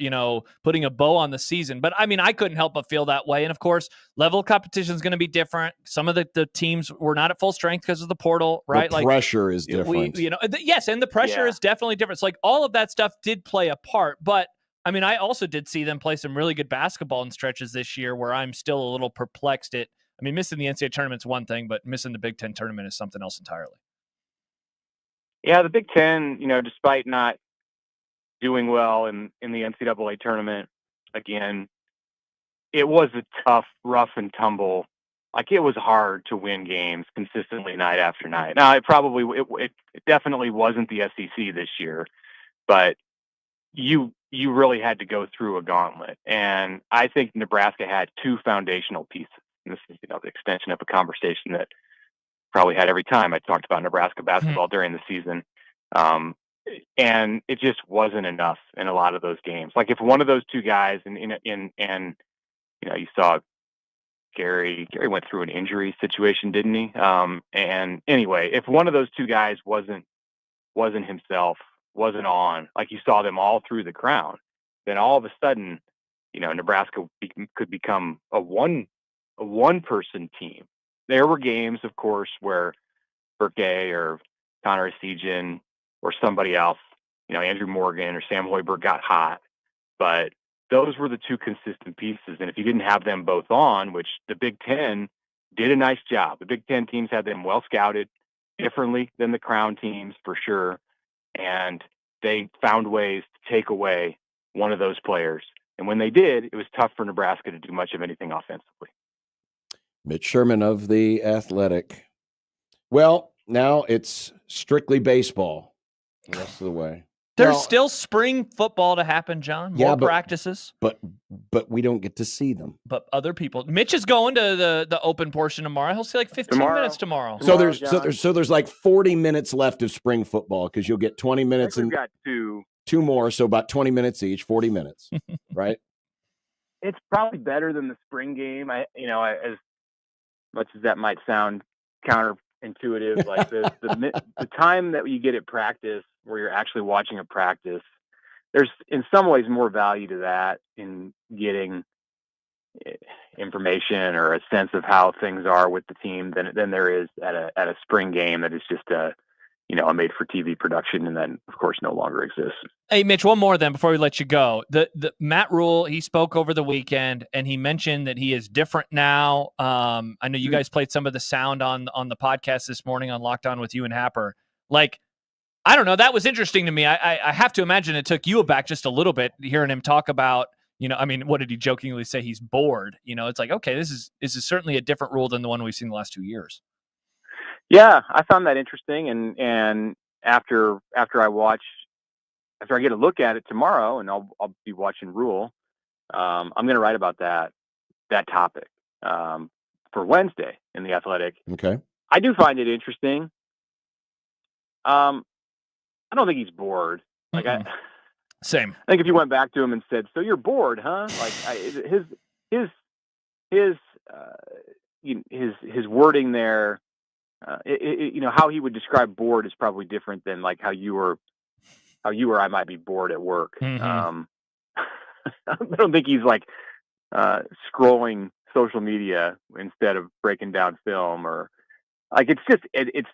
putting a bow on the season. But, I mean, I couldn't help but feel that way. And, of course, level of competition is going to be different. Some of the teams were not at full strength because of the portal, right? The pressure is different. Yes, and the pressure is definitely different. So, like, all of that stuff did play a part. But, I mean, I also did see them play some really good basketball in stretches this year where I'm still a little perplexed at. I mean, missing the NCAA tournament's one thing, but missing the Big Ten tournament is something else entirely. Yeah, the Big Ten, despite not doing well in the NCAA tournament, again, it was a tough, rough and tumble. Like, it was hard to win games consistently night after night. Now, it definitely wasn't the SEC this year, but you really had to go through a gauntlet. And I think Nebraska had two foundational pieces. And this is, the extension of a conversation that probably had every time I talked about Nebraska basketball during the season. And it just wasn't enough in a lot of those games. Like, if one of those two guys and you saw Gary went through an injury situation, didn't he? And anyway, if one of those two guys wasn't himself, wasn't on, like you saw them all through the crown, then all of a sudden, Nebraska could become a one-person team. There were games, of course, where Burke or Connor Esigian or somebody else, Andrew Morgan or Sam Hoiberg got hot, but those were the two consistent pieces. And if you didn't have them both on, which the Big Ten did a nice job, the Big Ten teams had them well scouted differently than the Crown teams for sure, and they found ways to take away one of those players. And when they did, it was tough for Nebraska to do much of anything offensively. Mitch Sherman of The Athletic. Well, now it's strictly baseball the rest of the way. There's still spring football to happen, John. More practices. But we don't get to see them. But other people. Mitch is going to the open portion tomorrow. He'll see like 15 minutes tomorrow. So there's like 40 minutes left of spring football because you'll get 20 minutes and we've got two more, so about 20 minutes each, 40 minutes, right? It's probably better than the spring game. As much as that might sound counterintuitive, like the time that you get at practice where you're actually watching a practice, there's in some ways more value to that in getting information or a sense of how things are with the team than there is at a spring game that is just a made for TV production and then of course no longer exists. Hey Mitch, one more then before we let you go. The Matt Rule, he spoke over the weekend and he mentioned that he is different now. I know you guys played some of the sound on the podcast this morning on Locked On with you and Happer. Like, I don't know, that was interesting to me. I have to imagine it took you aback just a little bit hearing him talk about, what did he jokingly say? He's bored. It's like, okay, this is certainly a different rule than the one we've seen the last 2 years. Yeah, I found that interesting, and after I get a look at it tomorrow, and I'll be watching Rule. I'm going to write about that topic for Wednesday in the Athletic. Okay. I do find it interesting. I don't think he's bored. Like Same. I think if you went back to him and said, "So you're bored, huh?" Like his wording there, how he would describe bored is probably different than like how you or I might be bored at work. Mm-hmm. I don't think he's like scrolling social media instead of breaking down film, or like it's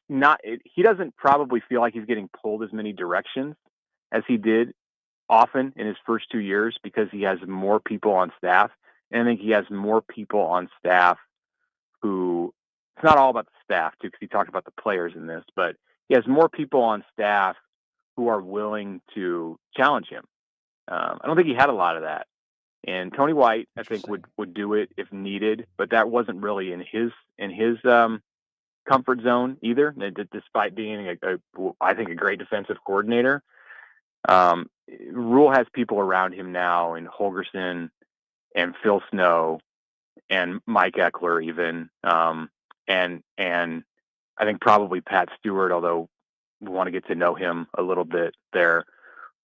not. He doesn't probably feel like he's getting pulled as many directions as he did often in his first 2 years, because he has more people on staff, and I think he has more people on staff who, it's not all about the staff too, because he talked about the players in this, but he has more people on staff who are willing to challenge him. I don't think he had a lot of that. And Tony White, I think, would do it if needed, but that wasn't really in his comfort zone either. Despite being I think a great defensive coordinator, Rule has people around him now in Holgerson and Phil Snow and Mike Eckler even, and I think probably Pat Stewart, although we want to get to know him a little bit there,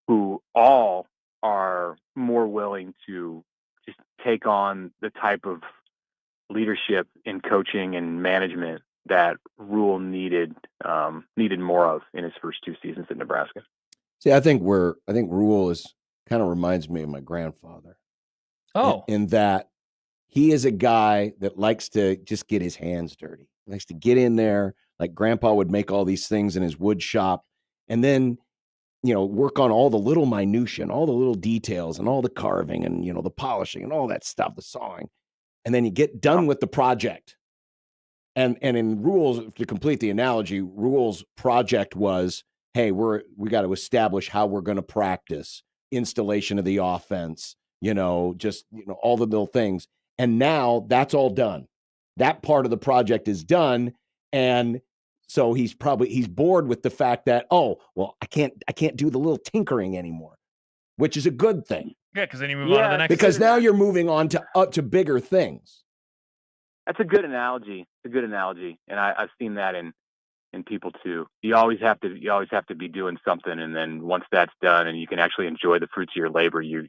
who all are more willing to just take on the type of leadership in coaching and management that Rule needed more of in his first 2 seasons at Nebraska. See, I think Rule kind of reminds me of my grandfather. Oh, in that he is a guy that likes to just get his hands dirty. He likes to get in there, like Grandpa would make all these things in his wood shop, and then, work on all the little minutia and all the little details and all the carving and, the polishing and all that stuff, the sawing. And then you get done with the project. And in Rule's, to complete the analogy, Rule's project was, hey, we got to establish how we're going to practice, installation of the offense, all the little things. And now that's all done. That part of the project is done. And so he's bored with the fact that, I can't do the little tinkering anymore, which is a good thing. Yeah, because then you move on to the next. Because now you're moving on to bigger things. That's a good analogy. It's a good analogy, and I've seen that in people too. You always have to be doing something, and then once that's done, and you can actually enjoy the fruits of your labor, you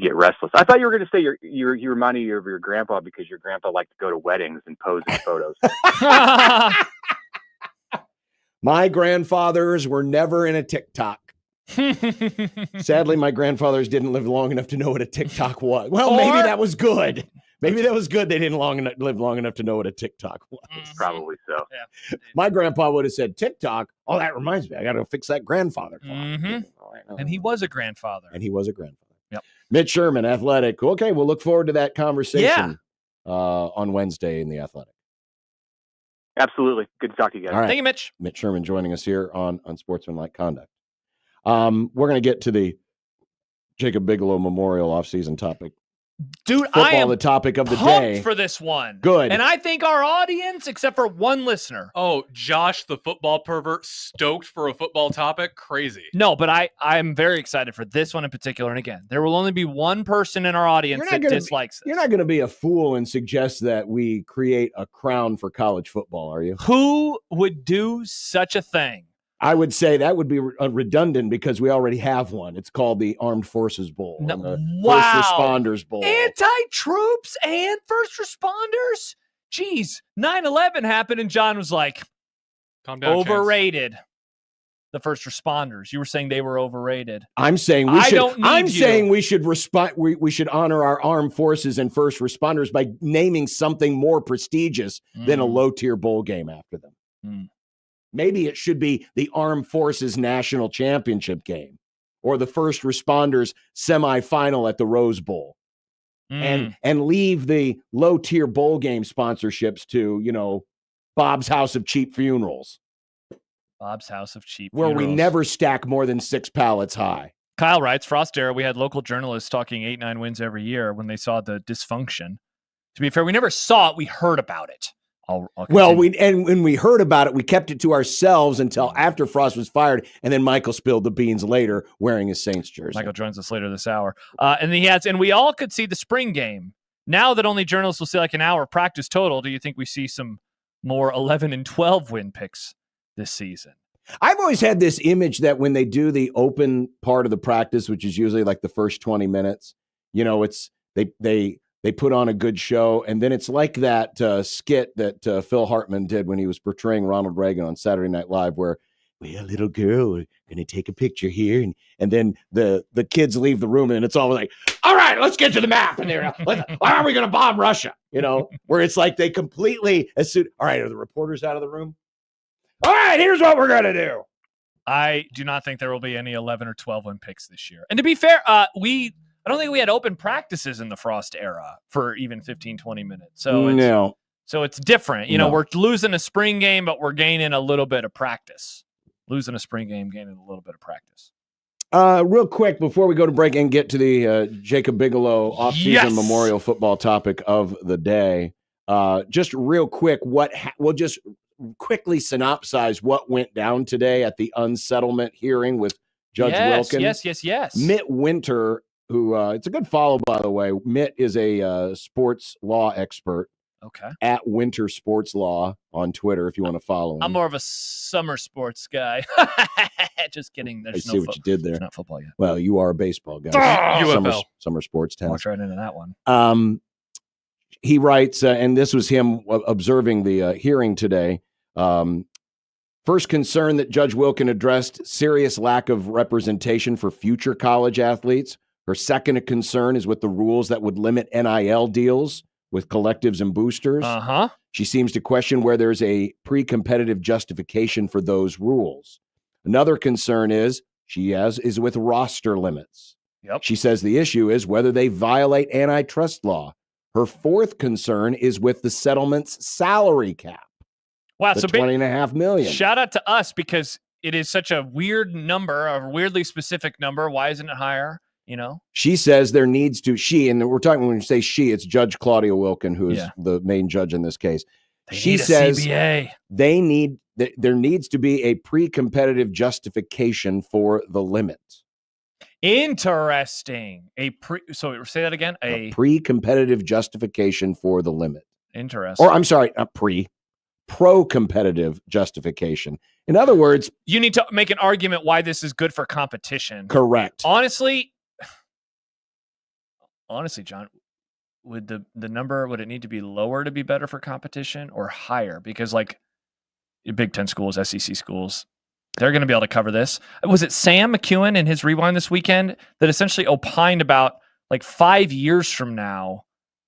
get restless. I thought you were going to say you reminded me of your grandpa, because your grandpa liked to go to weddings and pose in photos. My grandfathers were never in a TikTok. Sadly, my grandfathers didn't live long enough to know what a TikTok was. Well, maybe that was good. Maybe that was good. They didn't live long enough to know what a TikTok was. Probably so. Yeah. My grandpa would have said, TikTok? Oh, that reminds me. I got to fix that grandfather. And he was a grandfather. Yep. Mitch Sherman, Athletic. Okay, we'll look forward to that conversation on Wednesday in the Athletic. Absolutely. Good to talk to you guys. All right. Thank you, Mitch. Mitch Sherman joining us here on Unsportsmanlike Conduct. We're going to get to the Jacob Bigelow Memorial offseason topic. Dude, Football, I am the topic of the pumped day for this one. Good. And I think our audience, except for one listener. Oh, Josh, the football pervert, stoked for a football topic? Crazy. No, but I'm very excited for this one in particular. And again, there will only be one person in our audience that dislikes this. You're not going to be a fool and suggest that we create a crown for college football, are you? Who would do such a thing? I would say that would be redundant, because we already have one. It's called the Armed Forces Bowl. No, the First Responders Bowl. Anti-troops and first responders? Jeez, 9/11 happened and John was like, calm down, overrated. Chance. The first responders. You were saying they were overrated. I'm saying we should honor our armed forces and first responders by naming something more prestigious than a low-tier bowl game after them. Maybe it should be the Armed Forces National Championship game, or the First Responders semifinal at the Rose Bowl, and leave the low-tier bowl game sponsorships to, Bob's House of Cheap Funerals. Bob's House of Cheap Where Funerals. we never stack more than 6 pallets high. Kyle writes, Frost era, we had local journalists talking 8-9 wins every year when they saw the dysfunction. To be fair, we never saw it. We heard about it I'll Well, continue. when we heard about it, we kept it to ourselves until after Frost was fired, and then Michael spilled the beans later wearing his Saints jersey. Michael joins us later this hour. And we all could see the spring game. Now that only journalists will see like an hour of practice total, do you think we see some more 11 and 12 win picks this season? I've always had this image that when they do the open part of the practice, which is usually like the first 20 minutes, it's they put on a good show, and then it's like that skit that Phil Hartman did when he was portraying Ronald Reagan on Saturday Night Live, where a little girl, we're going to take a picture here, and then the kids leave the room, and it's all like, all right, let's get to the map, and they're like, why are we going to bomb Russia? Where it's like they completely assume, all right, are the reporters out of the room? All right, here's what we're going to do. I do not think there will be any 11 or 12 win picks this year. And to be fair, I don't think we had open practices in the Frost era for even 15, 20 minutes. So it's different. We're losing a spring game, but we're gaining a little bit of practice. Losing a spring game, gaining a little bit of practice. Real quick, before we go to break and get to the Jacob Bigelow offseason memorial football topic of the day, just real quick, we'll just quickly synopsize what went down today at the unsettlement hearing with Judge Wilkin. Yes. Mitt Winter, who it's a good follow, by the way. Mitt is a sports law expert. Okay. At Winter Sports Law on Twitter, if you want to follow him. I'm more of a summer sports guy. Just kidding. I see what you did there. There's not football yet. Well, you are a baseball guy. Summer sports tennis. Walked right into that one. He writes, and this was him observing the hearing today. First concern that Judge Wilkin addressed, serious lack of representation for future college athletes. Her second concern is with the rules that would limit NIL deals with collectives and boosters. She seems to question where there's a pre-competitive justification for those rules. Another concern is with roster limits. Yep. She says the issue is whether they violate antitrust law. Her fourth concern is with the settlement's salary cap. Wow, the so $20.5 million. Shout out to us because it is such a weird number, a weirdly specific number. Why isn't it higher? She says there needs to, and we're talking, when you say she, it's Judge Claudia Wilkin, who is the main judge in this case. She says CBA. There needs to be a pre-competitive justification for the limit. Interesting. So say that again. A pre-competitive justification for the limit. Interesting. Or I'm sorry, not pro-competitive justification. In other words, you need to make an argument why this is good for competition. Correct. Honestly, John, would the number, would it need to be lower to be better for competition or higher? Because like Big Ten schools, SEC schools, they're going to be able to cover this. Was it Sam McEwen in his Rewind this weekend that essentially opined about like 5 years from now,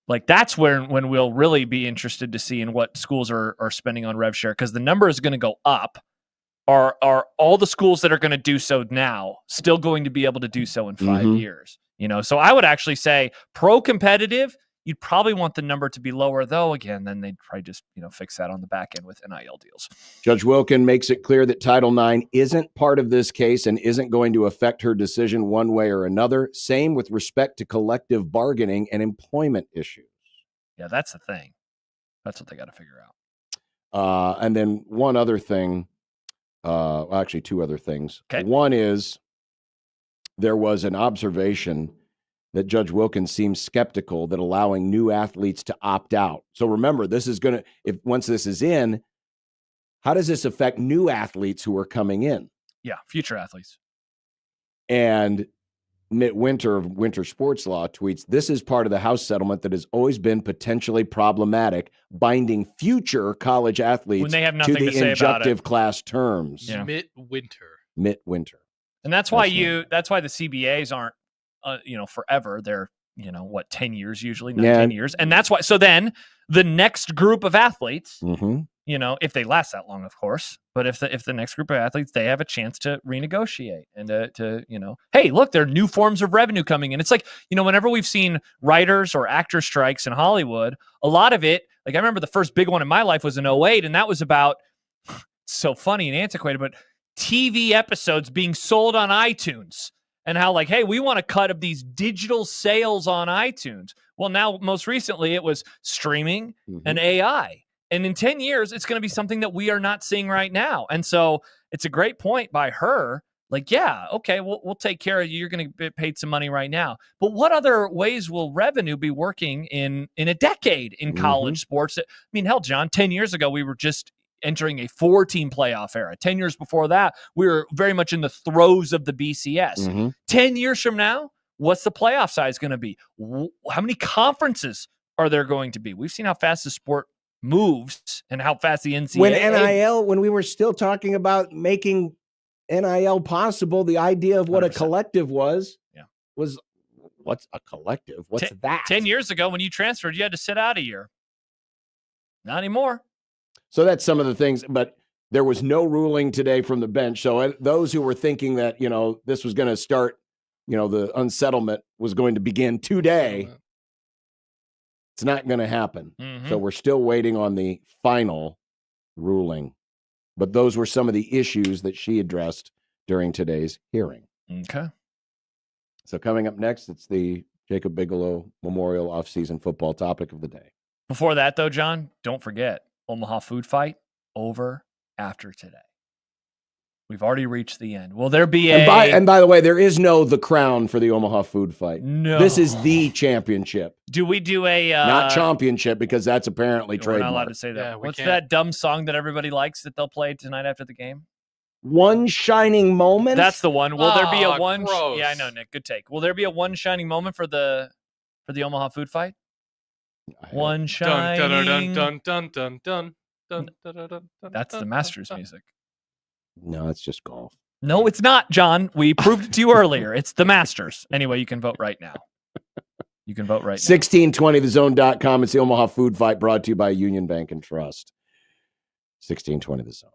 like that's when we'll really be interested to see in what schools are spending on rev share, because the number is going to go up. Are all the schools that are going to do so now still going to be able to do so in 5 years? So I would actually say pro-competitive, you'd probably want the number to be lower, though. Again, then they'd probably just, fix that on the back end with NIL deals. Judge Wilkin makes it clear that Title IX isn't part of this case and isn't going to affect her decision one way or another. Same with respect to collective bargaining and employment issues. Yeah, that's the thing. That's what they got to figure out. And then one other thing, actually two other things. Okay. One is there was an observation that Judge Wilkins seems skeptical that allowing new athletes to opt out. So remember, this is going to, once this is in, how does this affect new athletes who are coming in? Yeah, future athletes. And Mitt Winter of Winter Sports Law tweets, this is part of the House settlement that has always been potentially problematic, binding future college athletes when they have to nothing the to say about injunctive it. class terms. Yeah. Mitt Winter. And that's why that's why the CBAs aren't, forever. They're, 10 years usually, 10 years. And that's why, so then the next group of athletes, if they last that long, of course, but if the next group of athletes, they have a chance to renegotiate and to hey, look, there are new forms of revenue coming in. It's like, whenever we've seen writers or actor strikes in Hollywood, a lot of it, like I remember the first big one in my life was in 2008, and that was about, so funny and antiquated, but TV episodes being sold on iTunes. And how like, hey, we want a cut of these digital sales on iTunes. Well, now most recently it was streaming and AI. And in 10 years, it's going to be something that we are not seeing right now. And so it's a great point by her. Like, yeah, okay, we'll take care of you. You're going to get paid some money right now. But what other ways will revenue be working in a decade in college sports? I mean, hell, John, 10 years ago, we were just entering a 4-team playoff era. 10 years before that, we were very much in the throes of the BCS. 10 years from now, what's the playoff size going to be? How many conferences are there going to be? We've seen how fast the sport moves and how fast the NCAA. When we were still talking about making NIL possible, the idea of what 100%. A collective was what's a collective? What's that? 10 years ago, when you transferred, you had to sit out a year. Not anymore. So that's some of the things, but there was no ruling today from the bench. So those who were thinking that, this was going to start, the unsettlement was going to begin today, it's not going to happen. So we're still waiting on the final ruling. But those were some of the issues that she addressed during today's hearing. Okay. So coming up next, it's the Jacob Bigelow Memorial Offseason Football topic of the day. Before that, though, John, don't forget Omaha food fight over after today. We've already reached the end. Will there be and by the way, there is no the crown for the Omaha food fight. No. This is the championship. Do we do a not championship, because that's apparently trademarked. We're not allowed to say that. Yeah, What's that dumb song that everybody likes that they'll play tonight after the game? One shining moment. That's the one. Will there be a one? Gross. Yeah, I know, Nick. Good take. Will there be a one shining moment for the Omaha food fight? One shining. Dun, dun, dun, dun, dun, dun, dun, dun, That's the Masters music. No, it's just golf. No, it's not, John. We proved it to you earlier. It's the Masters. Anyway, you can vote right now. 1620thezone.com. It's the Omaha food fight, brought to you by Union Bank and Trust. 1620 The Zone.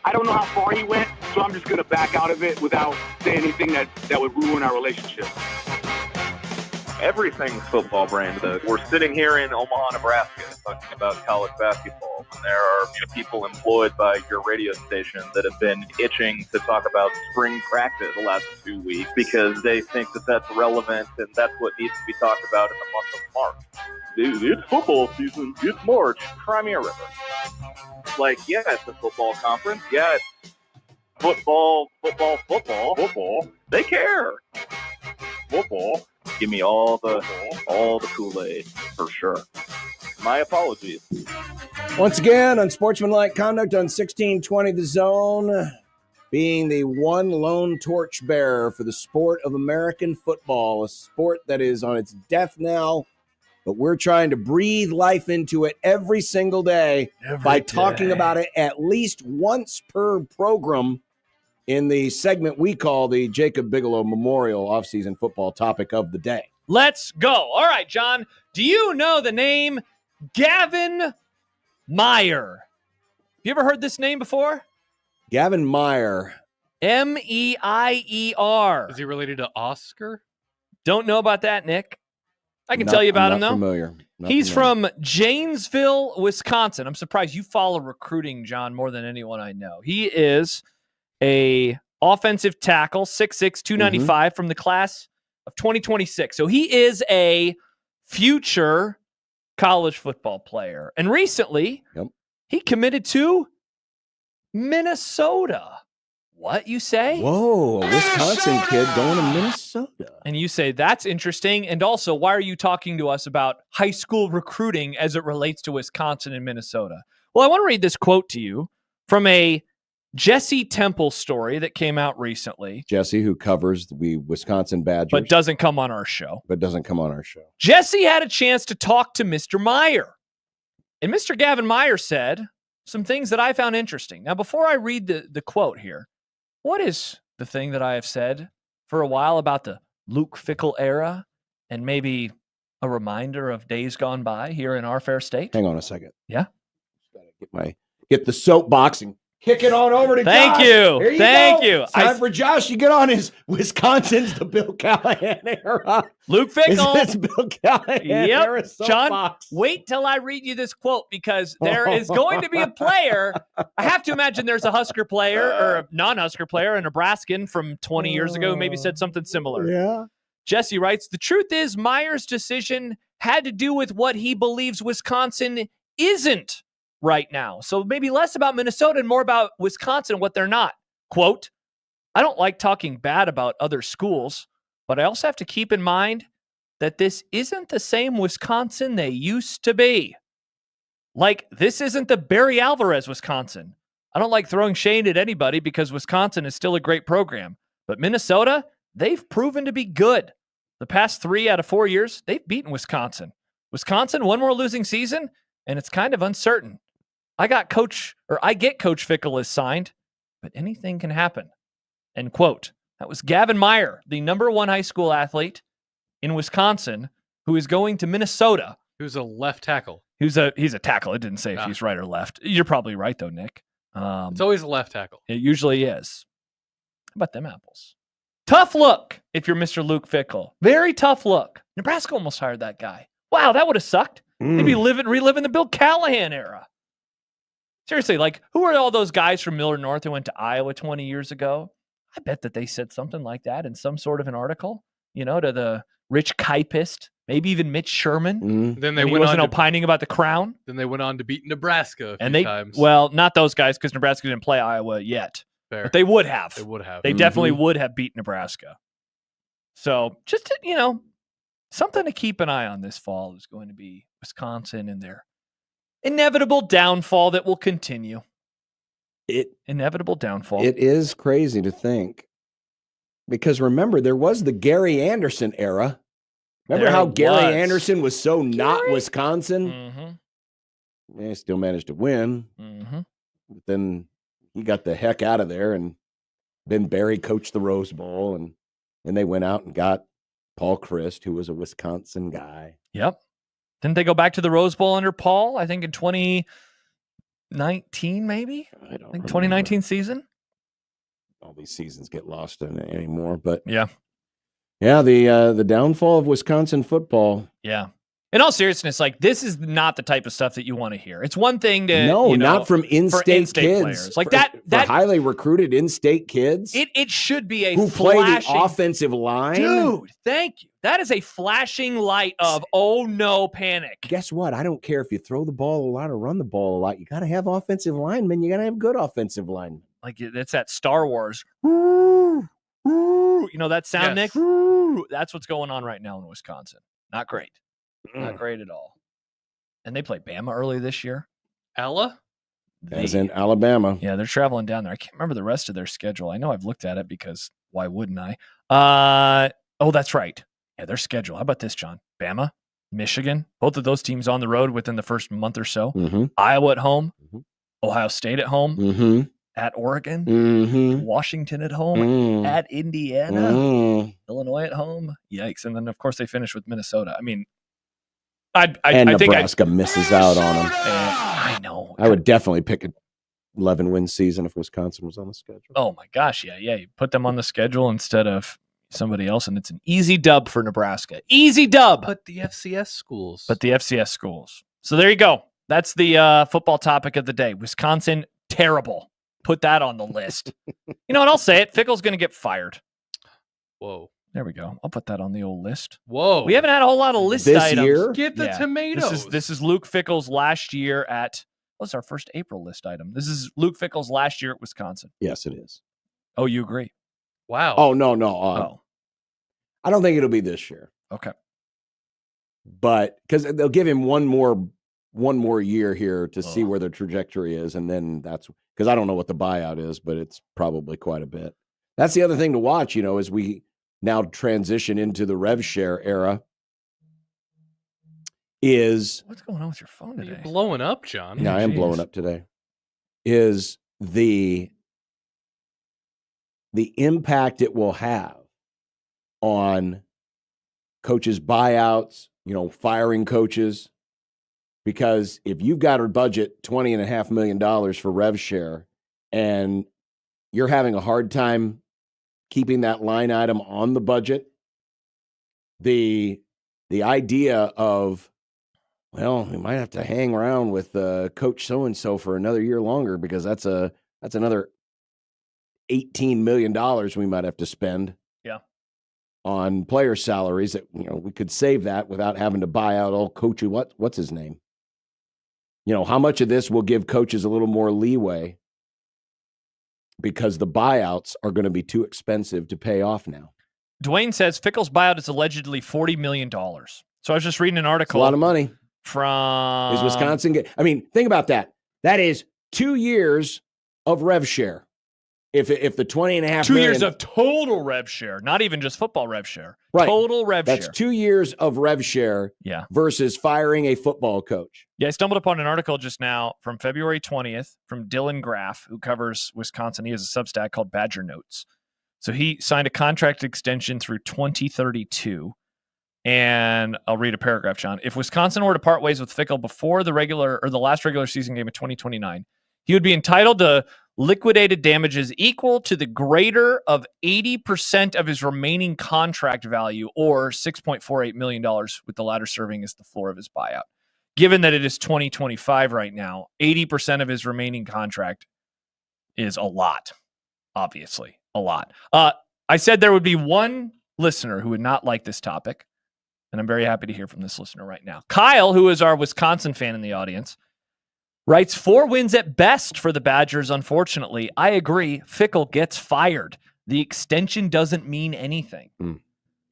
I don't know how far he went, so I'm just going to back out of it without saying anything that would ruin our relationship. Everything's football brand. We're sitting here in Omaha, Nebraska, talking about college basketball. And there are people employed by your radio station that have been itching to talk about spring practice the last 2 weeks because they think that that's relevant and that's what needs to be talked about in the month of March. Dude, it's football season. It's March. Crimea River. Like, yeah, it's a football conference. Yeah, it's football. They care. Football. Give me all the Kool-Aid for sure. My apologies. Once again, unsportsmanlike conduct on 1620 The Zone, being the one lone torchbearer for the sport of American football, a sport that is on its death knell, but we're trying to breathe life into it every single day by talking about it at least once per program in the segment we call the Jacob Bigelow Memorial Offseason Football Topic of the Day. Let's go. All right, John, do you know the name Gavin Meyer? Have you ever heard this name before? Gavin Meyer. Meier. Is he related to Oscar? Don't know about that, Nick. I can tell you about him, though. Familiar. He's from Janesville, Wisconsin. I'm surprised you follow recruiting, John, more than anyone I know. He is a offensive tackle, 6'6", 295 from the class of 2026. So he is a future college football player. And recently, he committed to Minnesota. What, you say? Whoa, a Wisconsin kid going to Minnesota. And you say, that's interesting. And also, why are you talking to us about high school recruiting as it relates to Wisconsin and Minnesota? Well, I want to read this quote to you from a Jesse Temple story that came out recently. Jesse, who covers the Wisconsin Badgers. But doesn't come on our show. Jesse had a chance to talk to Mr. Meyer. And Mr. Gavin Meyer said some things that I found interesting. Now, before I read the quote here, what is the thing that I have said for a while about the Luke Fickell era and maybe a reminder of days gone by here in our fair state? Hang on a second. Yeah? Get the soapbox and kick it on over to Thank Josh. you. Here Thank go. you. It's time for Josh to get on his Wisconsin's the Bill Callahan era. Luke Fickell. It's Bill Callahan era John, soapbox. wait till I read you this quote because there is going to be a player. I have to imagine there's a Husker player or a non-Husker player, a Nebraskan from 20 years ago who maybe said something similar. Yeah. Jesse writes, the truth is Meyer's decision had to do with what he believes Wisconsin isn't right now. So maybe less about Minnesota and more about Wisconsin and what they're not. Quote, I don't like talking bad about other schools, but I also have to keep in mind that this isn't the same Wisconsin they used to be. Like, this isn't the Barry Alvarez Wisconsin. I don't like throwing shade at anybody because Wisconsin is still a great program. But Minnesota, they've proven to be good. The past 3 out of 4 years, they've beaten Wisconsin. Wisconsin, one more losing season, and it's kind of uncertain. I get Coach Fickell is signed, but anything can happen. End quote. That was Gavin Meyer, the number 1 high school athlete in Wisconsin, who is going to Minnesota. Who's a left tackle. He's a tackle. It didn't say if he's right or left. You're probably right, though, Nick. It's always a left tackle. It usually is. How about them apples? Tough look if you're Mr. Luke Fickell. Very tough look. Nebraska almost hired that guy. Wow, that would have sucked. They'd be reliving the Bill Callahan era. Seriously, like, who are all those guys from Millard North who went to Iowa 20 years ago? I bet that they said something like that in some sort of an article, to the Rich Kipist, maybe even Mitch Sherman. Then they went on opining about the crown. Then they went on to beat Nebraska a few times. Well, not those guys because Nebraska didn't play Iowa yet. Fair. But they would have. They definitely would have beat Nebraska. So just, something to keep an eye on this fall is going to be Wisconsin and their inevitable downfall that will continue. Inevitable downfall. It is crazy to think. Because remember, there was the Gary Anderson era. Remember how Gary Anderson was so not Wisconsin? Mm-hmm. They still managed to win. Mm-hmm. But then he got the heck out of there, and then Barry coached the Rose Bowl, and then they went out and got Paul Christ, who was a Wisconsin guy. Yep. Didn't they go back to the Rose Bowl under Paul? I think in 20 19, maybe? I don't think remember. 2019 season. All these seasons get lost in it anymore, but yeah, the downfall of Wisconsin football. Yeah. In all seriousness, like this is not the type of stuff that you want to hear. It's one thing to not from in-state kids, players. Like for that highly recruited in-state kids. It should be a who play the flashing offensive line. Dude, thank you. That is a flashing light of oh no, panic. Guess what? I don't care if you throw the ball a lot or run the ball a lot. You got to have offensive linemen. You got to have good offensive linemen. Like it's that Star Wars. You know that sound, Nick? That's what's going on right now in Wisconsin. Not great. Not great at all. And they played Bama early this year. Ella? As in Alabama. Yeah, they're traveling down there. I can't remember the rest of their schedule. I know I've looked at it because why wouldn't I? Oh, that's right. Yeah, their schedule. How about this, John? Bama, Michigan, both of those teams on the road within the first month or so. Mm-hmm. Iowa at home, mm-hmm. Ohio State at home, mm-hmm. at Oregon, mm-hmm. Washington at home, at Indiana, Illinois at home. Yikes. And then, of course, they finish with Minnesota. I mean, I think Nebraska misses out on them. I know. I would definitely pick an 11-win season if Wisconsin was on the schedule. Oh, my gosh. Yeah. You put them on the schedule instead of somebody else, and it's an easy dub for Nebraska. Easy dub. But the FCS schools. So there you go. That's the football topic of the day. Wisconsin, terrible. Put that on the list. You know what? I'll say it. Fickle's going to get fired. Whoa. There we go. I'll put that on the old list. Whoa. We haven't had a whole lot of list this items. Year? Get the tomatoes. This is Luke Fickle's last year at, what's our first April list item? This is Luke Fickle's last year at Wisconsin. Yes, it is. Oh, you agree? Wow. Oh, no. I don't think it'll be this year. Okay. But because they'll give him one more year here to see where their trajectory is. And then that's because I don't know what the buyout is, but it's probably quite a bit. That's the other thing to watch, as we now transition into the rev share era is what's going on with your phone today? You're blowing up, John. Yeah, I am blowing up today. Is the impact it will have on coaches' buyouts, firing coaches. Because if you've got a budget $20.5 million for rev share and you're having a hard time keeping that line item on the budget, the idea of, well, we might have to hang around with coach so-and-so for another year longer because that's another $18 million we might have to spend on player salaries that, we could save that without having to buy out all coach. What's his name? How much of this will give coaches a little more leeway because the buyouts are going to be too expensive to pay off now. Dwayne says Fickle's buyout is allegedly $40 million. So I was just reading an article. That's a lot of money. From is Wisconsin think about that. That is 2 years of rev share. If the 20.5 2 million, years of total rev share, not even just football rev share. Right. Total rev share. That's 2 years of rev share versus firing a football coach. Yeah, I stumbled upon an article just now from February 20th from Dylan Graff, who covers Wisconsin. He has a Substack called Badger Notes. So he signed a contract extension through 2032. And I'll read a paragraph, John. If Wisconsin were to part ways with Fickle before the last regular season game of 2029, he would be entitled to liquidated damages equal to the greater of 80% of his remaining contract value, or $6.48 million, with the latter serving as the floor of his buyout. Given that it is 2025 right now, 80% of his remaining contract is a lot, obviously, a lot. I said there would be one listener who would not like this topic, and I'm very happy to hear from this listener right now. Kyle, who is our Wisconsin fan in the audience, writes 4 wins at best for the Badgers, unfortunately. I agree. Fickle gets fired. The extension doesn't mean anything.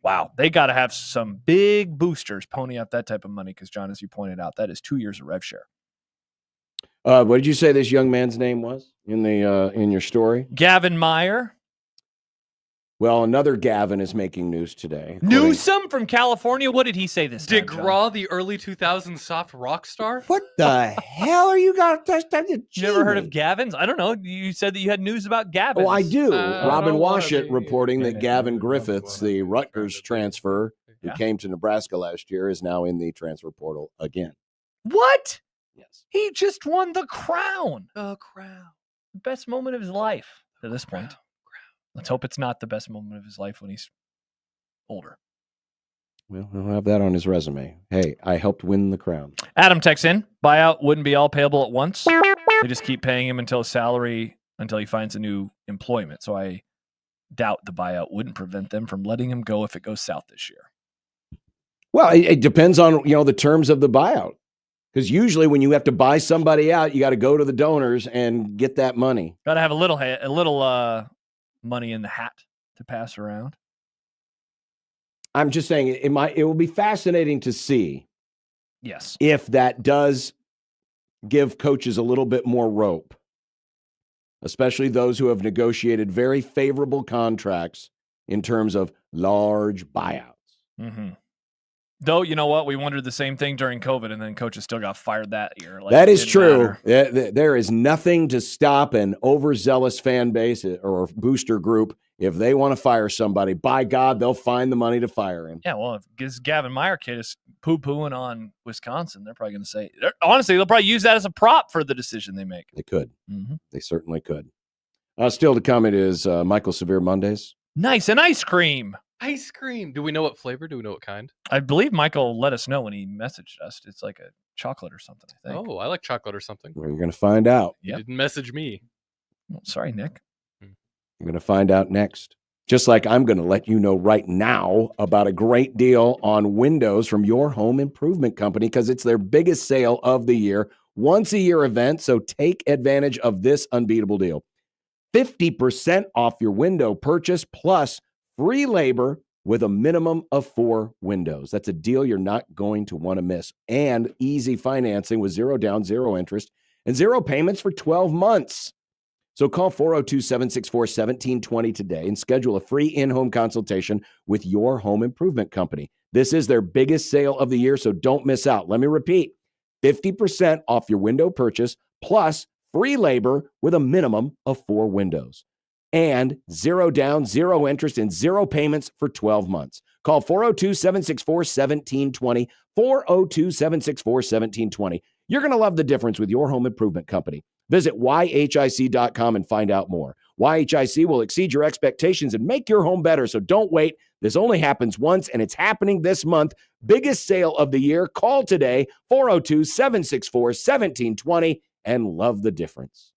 Wow. They got to have some big boosters pony up that type of money because, John, as you pointed out, that is 2 years of rev share. What did you say this young man's name was in your story? Gavin Meyer. Well, another Gavin is making news today. Newsom from California. What did he say this time, DeGraw, the early 2000s soft rock star? What the hell are you got? You never heard of Gavin's? I don't know. You said that you had news about Gavin. Oh, I do. Robin Washut reporting that Gavin Griffiths, the Rutgers transfer who came to Nebraska last year, is now in the transfer portal again. What? Yes. He just won the crown. The crown. Best moment of his life to this point. Let's hope it's not the best moment of his life when he's older. Well, he'll have that on his resume. Hey, I helped win the crown. Adam texts in, buyout wouldn't be all payable at once. They just keep paying him until he finds a new employment. So I doubt the buyout wouldn't prevent them from letting him go if it goes south this year. Well, it depends on, the terms of the buyout. Because usually when you have to buy somebody out, you got to go to the donors and get that money. Got to have a little money in the hat to pass around. I'm just saying it will be fascinating to see. Yes. If that does give coaches a little bit more rope, especially those who have negotiated very favorable contracts in terms of large buyouts. Mm-hmm. Though, you know what? We wondered the same thing during COVID, and then coaches still got fired that year. That is true. There is nothing to stop an overzealous fan base or booster group. If they want to fire somebody, by God, they'll find the money to fire him. Yeah, well, if this Gavin Meyer kid is poo-pooing on Wisconsin, they're probably going to say, honestly, they'll probably use that as a prop for the decision they make. They could. Mm-hmm. They certainly could. Still to come, it is Michael Severe Mondays. Nice, and ice cream. Ice cream. Do we know what flavor? Do we know what kind? I believe Michael let us know when he messaged us. It's like a chocolate or something, I think. Oh, I like chocolate or something. Well, you're going to find out. You didn't message me. Well, sorry, Nick. You're going to find out next. Just like I'm going to let you know right now about a great deal on windows from your home improvement company because it's their biggest sale of the year, once-a-year event, so take advantage of this unbeatable deal. 50% off your window purchase plus free labor with a minimum of 4 windows. That's a deal you're not going to want to miss. And easy financing with 0 down, 0 interest, and 0 payments for 12 months. So call 402-764-1720 today and schedule a free in-home consultation with your home improvement company. This is their biggest sale of the year, so don't miss out. Let me repeat, 50% off your window purchase plus free labor with a minimum of 4 windows. And 0 down, 0 interest, and 0 payments for 12 months. Call 402-764-1720, 402-764-1720. You're going to love the difference with your home improvement company. Visit yhic.com and find out more. YHIC will exceed your expectations and make your home better, so don't wait. This only happens once, and it's happening this month. Biggest sale of the year. Call today, 402-764-1720, and love the difference.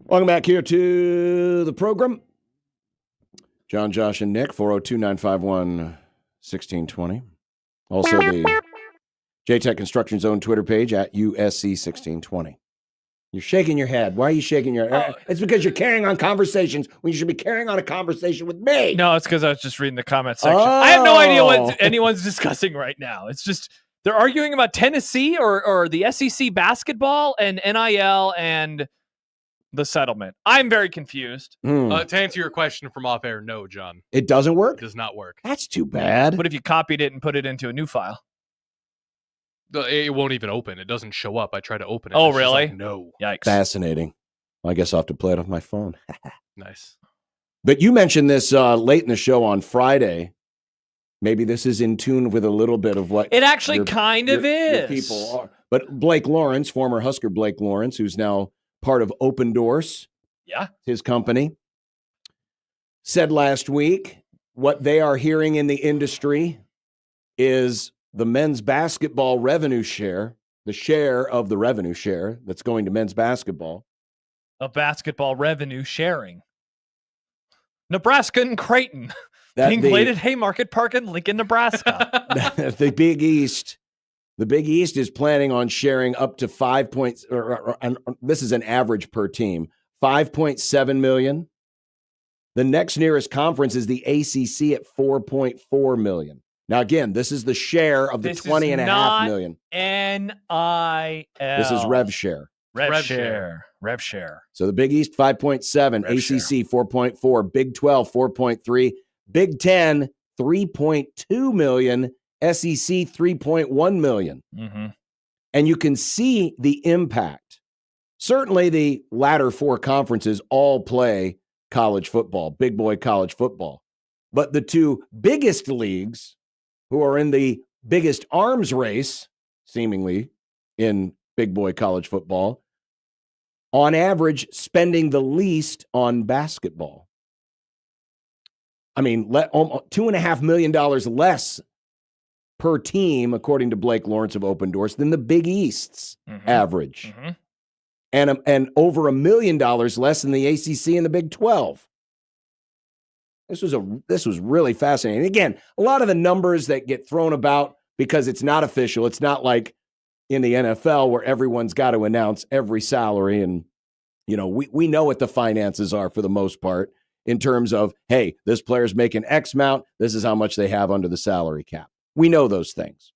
Welcome back here to the program. John, Josh, and Nick, 402-951-1620. Also the JTech Construction Zone Twitter page at USC1620. You're shaking your head. Why are you shaking your head? It's because you're carrying on conversations when you should be carrying on a conversation with me. No, it's because I was just reading the comment section. I have no idea what anyone's discussing right now. It's just they're arguing about Tennessee or the SEC basketball and NIL and the settlement. I'm very confused. To answer your question from off air, no, John. It doesn't work? It does not work. That's too bad. What if you copied it and put it into a new file? It won't even open. It doesn't show up. I try to open it. Oh, It's just really? like, no. Yikes. Fascinating. Well, I guess I'll have to play it off my phone. Nice. But you mentioned this late in the show on Friday. Maybe this is in tune with a little bit of what it actually kind of your is. people are. But Blake Lawrence, former Husker Blake Lawrence, who's now part of Open Doors, his company, said last week what they are hearing in the industry is the men's basketball revenue share, the share of the revenue share that's going to men's basketball. A basketball revenue sharing. Nebraska and Creighton. That Being played at Haymarket Park in Lincoln, Nebraska. The Big East. The Big East is planning on sharing up to 5 points, this is an average per team, 5.7 million. The next nearest conference is the ACC at 4.4 million. Now, again, this is the share of the 20.5 million. NIL. This is rev share. Rev share. Rev share. So the Big East, 5.7, ACC, 4.4, Big 12, 4.3, Big 10, 3.2 million, SEC, 3.1 million. Mm-hmm. And you can see the impact. Certainly the latter four conferences all play college football, big boy college football. But the two biggest leagues who are in the biggest arms race, seemingly, in big boy college football, on average, spending the least on basketball. I mean, $2.5 million less per team, according to Blake Lawrence of Open Doors, than the Big East's average. Mm-hmm. And over $1 million less than the ACC and the Big 12. This was really fascinating. Again, a lot of the numbers that get thrown about because it's not official. It's not like in the NFL where everyone's got to announce every salary. And, you know, we know what the finances are for the most part in terms of, hey, this player's making X amount. This is how much they have under the salary cap. We know those things.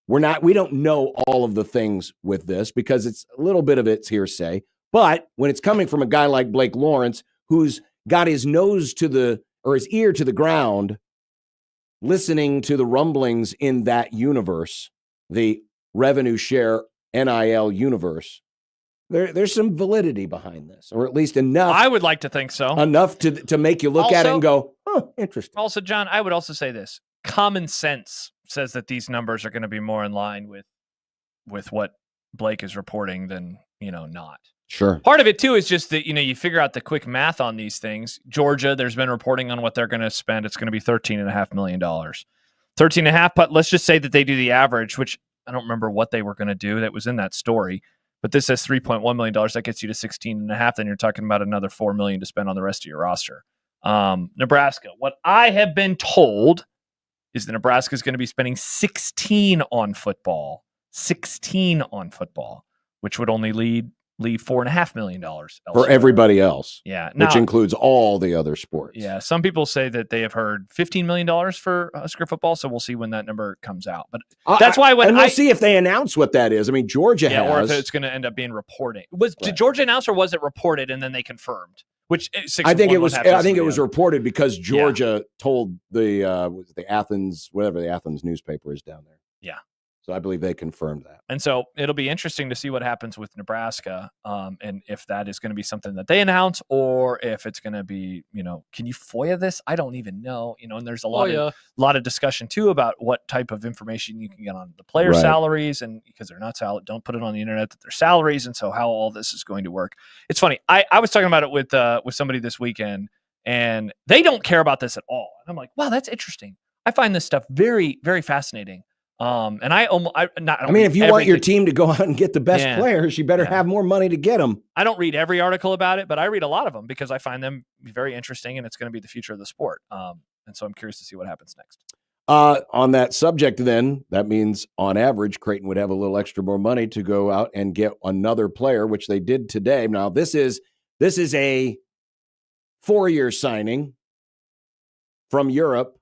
We don't know all of the things with this because it's a little bit of it's hearsay. But when it's coming from a guy like Blake Lawrence, who's got his his ear to the ground, listening to the rumblings in that universe, the revenue share NIL universe, there's some validity behind this, or at least enough. I would like to think so. Enough to make you look at it and go, oh, interesting. Also, John, I would also say this. Common sense says that these numbers are going to be more in line with what Blake is reporting than, not. Sure. Part of it, too, is just that, you figure out the quick math on these things. Georgia, there's been reporting on what they're going to spend. It's going to be $13.5 million. 13.5, but let's just say that they do the average, which I don't remember what they were going to do. That was in that story. But this says $3.1 million. That gets you to 16.5. Then you're talking about another $4 million to spend on the rest of your roster. Nebraska, what I have been told is that Nebraska is going to be spending 16 on football, which would only leave $4.5 million elsewhere. For everybody else. Yeah. Which includes all the other sports. Yeah. Some people say that they have heard $15 million for Husker football. So we'll see when that number comes out. But that's why we'll see if they announce what that is. I mean, Georgia has. Or if it's going to end up being reporting. Did Georgia announce or was it reported and then they confirmed? Which I think it was reported because Georgia told the Athens, whatever the Athens newspaper is down there. Yeah. So I believe they confirmed that. And so it'll be interesting to see what happens with Nebraska, and if that is going to be something that they announce, or if it's going to be, can you FOIA this? I don't even know. And there's a lot of discussion too about what type of information you can get on the player salaries, and because they're not salary, don't put it on the internet that they're salaries, and so how all this is going to work. It's funny. I was talking about it with somebody this weekend, and they don't care about this at all. And I'm like, wow, that's interesting. I find this stuff very, very fascinating. And I mean, if you want your team to go out and get the best players, you better have more money to get them. I don't read every article about it, but I read a lot of them because I find them very interesting, and it's going to be the future of the sport. And so I'm curious to see what happens next. On that subject, then, that means on average, Creighton would have a little extra more money to go out and get another player, which they did today. Now, this is a 4-year signing from Europe,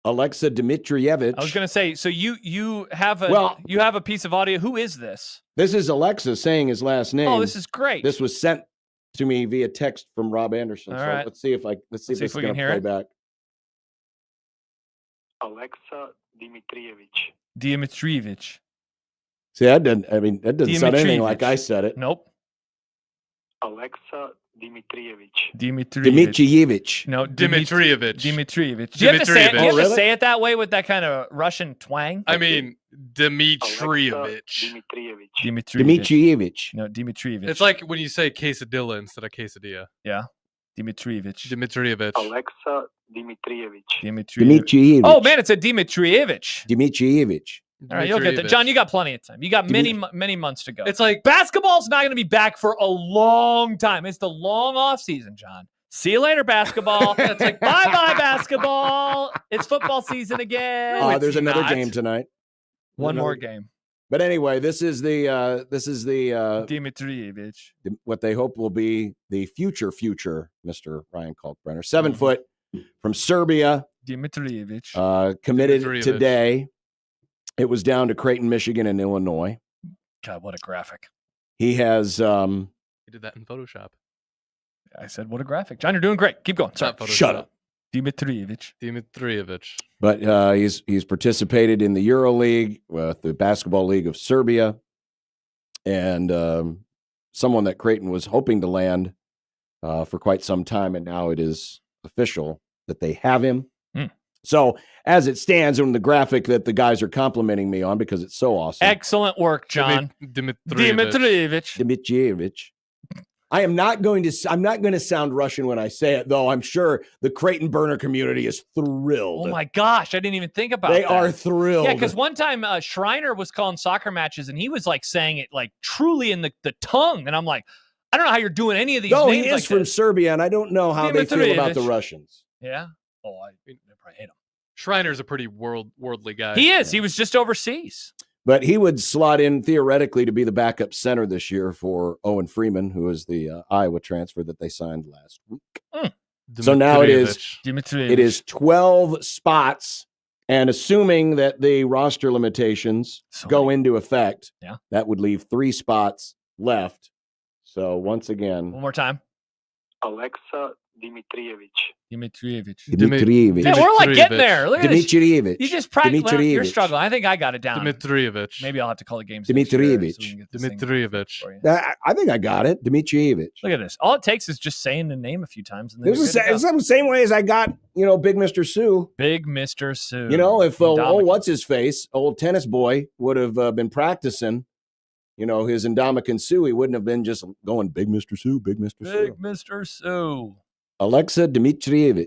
Alexa Dimitrievich. I was going to say, so you have a piece of audio. Who is this? This is Alexa saying his last name. Oh, this is great. This was sent to me via text from Rob Anderson. All so right. let's see if this is going to play back. Alexa Dimitrievich. Dimitrievich. See, that doesn't sound anything like I said it. Nope. Alexa Dimitrievich. Dimitrievich. No, Dimitrievich. Dimitrievich. Do you have to say it? Do you have to say it that way with that kind of Russian twang? I mean, Dimitrievich. Dimitrievich. No, Dimitrievich. It's like when you say quesadilla instead of quesadilla. Yeah. Dimitrievich. Dimitrievich. Alexa Dimitrievich. Dimitrievich. Oh, man, it's a Dimitrievich. Dimitrievich. All right, you'll get that. John, you got plenty of time. You got many months to go. It's like basketball's not going to be back for a long time. It's the long off season, John. See you later, basketball. It's like bye-bye, basketball. It's football season again. There's another game tonight. One more game. But anyway, this is the Dimitrievich. What they hope will be the future Mr. Ryan Kalkbrenner. 7 foot from Serbia. Dimitrievich. Committed today. It was down to Creighton, Michigan, and Illinois. God, what a graphic. He has he did that in Photoshop. I said, what a graphic. John, you're doing great. Keep going. Sorry. Shut up. Dimitrievich. But he's participated in the EuroLeague, the Basketball League of Serbia, and someone that Creighton was hoping to land for quite some time, and now it is official that they have him. So as it stands on the graphic that the guys are complimenting me on because it's so awesome. Excellent work, John. Dimitrievich. I'm not going to sound Russian when I say it, though. I'm sure the Creighton burner community is thrilled. Oh my gosh, I didn't even think about that. They are thrilled. Yeah, because one time Schreiner was calling soccer matches and he was like saying it like truly in the tongue. And I'm like, I don't know how you're doing any of these names. He is from Serbia, and I don't know how they feel about the Russians. Yeah. Oh, I probably hate him. Schreiner's a pretty worldly guy. He is. He was just overseas. But he would slot in theoretically to be the backup center this year for Owen Freeman, who is the Iowa transfer that they signed last week. So now it is 12 spots, and assuming that the roster limitations go into effect, that would leave 3 spots left. So once again, one more time. Alexa Dimitrievich. Dimitrievich. Yeah, we're like getting there. Look at Dimitrievich. You just practice. Well, you're Dimitrievich. struggling. I think I got it down. Dimitrievich. Maybe I'll have to call the games. Dimitrievich. Dimitrievich. I think I got it. Dimitrievich. Look at this. All it takes is just saying the name a few times. And it was the same way as I got, Big Mr. Sue. Big Mr. Sue. If what's his face, old tennis boy would have been practicing, his Indomitian Sue, he wouldn't have been just going Big Mr. Sue, Big Mr. Sue. Big Mr. Sue. Alexa Dimitrievich.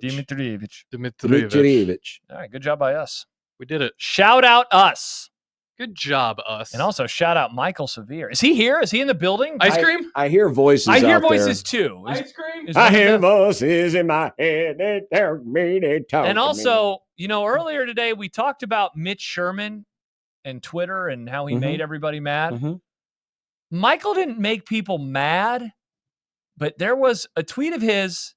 Dimitrievich. All right, good job by us. We did it. Shout out us. Good job, us. And also shout out Michael Severe. Is he here? Is he in the building? Ice cream? I hear voices. I hear out voices there. too. Ice cream? I hear voices in my head. They tell me, they talk. And also, earlier today we talked about Mitch Sherman and Twitter and how he made everybody mad. Michael didn't make people mad, but there was a tweet of his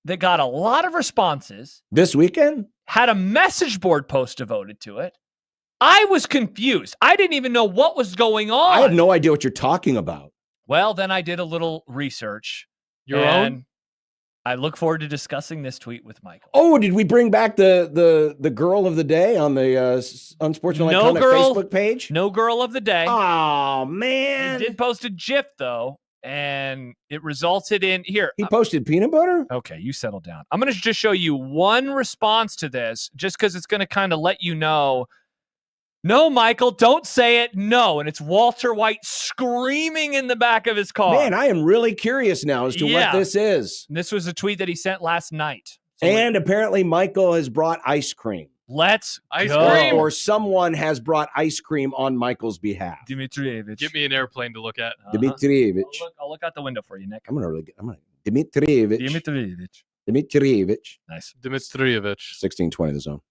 that got a lot of responses. This weekend? Had a message board post devoted to it. I was confused. I didn't even know what was going on. I have no idea what you're talking about. Well, then I did a little research. Your own? I look forward to discussing this tweet with Michael. Oh, did we bring back the girl of the day on the Unsportsmanlike Facebook page? No girl of the day. Oh, man. He did post a GIF, though, and it resulted in... Here. He posted peanut butter? Okay, you settle down. I'm going to just show you one response to this, just because it's going to kind of let you know... No, Michael, don't say it. No. And it's Walter White screaming in the back of his car. Man, I am really curious now as to what this is. And this was a tweet that he sent last night. And apparently Michael has brought ice cream. Let's Ice go. cream. Or someone has brought ice cream on Michael's behalf. Dimitrievich. Give me an airplane to look at. Dimitrievich. I'll look out the window for you, Nick. I'm gonna Dimitrievich. Nice. Dimitrievich. 16-20 the zone.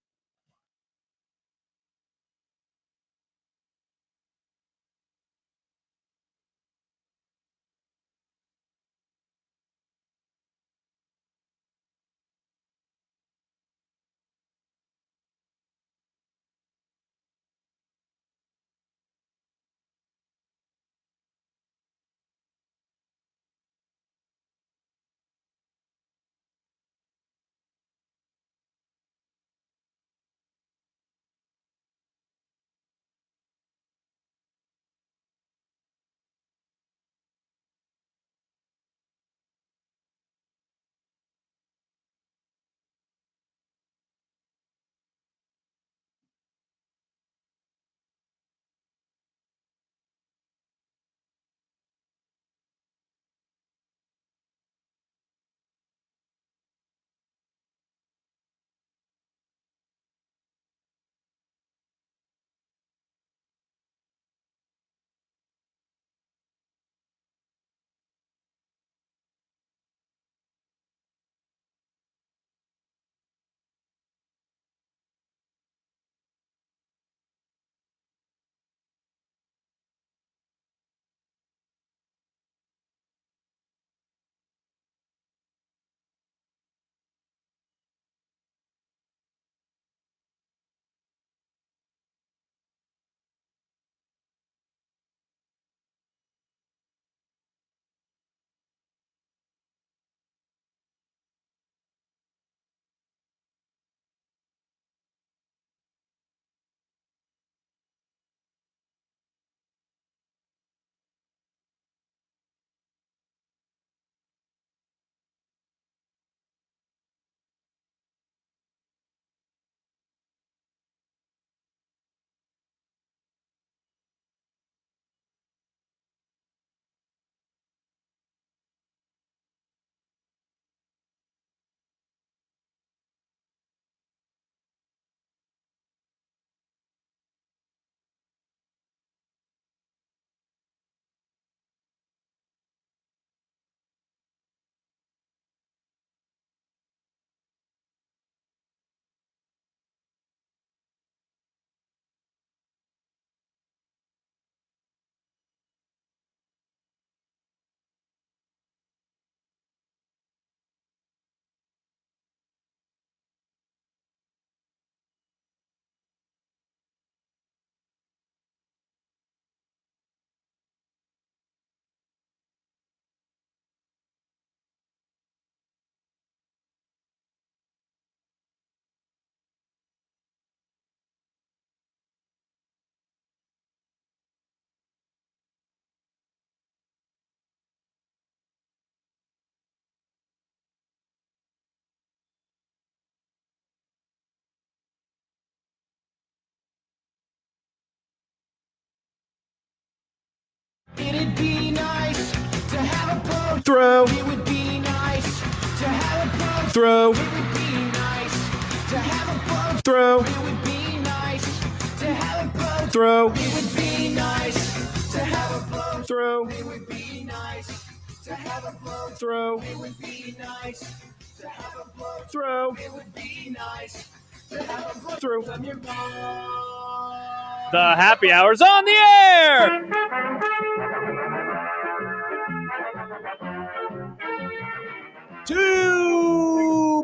It'd be nice to have a boat. Throw. It would be nice to have a boat. Throw. It would be nice to have a boat. Throw. It would be nice to have a boat. Throw. It would be nice to have a boat. Throw. It would be nice to have a boat. Throw. It would be nice to have a boat. Throw. It would be nice to have a boat. Throw. When you're gone. The happy hour's on the air.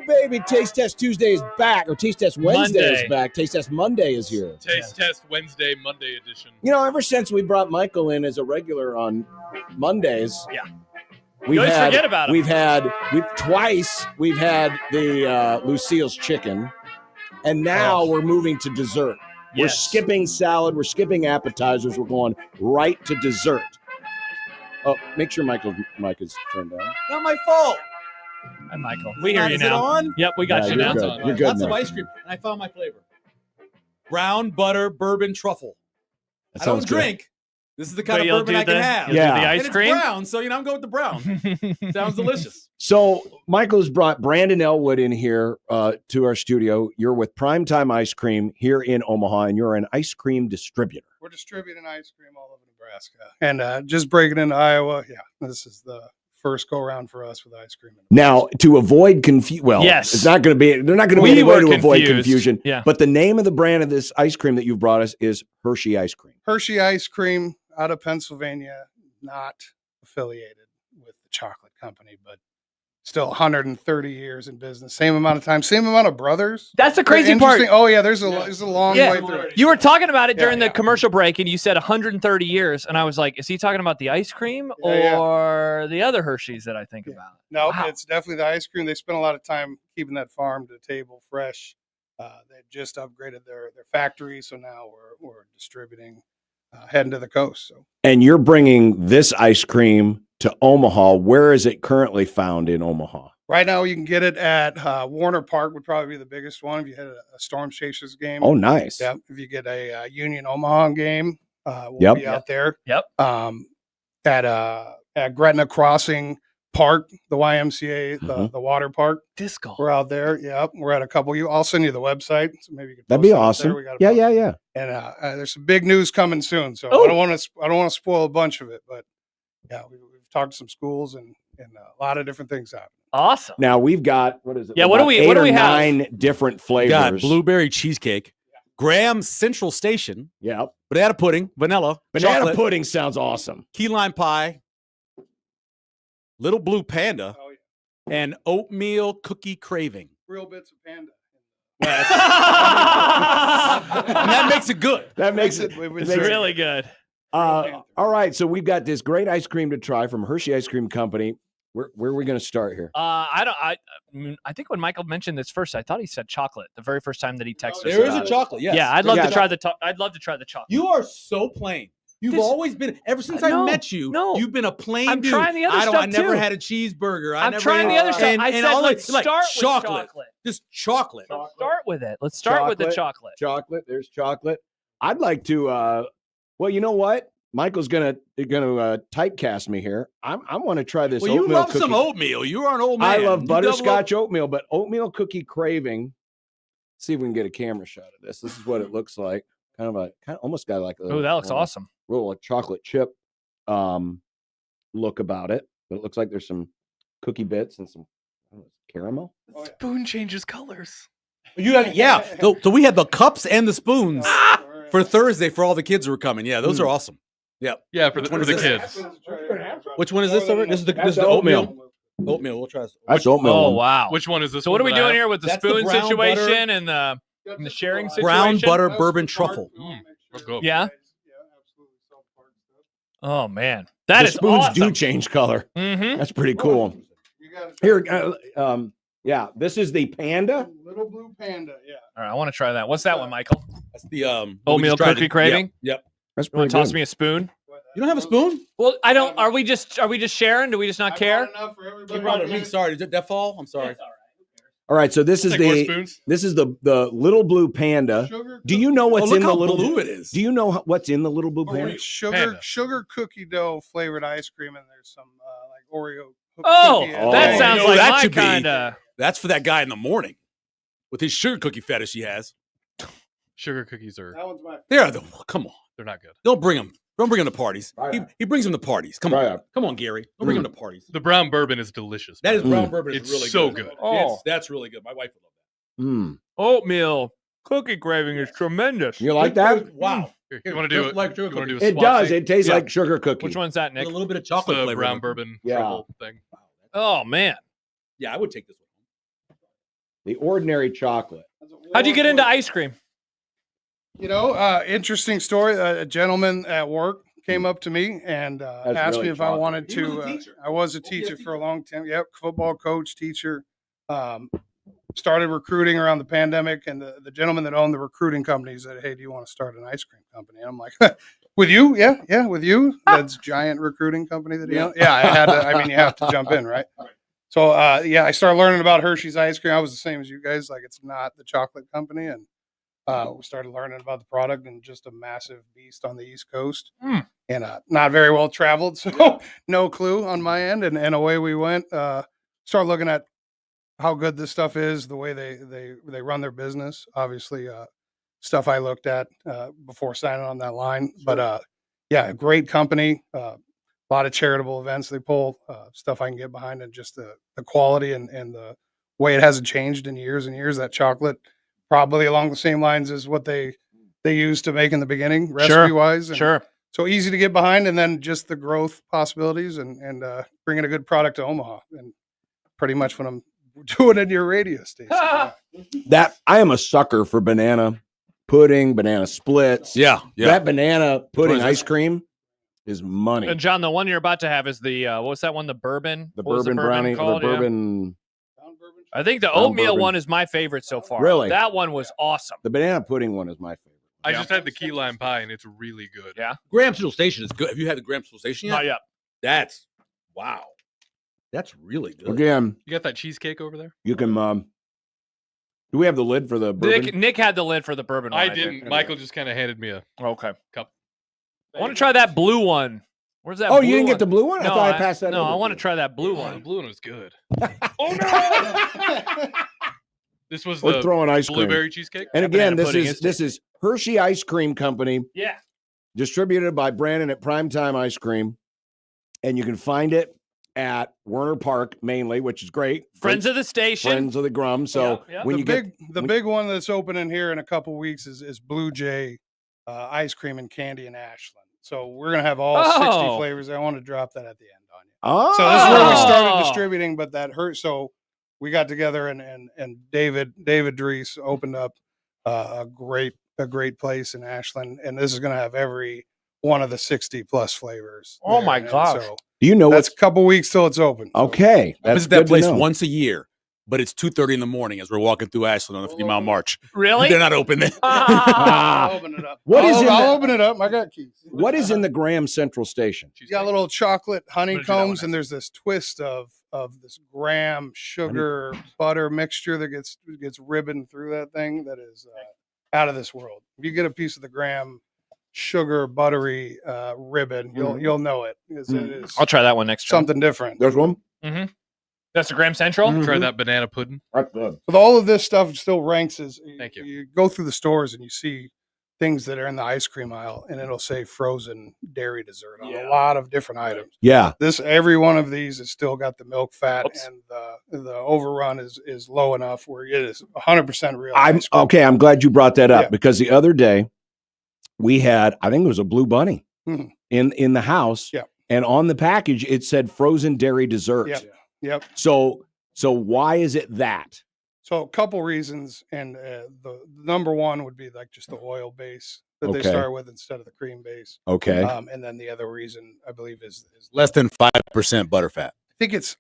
Baby, Taste Test Tuesday is back, or Taste Test Wednesday Monday. is back. Taste Test Monday is here. Taste Test Wednesday, Monday edition. You know, ever since we brought Michael in as a regular on Mondays, Yeah. we've always had, forget about him. We've had the Lucille's chicken, and now we're moving to dessert. We're Yes. skipping salad. We're skipping appetizers. We're going right to dessert. Oh, make sure Michael's mic is turned on. Not my fault. Hi, Michael. We hear you Is now. it on? Yep, we got Yeah, you you're now. good. You're good Lots of now. ice cream, and I found my flavor: brown butter bourbon truffle. That I don't sounds good. drink, This is the kind But of you'll bourbon do I can the- have. you'll do the ice and cream? It's brown, so I'm going with the brown. Sounds delicious. So Michael's brought Brandon Elwood in here to our studio. You're with Primetime Ice Cream here in Omaha, and you're an ice cream distributor. We're distributing ice cream all over Nebraska, and just breaking into Iowa. Yeah, this is the first go around for us with ice cream. Now, to avoid confusion, well, Yes. it's not going to be. They're not going to be We any way were to avoid confused. confusion. Yeah. But the name of the brand of this ice cream that you've brought us is Hershey Ice Cream. Hershey ice cream out of Pennsylvania, not affiliated with the chocolate company, but still 130 years in business. Same amount of time, same amount of brothers. That's the crazy They're part. interesting. Oh yeah, there's a long way through it. You were talking about it Yeah, during the commercial break, and you said 130 years, and I was like, is he talking about the ice cream Yeah, or the other Hershey's that I think about? No, Wow. it's definitely the ice cream. They spent a lot of time keeping that farm to table fresh. They just upgraded their factory, so now we're distributing, heading to the coast. So And you're bringing this ice cream to Omaha. Where is it currently found in Omaha? right now you can get it at Warner Park would probably be the biggest one if you had a Storm Chasers game. Oh, nice. Yep. If you get a Union Omaha game, we'll Yep. be out there. Yep. At Gretna Crossing Park, the YMCA, the water park. Disco. We're out there. Yep. We're at a couple. I'll send you the website, so maybe you can. That'd post be it up there. awesome. We got a Yeah. And there's some big news coming soon, so Oh. I don't want to spoil a bunch of it, but yeah, we've talked to some schools and a lot of different things happening. Awesome. Now we've got what is it? Yeah, what do we- Eight what do or we have? 9 different flavors. Got blueberry cheesecake, Graham Central Station, Yep. banana pudding, vanilla, Banana chocolate, pudding sounds awesome. key lime pie, little blue panda, and oatmeal cookie craving. Real bits of panda. And that makes it good. That makes it. It's really good. All right, so we've got this great ice cream to try from Hershey Ice Cream Company. Where are we going to start here? I think when Michael mentioned this first, I thought he said chocolate the very first time that he texted us. There is about a it. chocolate, yes. Yeah, I'd love Yeah. to try the. I'd love to try the chocolate. You are so plain. You've always been, ever since I No, met you, no. you've been a plain I'm dude. trying the other I stuff, never too. had a cheeseburger. I'm trying the other stuff. I said, all let's like start with chocolate. Just chocolate. Let's start with it. Let's start with the chocolate. Chocolate. There's chocolate. I'd like to. Well, you know what? Michael's gonna typecast me here. I want to try this. Well, you oatmeal love cookie. some oatmeal. You are an old man. I love You double butterscotch oatmeal, but oatmeal cookie craving. See if we can get a camera shot of this. This is what it looks like. Kind of almost got like a. Oh, that looks awesome. Little chocolate chip look about it, but it looks like there's some cookie bits and some caramel. Spoon changes colors. You have, yeah. So we had the cups and the spoons for Thursday for all the kids who were coming. Yeah, those are awesome. Yep. Yeah, for Which the, one for is the this? kids. Which one is this over? This is the oatmeal. Oatmeal. We'll try this. That's oatmeal. Oh one. wow. Which one is this? So what are one we that I doing have? here with the That's the spoon brown situation and the sharing situation? Brown butter bourbon truffle. Let's go. Yeah. Oh man, that the is spoons awesome. do change color. Mm-hmm. That's pretty cool. Here, yeah, this is the panda. Little blue panda. Yeah. All right, I want to try that. What's that one, Michael? That's the Oatmeal cookie craving. Yep. That's You want pretty to toss good. me a spoon? You don't have a spoon? Well, I don't. Are we just sharing? Do we just not care? You brought it. I'm sorry. Did that fall? I'm sorry. All right, so this We'll is take more the spoons. this is the little blue panda. Do you know what's look in the how little blue it is. Do you know what's in the little blue panda? Sugar cookie dough flavored ice cream, and there's some like Oreo. Oh, cookie that and- sounds You know, like that my should be- kind of. That's for that guy in the morning with his sugar cookie fetish he has. Sugar cookies are. That one's my. They're the come on. They're not good. Don't bring them. Don't bring them to parties. He brings them to parties. Come Right on. up. Come on, Gary. Don't bring them to parties. The brown bourbon is delicious. That is by the way. brown bourbon. Is It's really so good. good. Oh. That's really good. My wife would love that. Mm. Oatmeal cookie craving is tremendous. You like that? Wow. Here, you want to do Just it? like You sugar want to do a It swap does. thing? It tastes Yeah. like sugar cookie. Which one's that, Nick? With a little bit of It's chocolate the flavor. brown in it. bourbon Yeah. truffle thing. Oh man, Yeah, I would take this one. The ordinary chocolate. how'd you get into ice cream? You know, interesting story. A gentleman at work came up to me and asked really me if I chocolate. wanted He was to. a teacher. I was a teacher for a long time. Yep, football coach, teacher. Started recruiting around the pandemic, and the gentleman that owned the recruiting company said, "Hey, do you want to start an ice cream company?" And I'm like, "With you? Yeah, with you." That's giant recruiting company that he owned. Yeah, I had to. I mean, you have to jump in, right? So, yeah, I started learning about Hershey's ice cream. I was the same as you guys. Like, it's not the chocolate company, and we started learning about the product, and just a massive beast on the East Coast. and not very well traveled, so no clue on my end. And away we went. Start looking at how good this stuff is, the way they run their business. Obviously, stuff I looked at before signing on that line. Sure. But yeah, great company. A lot of charitable events they pull, stuff I can get behind, and just the quality and the way it hasn't changed in years and years. That chocolate, probably along the same lines as what they used to make in the beginning, recipe wise. Sure. So easy to get behind, and then just the growth possibilities and bringing a good product to Omaha, and pretty much what I'm doing in your radio station. That I am a sucker for banana pudding, banana splits. Yeah. That banana pudding ice cream is money. And John, the one you're about to have is the what's that one? The bourbon. The What was bourbon brownie, called? the bourbon. I think the brown oatmeal bourbon. one is my favorite so far. Really? That one was awesome. The banana pudding one is my favorite. I just had the key lime pie, and it's really good. Yeah. Graham Central Station is good. Have you had the Graham Central Station yet? Not yet. That's wow. That's really good. Again, You got that cheesecake over there? you can. Do we have the lid for the bourbon? Nick had the lid for the bourbon one. I think. didn't. Michael just kind of handed me a cup. I want to try that blue one. Where's that? Oh, blue you didn't one? get the blue one? I No, thought I passed that No, over I to want you. to try that blue The one. blue one was good. Oh no! This was We're the throwing ice cream. blueberry cheesecake. And again, Banana pudding this is Hershey Ice Cream Company, Yeah. distributed by Brandon at Primetime Ice Cream, and you can find it at Werner Park mainly, which is great. Friends of the station. Friends of the Grum. So when the you big get big one that's opening here in a couple weeks is Blue Jay ice cream and candy in Ashland. So we're gonna have all 60 flavors. I want to drop that at the end on you. So this is where we started distributing, but that hurt. So we got together and David Dries opened up a great place in Ashland, and this is gonna have every one of the 60 plus flavors. Oh my And gosh. So do you know that's a couple weeks till it's open. Okay, I that's visit that good place to know. once a year, but it's 2:30 in the morning as we're walking through Ashland on the 50-mile march. Really? They're not open then. I'll open it up. I'll open it up. I got keys. What is in the Graham Central Station? You got little chocolate honeycombs, and there's this twist of this graham sugar butter mixture that gets ribboned through that thing that is out of this world. If you get a piece of the graham sugar buttery ribbon, you'll know it. It is I'll try that one next time. something different. There's one. Mm-hmm. That's the Graham Central. Try that banana pudding. That's good. But all of this stuff still ranks as Thank you. You go through the stores and you see things that are in the ice cream aisle, and it'll say frozen dairy dessert on a lot of different items. Yeah. Every one of these has still got the milk fat, and the overrun is low enough where it is 100% real. ice cream. Okay. I'm glad you brought that up Yeah. because the other day we had, I think it was a blue bunny Mhm. in the house. Yeah. And on the package it said frozen dairy dessert. Yep. So why is it that? So a couple reasons, and the number one would be like just the oil base that they Okay. start with instead of the cream base. Okay. And then the other reason I believe is Less than 5% butterfat. I think it's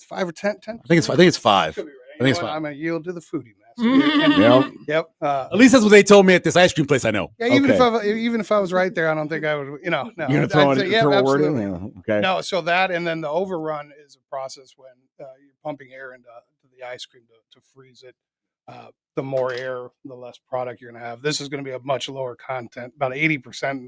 5 or 10. I think it's 5. Could be right. I think it's You know what? 5. I'm gonna yield to the foodie master. Yep. Yep. At least that's what they told me at this ice cream place I know. Yeah, even Okay. if I was right there, I don't think I would. No. You're gonna I'd throw, say, throw a word in? absolutely. Yeah. Okay. No, so that, and then the overrun is a process when you're pumping air into the ice cream to freeze it. The more air, the less product you're going to have. This is going to be a much lower content, about 80%.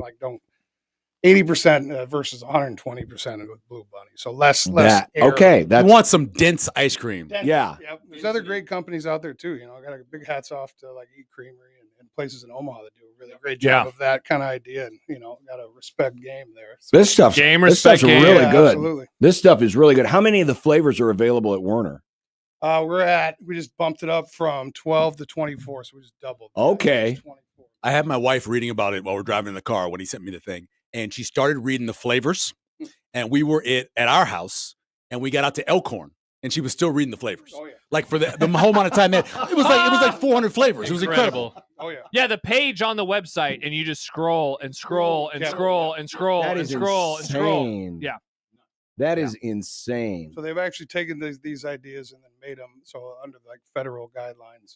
80% versus 120% with Blue Bunny. So less air. Okay. You want some dense ice cream. Dense, Yeah. Yep. There's other great companies out there too. I got a big hats off to like Eat Creamery and places in Omaha that do a really great job of that kind of idea. And got to respect game there. So, This stuff's respect game. really Yeah, good. absolutely. This stuff is really good. How many of the flavors are available at Werner? We just bumped it up from 12 to 24, so we just doubled. Okay. I had my wife reading about it while we're driving in the car when he sent me the thing, and she started reading the flavors, and we were at our house, and we got out to Elkhorn, and she was still reading the flavors. Oh yeah. Like for the whole amount of time that it was like 400 flavors. It was incredible. Oh yeah. Yeah, the page on the website, and you just scroll and scroll and Yeah. scroll and scroll That and is scroll and scroll. insane. Yeah. That is insane. So they've actually taken these ideas and then made them so under like federal guidelines,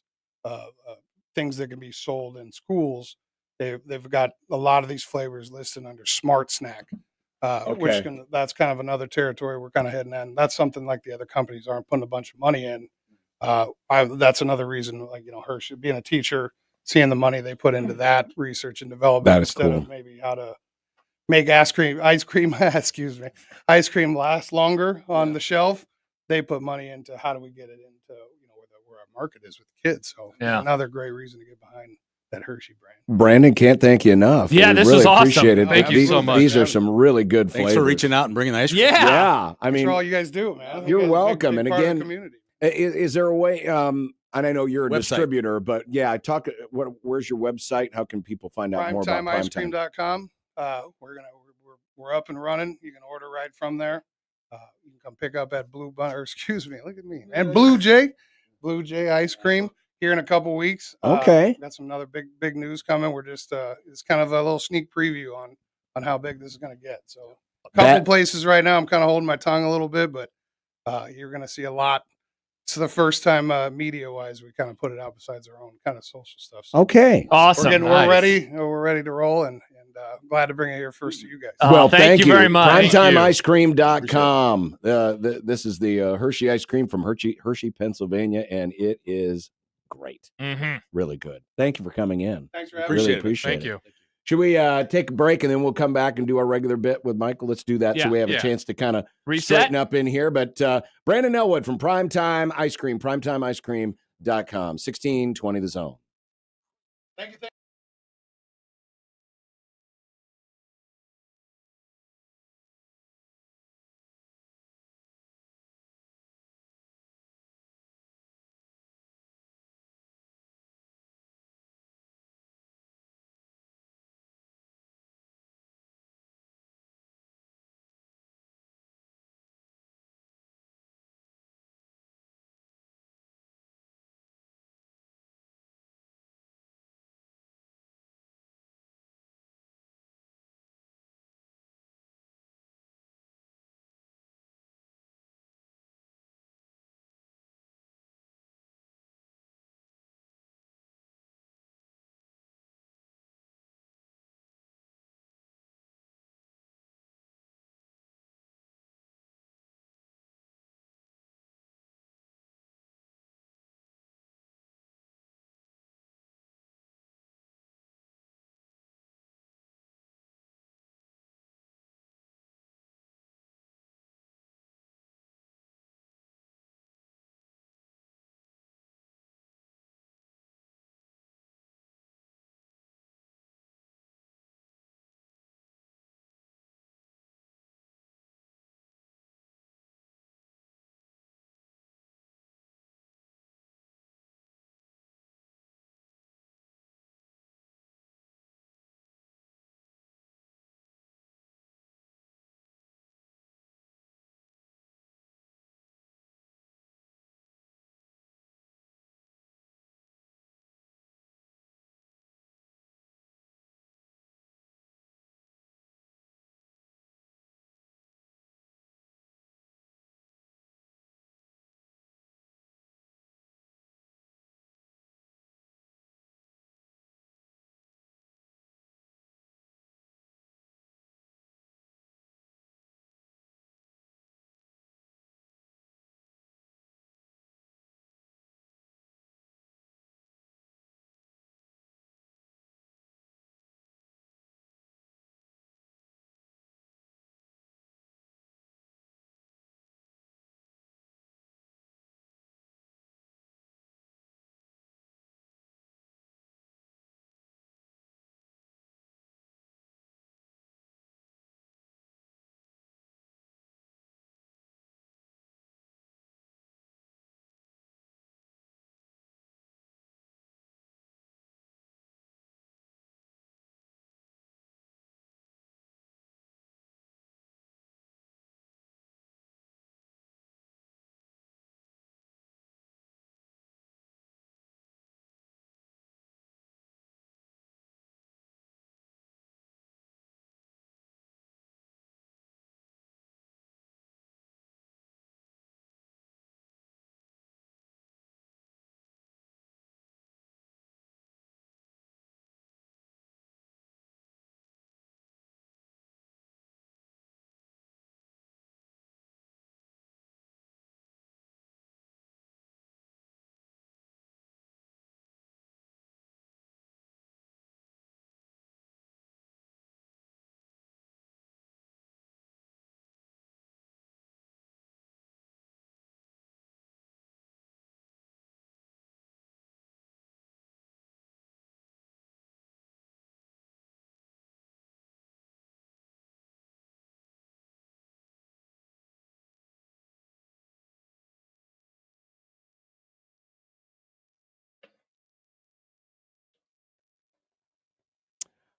things that can be sold in schools. They've got a lot of these flavors listed under Smart Snack, that's kind of another territory we're kind of heading in. That's something like the other companies aren't putting a bunch of money in. That's another reason, like Hershey being a teacher, seeing the money they put into that research and development That is instead cool. of maybe how to make ice cream, excuse me, ice cream last longer on the shelf. They put money into how do we get it into, where our market is with kids. So another great reason to get behind that Hershey brand. Brandon, can't thank you enough. Yeah, We this really was awesome. appreciate it. Thank you so much. These are some really good flavors. Thanks for reaching out and bringing the ice cream. Yeah. I That's mean, for all you guys do, man. you're You guys are a big, welcome. big And part of the again, community. is there a way? And I know you're a Website. distributor, but yeah, where's your website? How can people find out more about Primetime? PrimetimeIceCream.com. We're up and running. You can order right from there. You can come pick up at Blue Jay Ice Cream here in a couple weeks. Okay. Got some other big news coming. We're just it's kind of a little sneak preview on how big this is going to get. So a couple places right now. I'm kind of holding my tongue a little bit, but you're going to see a lot. It's the first time media wise we kind of put it out besides our own kind of social stuff. So Okay. Awesome. we're ready. We're ready to roll, and glad to bring it here first to you guys. Well, thank you very much. PrimetimeIceCream.com. This is the Hershey ice cream from Hershey, Pennsylvania, and it is great. Mm-hmm. Really good. Thank you for coming in. Thanks for having Really me. appreciate Thank it. you. Should we take a break and then we'll come back and do our regular bit with Michael? Let's do that so Yeah. we have a chance to kind of Reset. straighten up in here. But Brandon Elwood from Primetime Ice Cream, PrimetimeIceCream.com, 1620 The Zone. Thank you.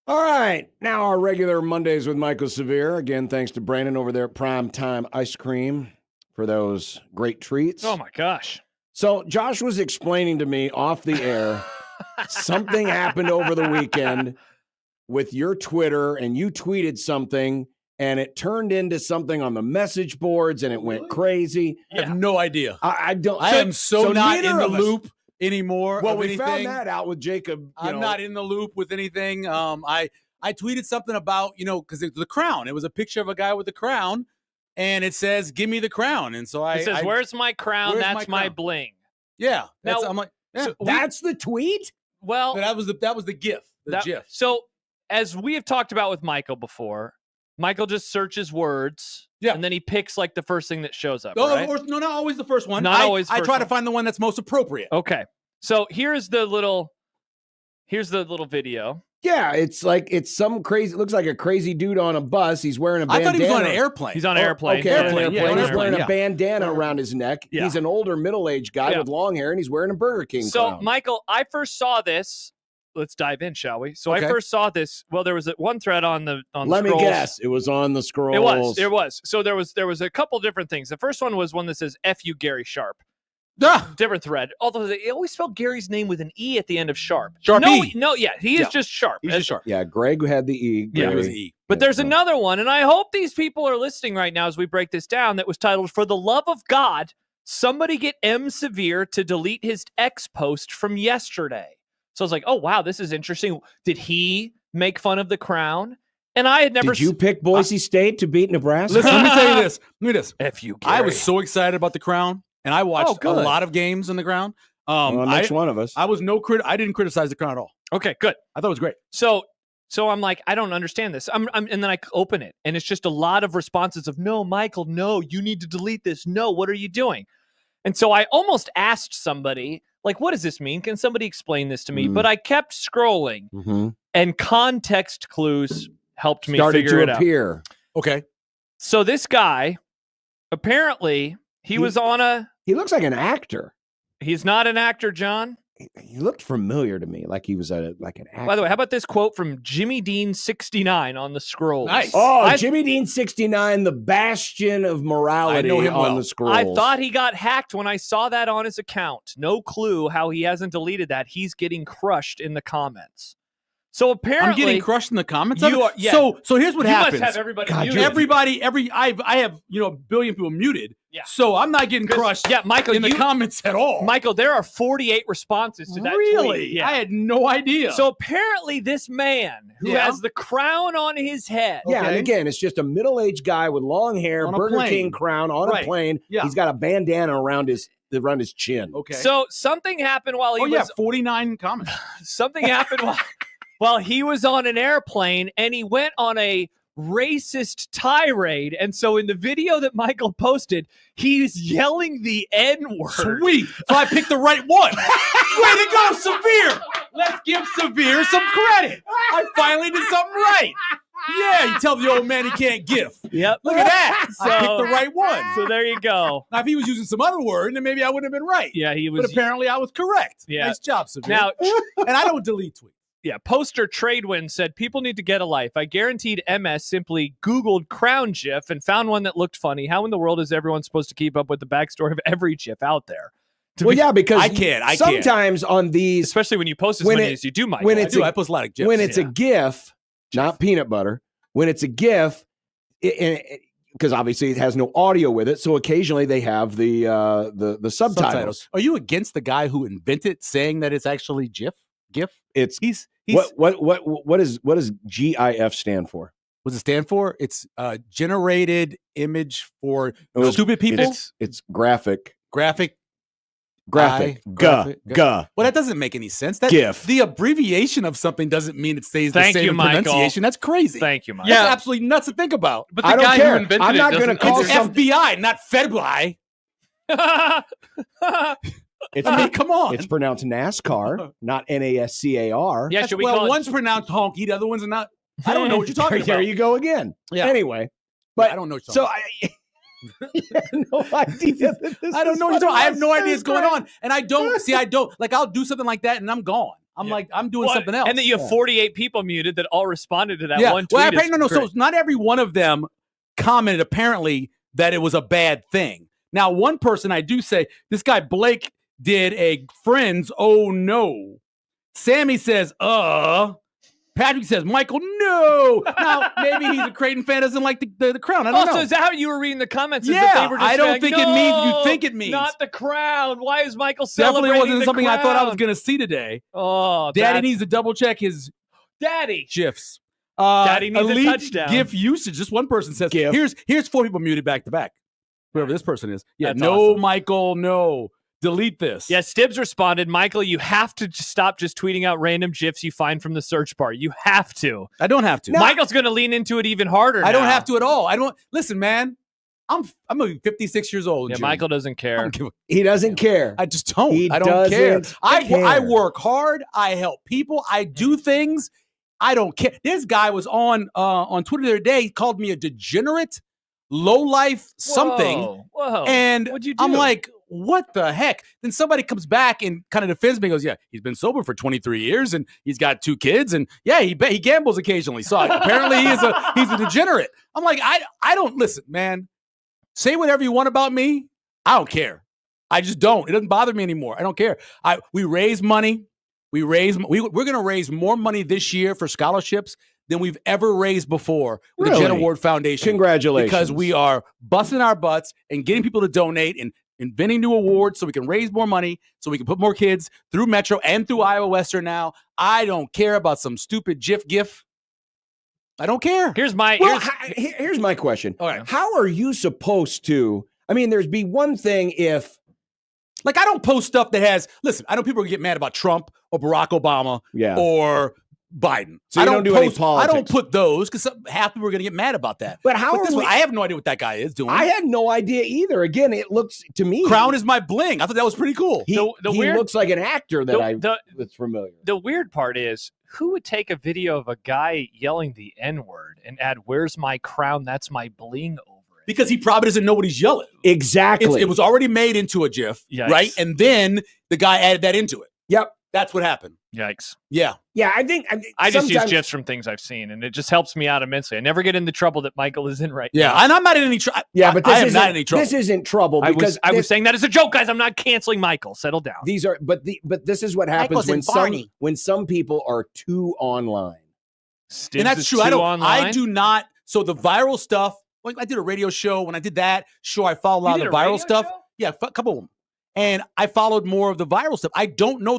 All right. Now our regular Mondays with Michael Severe. Again, thanks to Brandon over there at Prime Time Ice Cream for those great treats. Oh, my gosh. So Josh was explaining to me off the air, something happened over the weekend with your Twitter, and you tweeted something, and it turned into something on the message boards, and it went crazy. I have no idea. I don't. I am so not neither in the of us- loop anymore. Well, of we anything. found that out with Jacob. I'm not in the loop with anything. I tweeted something about, because it's the crown. It was a picture of a guy with the crown, and it says, "Give me the crown." And so It says, "Where's my crown? where's That's my my crown?" bling." Yeah. Now, I'm like, yeah. so that's the tweet? Well, that was the GIF. The GIF. So, as we have talked about with Michael before, Michael just searches words, and then he picks like the first thing that shows up. No, right? no, not always the first one. Not always the I first try to one. find the one that's most appropriate. Okay. So here's the little video. Yeah, it's some crazy. It looks like a crazy dude on a bus. He's wearing a I bandana. thought he was on an airplane. He's on an airplane. Okay, Airplane, He's yeah, wearing airplane, a yeah. bandana around his neck. Yeah. He's an older, middle-aged guy Yeah. with long hair, and he's wearing a Burger King So, crown. Michael, I first saw this. Let's dive in, shall we? So Okay. I first saw this. Well, there was one thread on the Let me scrolls. guess. It was on the scrolls. It was. So there was a couple different things. The first one was one that says "F you, Gary Sharp." Different thread. Although they always spell Gary's name with an E at the end of Sharp. Sharp No, E. no, yeah, he is just Sharp. He's just Sharp. Yeah, Greg had the E. Yeah, Gary. it was E. But there's another one, and I hope these people are listening right now as we break this down, that was titled, "For the Love of God, Somebody Get M. Severe to Delete His X Post from Yesterday." So I was like, oh, wow, this is interesting. Did he make fun of the crown? And I had never... Did you pick Boise State to beat Nebraska? Listen, let me tell you this. Look at this. F you, I Gary. was so excited about the crown, and I watched a good. lot of games in the crown. Well, next one of us. I was I didn't criticize the crown at all. Okay, good. I thought it was great. So I'm like, I don't understand this. And then I open it, and it's just a lot of responses of, no, Michael, no, you need to delete this. No, what are you doing? And so I almost asked somebody, like, what does this mean? Can somebody explain this to me? But I kept scrolling, and context clues helped me Started figure to it appear. Okay. So this guy, apparently, he was on a... He looks like an actor. He's not an actor, John. He looked familiar to me, like he was like an actor. By the way, how about this quote from Jimmy Dean 69 on the scrolls? Nice. Oh, Jimmy Dean 69, the bastion of morality on the scrolls. I thought he got hacked when I saw that on his account. No clue how he hasn't deleted that. He's getting crushed in the comments. So apparently, I'm getting crushed in the comments. You are, yeah. So here's what You happens. must have everybody God, muted. I have a billion people muted. Yeah. So I'm not getting crushed. Yeah, Michael, in the comments at all. Michael, there are 48 responses to that Really? tweet. Yeah. I had no idea. So apparently, this man who has the crown on his head. Yeah, and again, it's just a middle-aged guy with long hair, On a Burger plane. King crown on a plane. Yeah. He's got a bandana around his chin. Okay. So something happened while he was 49 comments. Something happened while he was on an airplane, and he went on a racist tirade. And so in the video that Michael posted, he's yelling the N-word. Sweet. So I picked the right one. Way to go, Severe. Let's give Severe some credit. I finally did something right. Yeah, you tell the old man he can't give. Yep. Look at that. I picked the right one. So there you go. Now, if he was using some other word, then maybe I wouldn't have been right. Yeah, he was. But apparently I was correct. Yeah. Nice job, Severe. Now, and I don't delete tweets. yeah, poster Tradewin said, people need to get a life. I guaranteed MS simply Googled crown GIF and found one that looked funny. How in the world is everyone supposed to keep up with the backstory of every GIF out there? Because I can't. sometimes on these, especially when you post as many as you do, Michael. when it's I post a lot of GIFs. when it's a GIF, not peanut butter. When it's a GIF, because obviously it has no audio with it, so occasionally they have the subtitles. Are you against the guy who invented saying that it's actually GIF? It's he's what does GIF stand for? What does it stand for? It's generated image for stupid people. It's graphic. Graphic. Well, that doesn't make any sense. That GIF. The abbreviation of something doesn't mean it stays the Thank same you, in Michael. pronunciation. That's crazy. Thank you, Michael. That's absolutely nuts to think about. But the I don't guy care. who invented I'm it not going to doesn't call It's some. FBI, not Fedbly. It's, I mean, come on. It's pronounced NASCAR, not NASCAR. Yeah, should we call one's pronounced honky, the other one's not. I don't know what you're talking about. There you go again. Yeah. Anyway, but I don't know what you're so talking I had no idea. That this I don't is know what what you're talking. I have it no was. idea what's going on, and I don't like. I'll do something like that, and I'm gone. I'm like, I'm doing something else. And then you have 48 people muted that all responded to that one tweet. Well, is no. So great. not every one of them commented apparently that it was a bad thing. Now, one person I do say, this guy Blake did a Friends, oh no. Sammy says, Patrick says, Michael, no. Now, maybe he's a Creighton fan, doesn't like the crown. I don't know. So is that how you were reading the comments? Is Yeah, that they were just I don't saying, think it means what you think it means. Not the crown. Why is Michael Definitely celebrating wasn't the something I thought I was crown? going to see today. Oh, Daddy needs to double check his Daddy. GIFs. Daddy needs a elite touchdown. GIF usage. Just one person says, here's 4 people muted back to back. Whoever this person is. Yeah, That's no, awesome. Michael, no. Delete this. Yeah, Stibbs responded, Michael, you have to stop just tweeting out random GIFs you find from the search bar. You have to. I don't have to. Michael's going to lean into it even harder I don't now. have to at all. I don't. Listen, man. I'm gonna be 56 years old. Yeah, June. Michael doesn't care. He doesn't care. I just don't. He I don't care. doesn't I care. work hard. I help people. I do things. I don't care. This guy was on Twitter the other day. He called me a degenerate, low life something. Whoa. And What'd you do? I'm like, what the heck? Then somebody comes back and kind of defends me and goes, yeah, he's been sober for 23 years and he's got 2 kids and yeah, he gambles occasionally. So apparently he's a degenerate. I'm like, I don't listen, man. Say whatever you want about me. I don't care. I just don't. It doesn't bother me anymore. I don't care. We raise money. We're going to raise more money this year for scholarships than we've ever raised before with the Jen Really? Award Foundation. Congratulations. Because we are busting our butts and getting people to donate and inventing new awards so we can raise more money, so we can put more kids through Metro and through Iowa Western now. I don't care about some stupid GIF. I don't care. Here's my question. All right. How are you supposed to? I mean, there's be one thing if. Like, I don't post stuff that has, listen, I know people get mad about Trump or Barack Obama or Biden. So you don't do any I politics. don't put those because half people are going to get mad about that. But how this are we- one, I have no idea what that guy is doing. I had no idea either. Again, it looks to me. Crown is my bling. I thought that was pretty cool. He looks like an actor that's familiar. The weird part is, who would take a video of a guy yelling the N-word and add, where's my crown, that's my bling over it? Because he probably doesn't know what he's yelling. Exactly. It was already made into a GIF, Yikes. right? And then the guy added that into it. Yep. That's what happened. Yikes. Yeah. Yeah, I think I just use sometimes- GIFs from things I've seen, and it just helps me out immensely. I never get in the trouble that Michael is in right Yeah, now. and I'm not in any trouble. Yeah, but this I am isn't not in any trouble. This isn't trouble because I was saying that as a joke, guys. I'm not canceling Michael. Settle down. these are but this is what happens Michael's when some people are too online. Stibbs And that's is true. too I online? do not. So the viral stuff, like I did a radio show. When I did that, sure, I followed a lot You of the did a viral radio stuff. show? Yeah, a couple of them. And I followed more of the viral stuff. I don't know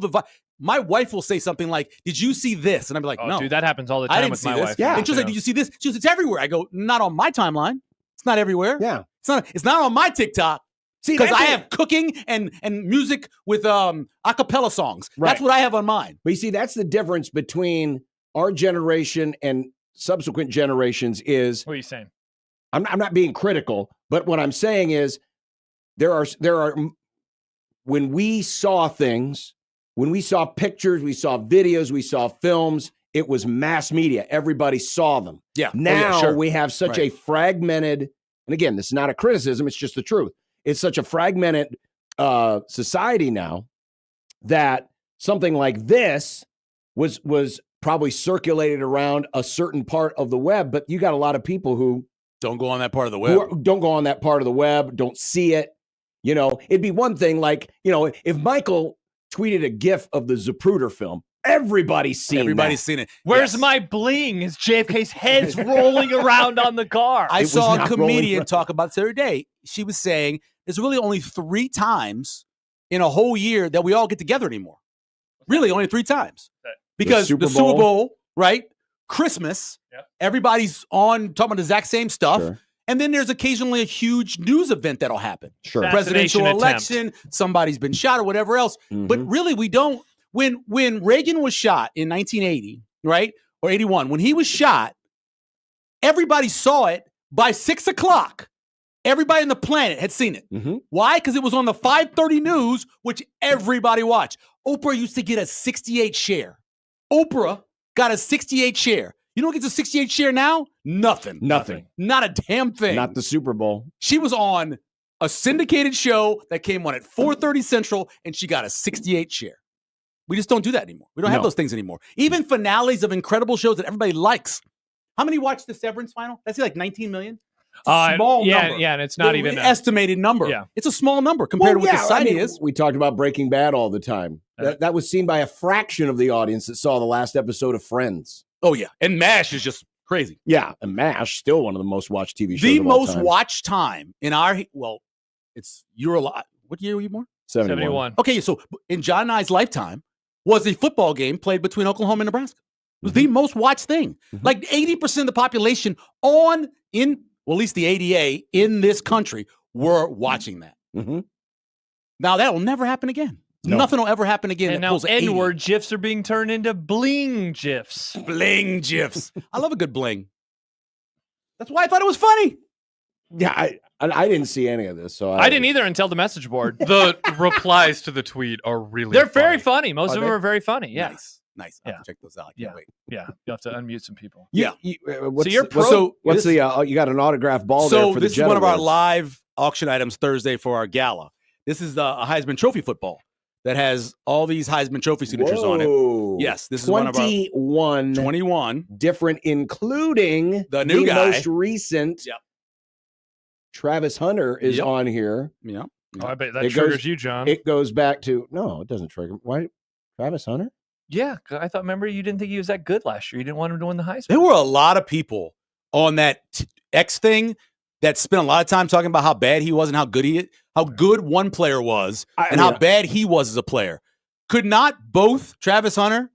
my wife will say something like, "Did you see this?" And I'm like, Oh, "No, dude, that happens all the I time didn't with see my this." wife. Yeah. And she was like, too. "Did you see this?" She goes, "It's everywhere." I go, "Not on my timeline. It's not everywhere. Yeah. It's not on my TikTok." See, Because that's I it. have cooking and music with acapella songs. Right. That's what I have on mine. But you see, that's the difference between our generation and subsequent generations is What are you saying? I'm not being critical, but what I'm saying is there are when we saw things, when we saw pictures, we saw videos, we saw films, it was mass media. Everybody saw them. Yeah. Now we have such Right. a fragmented, and again, this is not a criticism, it's just the truth. It's such a fragmented society now that something like this was probably circulated around a certain part of the web, but you got a lot of people who Don't go on that part of the web. don't go on that part of the web, don't see it. You know, it'd be one thing like, you know, if Michael tweeted a GIF of the Zapruder film, everybody's seen Everybody's that. seen it. Where's Yes. my bling? Is JFK's head's rolling around on the car. I was saw a not rolling comedian around. talk about this the other day. She was saying there's really only 3 times in a whole year that we all get together anymore. Really, only 3 times. Because Super the Super Bowl. Bowl, right? Christmas, Yep. everybody's on talking about the exact same stuff. Sure. And then there's occasionally a huge news event that'll happen. Sure. Presidential Assassination election, somebody's been shot or whatever else. But Mhm. really, we don't. When Reagan was shot in 1980, right? Or 81, when he was shot, everybody saw it by 6 o'clock. Everybody on the planet had seen it. Mhm. Why? Because it was on the 5:30 news, which everybody watched. Oprah used to get a 68 share. Oprah got a 68 share. You know what gets a 68 share now? Nothing. Nothing. Not a damn thing. Not the Super Bowl. She was on a syndicated show that came on at 4:30 Central, and she got a 68 share. We just don't do that anymore. We don't have No. those things anymore. Even finales of incredible shows that everybody likes. How many watched the Severance final? That's like 19 million. It's a small number. Yeah, and it's not even an a- estimated number. Yeah. It's a small number compared to what society is. We talked about Breaking Bad all the time. That was seen by a fraction of the audience that saw the last episode of Friends. Oh, yeah. And MASH is just crazy. Yeah, and MASH, still one of the most watched TV shows The of all most time. watched time in our, you're alive. What year were you born? 71. Okay, so in John and I's lifetime was a football game played between Oklahoma and Nebraska. It was the most watched thing. Like 80% of the population at least the ADA in this country were watching that. Now that'll never happen again. No. Nothing will ever happen again. And that now pulls 80. N-word GIFs are being turned into bling GIFs. Bling GIFs. I love a good bling. That's why I thought it was funny. Yeah, I didn't see any of this, so I didn't either until the message board. The replies to the tweet are really They're very funny. Most Are of them they? are very funny. Yeah. Nice. I have to check those out. I can't wait. Yeah. You have to unmute some people. Yeah. What's you're the- pro- what's the you got an autographed ball there So for the this is Jet one of our Awards. live auction items Thursday for our gala. This is the Heisman Trophy football that has all these Heisman Trophy signatures on Whoa. it. Yes, this is one of our 21 different, including The new guy. most recent. Yep. Travis Hunter is Yep. on here. Yeah. Oh, I bet that It triggers goes- you, John. It goes back to it doesn't trigger. Why Travis Hunter? Yeah, 'cause I thought. Remember, you didn't think he was that good last year. You didn't want him to win the Heisman. There were a lot of people on that X thing that spent a lot of time talking about how bad he was and how good one player was and how bad he was as a player. Could not both Travis Hunter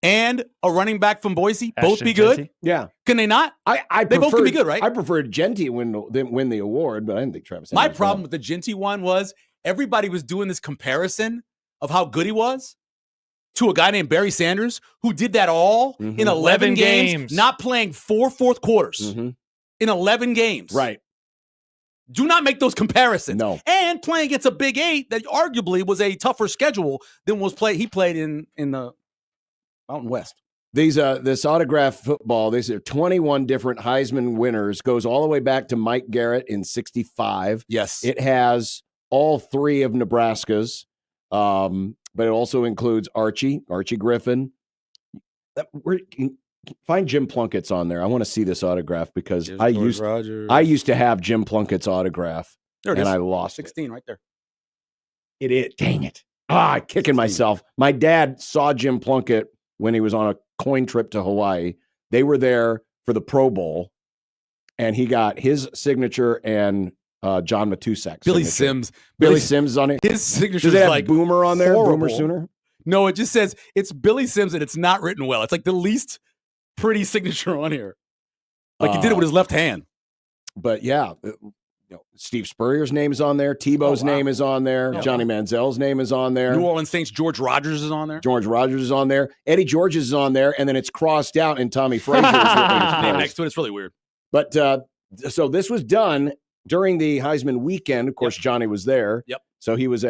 and a running back from Boise both be good? Genty. Yeah. Can they not? They both can be good, right? I preferred Genty win the award, but I didn't think Travis. My Hunter was problem with the Genty one was everybody was doing this comparison of how good he was to a guy named Barry Sanders who did that all in 11 games, not playing 4 fourth quarters in 11 games. Right. Do not make those comparisons. No. And playing against a Big 8 that arguably was a tougher schedule than he played in the Mountain West. These this autographed football, these are 21 different Heisman winners, goes all the way back to Mike Garrett in 65. Yes. It has all 3 of Nebraska's, but it also includes Archie Griffin. Find Jim Plunkett's on there. I want to see this autograph because I used to have Jim Plunkett's autograph, There it and is. I lost 16 right there. it. It is. Dang it. Kicking myself. My dad saw Jim Plunkett when he was on a coin trip to Hawaii. They were there for the Pro Bowl, and he got his signature and John Matusek's Billy signature. Sims. Billy Sims is on it. His signature Does it is have like Boomer on there? horrible. Boomer Sooner? No, it just says it's Billy Sims and it's not written well. It's like the least pretty signature on here. Like he did it with his left hand. But yeah, Steve Spurrier's name is on there. Tebow's name is on there. Oh, Johnny Manziel's name is on there. New Orleans Saints George Rogers is on there. George Rogers is on there. Eddie George's is on there, and then it's crossed out, and Tommy Frazier is written in his Name place. next to it. It's really weird. But so this was done during the Heisman weekend. Of course, Johnny was there. Yep. So he was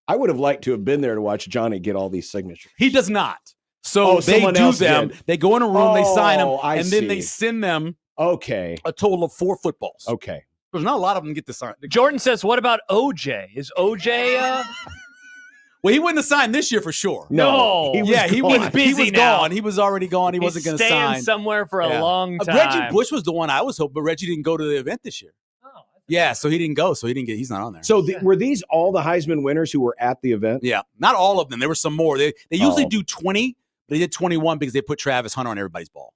I would have liked to have been there to watch Johnny get all these signatures. He does not. So they someone do else them. did. They go in a room, they sign them, I and then they see. send them Okay. a total of 4 footballs. Okay. There's not a lot of them get to sign. Jordan says, "What about OJ? Is OJ?" Well, he wouldn't have signed this year for sure. No. he He's was busy now. gone. He was already gone. He wasn't going to staying sign somewhere for a long time. Reggie Bush was the one I was hoping, but Reggie didn't go to the event this year. Yeah, so he didn't go. So he's not on there. So were these all the Heisman winners who were at the event? Yeah, not all of them. There were some more. They usually do 20, but they did 21 because they put Travis Hunter on everybody's ball.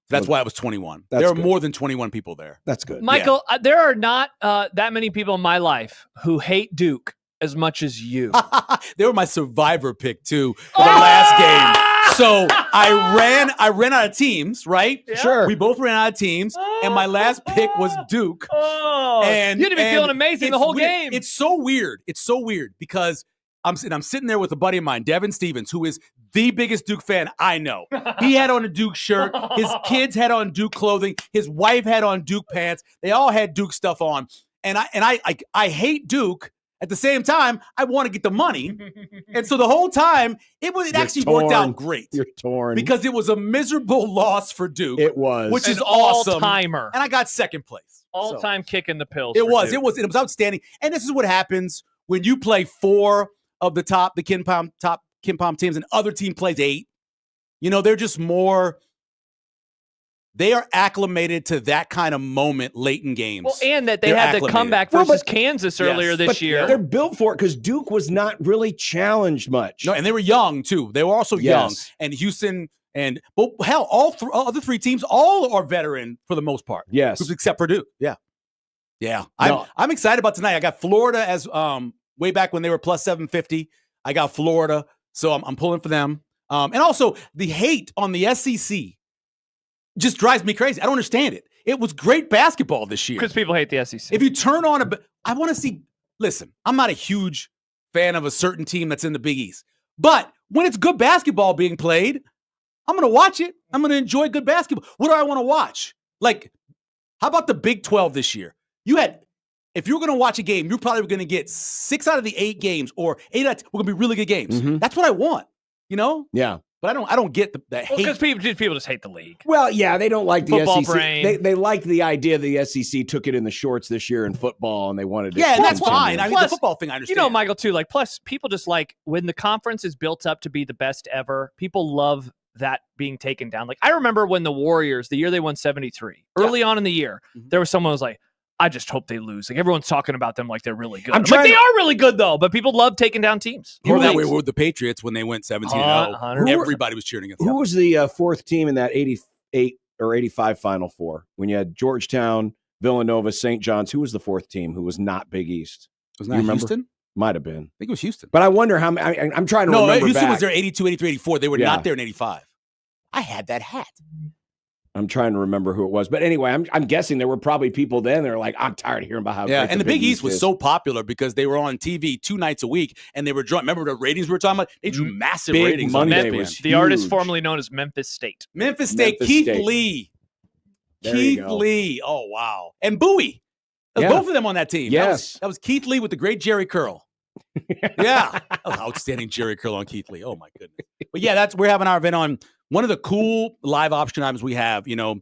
That's why it was 21. That's There are good. more than 21 people there. That's good. Michael, there are not that many people in my life who hate Duke as much as you. They were my survivor pick too for the last game. So I ran out of teams, right? Yeah. Sure. We both ran out of teams, and my last pick was Duke. Oh, And you'd have been feeling amazing the it's whole weird. game. It's so weird. It's so weird because I'm sitting there with a buddy of mine, Devin Stevens, who is the biggest Duke fan I know. He had on a Duke shirt. His kids had on Duke clothing. His wife had on Duke pants. They all had Duke stuff on. And I hate Duke. At the same time, I want to get the money. And so the whole time, it actually worked out great. You're torn. Because it was a miserable loss for Duke. It was. Which is An awesome. all-timer. And I got second place. All-time kicking the pills. It for was. Duke. It was outstanding. And this is what happens when you play 4 of the top Kim-Pom teams, and other team plays 8. You know, they're just more. They are acclimated to that kind of moment late in games. Well, and that they They're had the acclimated. comeback versus Kansas earlier this year. They're built for it because Duke was not really challenged much. No, and they were young too. They were also young. Yes. And Houston and hell, all other 3 teams, all are veteran for the most part. Yes, except for Duke. Yeah. No. I'm excited about tonight. I got Florida as way back when they were plus 750. I got Florida, so I'm pulling for them. And also the hate on the SEC just drives me crazy. I don't understand it. It was great basketball this year. Because people hate the SEC. If you turn on I want to see. Listen, I'm not a huge fan of a certain team that's in the Big East, but when it's good basketball being played, I'm going to watch it. I'm going to enjoy good basketball. What do I want to watch? Like, how about the Big 12 this year? If you're going to watch a game, you're probably going to get 6 out of the 8 games, or 8 out of 10 were going to be really good games. That's what I want. You know? Yeah. But I don't get the hate. Because people just hate the league. Well, yeah, they don't like the Football SEC. brain. They like the idea the SEC took it in the shorts this year in football, and they wanted to. Yeah, and that's continue. fine. I mean, the football thing, I understand. You know, Michael, too, like, plus people just like when the conference is built up to be the best ever, people love that being taken down. Like, I remember when the Warriors, the year they won 73, early on in the year, there was someone who was like, I just hope they lose. Like, everyone's talking about them like they're really good. They are really good, though, but people love taking down teams. You were that way with the Patriots when they went 17-0. Everybody was cheering against them. Who was the 4th team in that 88 or 85 Final Four? When you had Georgetown, Villanova, St. John's, who was the 4th team who was not Big East? Was You not remember? Houston? Might have been. I think it was Houston. But I wonder how many. I'm trying to remember Houston back. was there 82, 83, 84. They were Yeah. not there in 85. I had that hat. I'm trying to remember who it was. But anyway, I'm guessing there were probably people then that are like, I'm tired of hearing about how Yeah, great and the Big East was is. so popular because they were on TV 2 nights a week, and they were drawing. Remember the ratings we were talking about? They drew massive Big ratings. Monday on ESPN. was The artist formerly known as Memphis State. Memphis State, Memphis Keith State. Lee. There you Keith go. Lee. Oh, wow. And Bowie. Yeah. Both of them on that team. Yes. That was Keith Lee with the great Jerry Curl. Yeah. That was outstanding Jerry Curl on Keith Lee. Oh, my goodness. But yeah, we're having our event on one of the cool live option items we have, you know,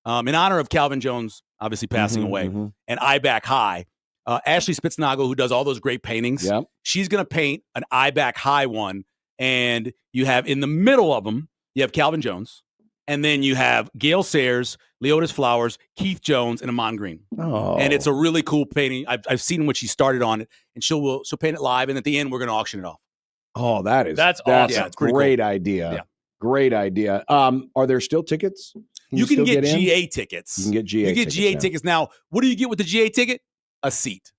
in honor of Calvin Jones, obviously passing away, and IBAC High. Ashley Spitznagel, who does all those great paintings, she's going to paint an IBAC High one. And you have in the middle of them, you have Calvin Jones. And then you have Gail Sayers, Leotis Flowers, Keith Jones, and Amon Green. Oh. And it's a really cool painting. I've seen when she started on it, and she'll paint it live. And at the end, we're going to auction it off. Oh, that's awesome. Yeah, it's pretty great cool. idea. Yeah. Great idea. Are there still tickets? You can still get in? GA tickets. You can get GA You get tickets GA now. tickets now. What do you get with the GA ticket? A seat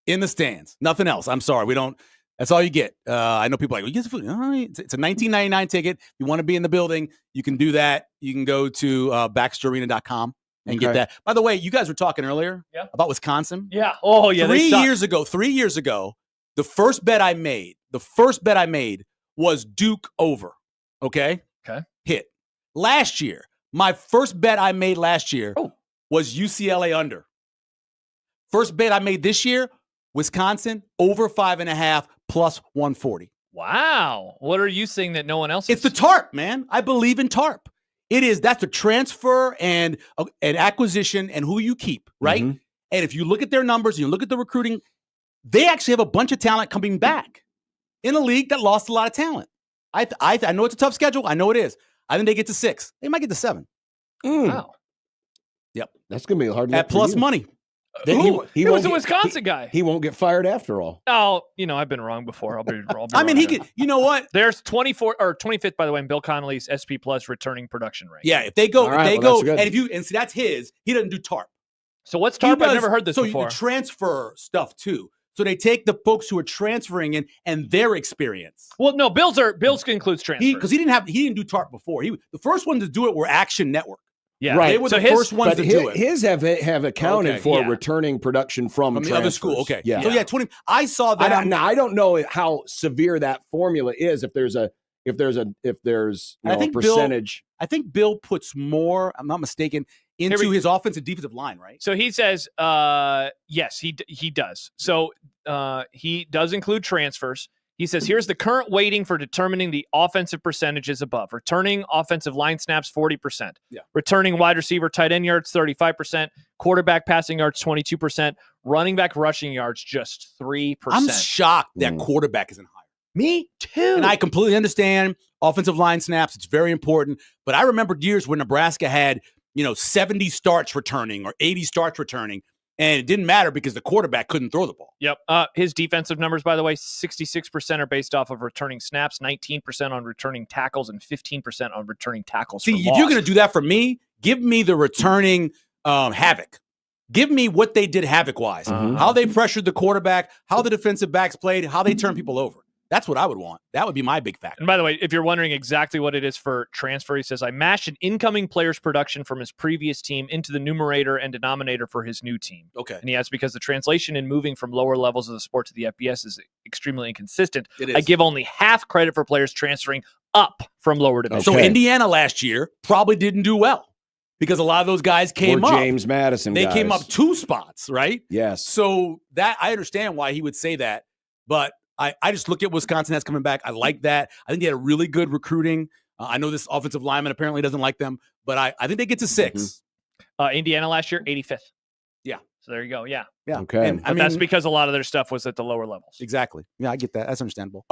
in the stands. Nothing else. I'm sorry. We don't. That's all you get. I know people are like, well, you get the food. All right. It's a $19.99 ticket. If you want to be in the building, you can do that. You can go to BaxterArena.com and get Okay. that. By the way, you guys were talking earlier Yeah. about Wisconsin. Yeah. Oh, yeah. 3 years ago, the first bet I made was Duke over. Okay. Okay. Hit. Last year, my first bet I made last year was UCLA under. First bet I made this year, Wisconsin over 5.5 plus 140. Wow. What are you seeing that no one else It's the TARP, man. I believe in TARP. That's the transfer and acquisition and who you keep, right? Mhm. And if you look at their numbers, you look at the recruiting, they actually have a bunch of talent coming back in a league that lost a lot of talent. I know it's a tough schedule. I know it is. I think they get to 6. They might get to 7. Wow. Yep. That's going to be a hard At nut for plus you. money. Then Who? he It was won't a get- Wisconsin guy. He won't get fired after all. Oh, I've been wrong before. I'll be I mean, wrong he now. could, you know what? There's 25th, by the way, in Bill Connolly's SP Plus returning production rate. Yeah, if they go, All right, well, that's good. and see, that's his. He doesn't do TARP. So what's He TARP? I've does- never heard this so before. the transfer stuff too. So they take the folks who are transferring in and their experience. Well, no, Bill's includes transfers. Because he didn't do TARP before. The first ones to do it were Action Network. Yeah, Right. They were So the his- first ones But to do it. his have accounted Okay, for yeah. returning production from From the other transfers. school. Okay. Yeah. So yeah, 20. I saw that. I don't know how severe that formula is. If there's I think percentage. I think Bill puts more, I'm not mistaken, into his offensive defensive line, right? So he says, yes, he does. So he does include transfers. He says, here's the current weighting for determining the offensive percentages above. Returning offensive line snaps, 40%. Yeah. Returning wide receiver tight end yards, 35%. Quarterback passing yards, 22%. Running back rushing yards, just 3%. I'm shocked that quarterback isn't higher. Me too. And I completely understand offensive line snaps. It's very important. But I remember years when Nebraska had, 70 starts returning or 80 starts returning, and it didn't matter because the quarterback couldn't throw the ball. Yep. His defensive numbers, by the way, 66% are based off of returning snaps, 19% on returning tackles, and 15% on returning tackles. See, if you're going to do that for me, give me the returning havoc. Give me what they did havoc-wise, how they pressured the quarterback, how the defensive backs played, how they turned people over. That's what I would want. That would be my big factor. And by the way, if you're wondering exactly what it is for transfer, he says, I mashed an incoming player's production from his previous team into the numerator and denominator for his new team. Okay. And he adds, because the translation in moving from lower levels of the sport to the FBS is extremely inconsistent. It is. I give only half credit for players transferring up from lower divisions. So Indiana last year probably didn't do well because a lot of those guys came up. James Madison They guys. came up 2 spots, right? Yes. So that I understand why he would say that, but I just look at Wisconsin that's coming back. I like that. I think they had a really good recruiting. I know this offensive lineman apparently doesn't like them, but I think they get to 6. Indiana last year, 85th. Yeah. So there you go. Yeah. Yeah. Okay. And, But that's because a lot of their stuff was at the lower levels. Exactly. Yeah, I get that. That's understandable.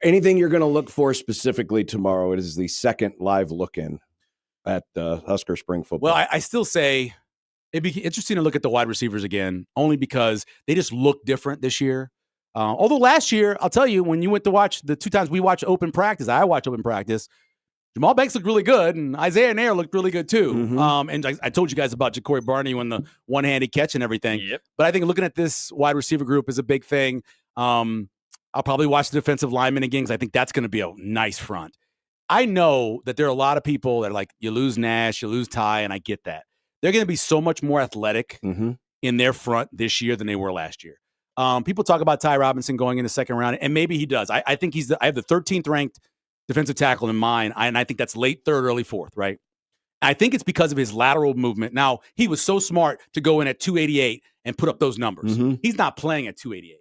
Anything you're going to look for specifically tomorrow? It is the second live look-in at Husker Spring Football. Well, I still say it'd be interesting to look at the wide receivers again, only because they just look different this year. Although last year, I'll tell you, when you went to watch the 2 times we watched open practice, I watched open practice, Jamal Banks looked really good, and Isaiah Nair looked really good too. And I told you guys about Ja'Cory Barney and the one-handed catch and everything. Yep. But I think looking at this wide receiver group is a big thing. I'll probably watch the defensive linemen again because I think that's going to be a nice front. I know that there are a lot of people that are like, you lose Nash, you lose Ty, and I get that. They're going to be so much more athletic in their front this year than they were last year. People talk about Ty Robinson going in the second round, and maybe he does. I think I have the 13th ranked defensive tackle in mind, and I think that's late 3rd, early 4th, right? I think it's because of his lateral movement. Now, he was so smart to go in at 288 and put up those numbers. He's not playing at 288.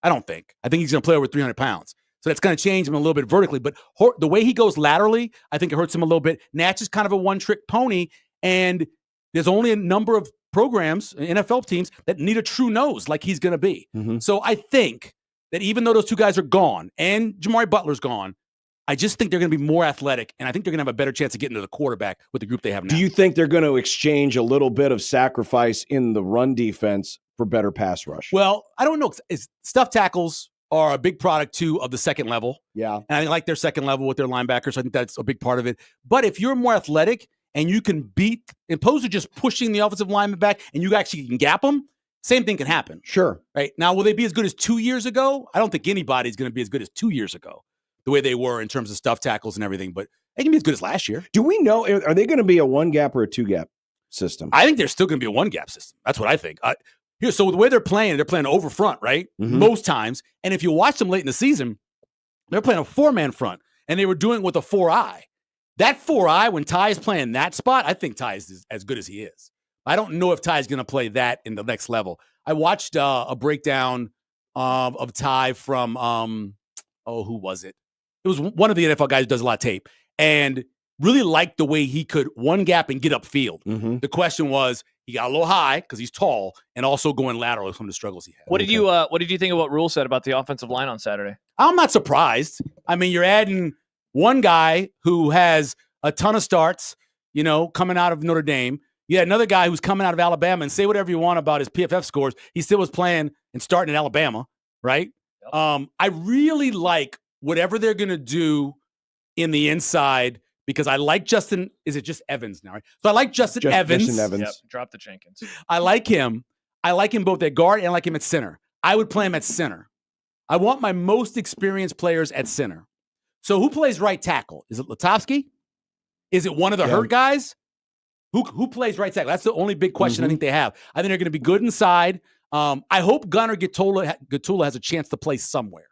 I don't think. I think he's going to play over 300 pounds. So that's going to change him a little bit vertically. But the way he goes laterally, I think it hurts him a little bit. Natch is kind of a one-trick pony, and there's only a number of programs, NFL teams, that need a true nose like he's going to be. So I think that even though those 2 guys are gone and Jamari Butler's gone, I just think they're going to be more athletic, and I think they're going to have a better chance of getting to the quarterback with the group they have now. Do you think they're going to exchange a little bit of sacrifice in the run defense for better pass rush? Well, I don't know. Stuff tackles are a big product, too, of the second level. Yeah. And I like their second level with their linebackers. So I think that's a big part of it. But if you're more athletic and you can beat, opposed to just pushing the offensive lineman back and you actually can gap them, same thing can happen. Sure. Right? Now, will they be as good as 2 years ago? I don't think anybody's going to be as good as 2 years ago, the way they were in terms of stuff tackles and everything. But they can be as good as last year. Do we know, are they going to be a 1-gap or a 2-gap system? I think they're still going to be a 1-gap system. That's what I think. So the way they're playing over front, right? Most times. And if you watch them late in the season, they're playing a 4-man front, and they were doing it with a 4-eye. That 4-eye, when Ty is playing that spot, I think Ty is as good as he is. I don't know if Ty is going to play that in the next level. I watched a breakdown of Ty from, who was it? It was one of the NFL guys who does a lot of tape, and really liked the way he could 1-gap and get upfield. The question was, he got a little high because he's tall, and also going lateral is some of the struggles he had. What did you think of what Rule said about the offensive line on Saturday? I'm not surprised. I mean, you're adding one guy who has a ton of starts, coming out of Notre Dame. You had another guy who's coming out of Alabama, and say whatever you want about his PFF scores. He still was playing and starting in Alabama, right? Yep. I really like whatever they're going to do in the inside, because I like Justin. Is it just Evans now, right? So I like Justin Evans. Justin Evans. Yep, drop the Jenkins. I like him. I like him both at guard and I like him at center. I would play him at center. I want my most experienced players at center. So who plays right tackle? Is it Latovsky? Is it one of the hurt guys? Who plays right tackle? That's the only big question I think they have. I think they're going to be good inside. I hope Gunnar Gatula has a chance to play somewhere.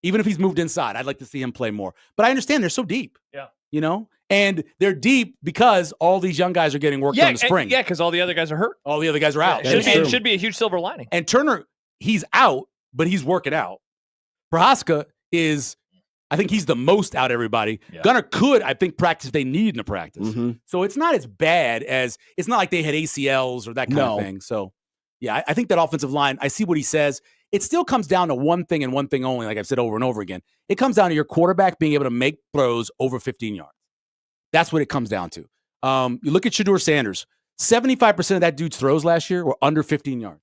Even if he's moved inside, I'd like to see him play more. But I understand they're so deep. Yeah. And they're deep because all these young guys are getting worked on in the spring. Because all the other guys are hurt. All the other guys are out. It should be a huge silver lining. And Turner, he's out, but he's working out. Prohaska is, I think he's the most out of everybody. Yeah. Gunnar could, I think, practice if they needed to practice. So it's not as bad as, it's not like they had ACLs or that kind of thing. So, yeah, I think that offensive line, I see what he says. it still comes down to one thing and one thing only, like I've said over and over again. It comes down to your quarterback being able to make throws over 15 yards. That's what it comes down to. You look at Shedeur Sanders, 75% of that dude's throws last year were under 15 yards.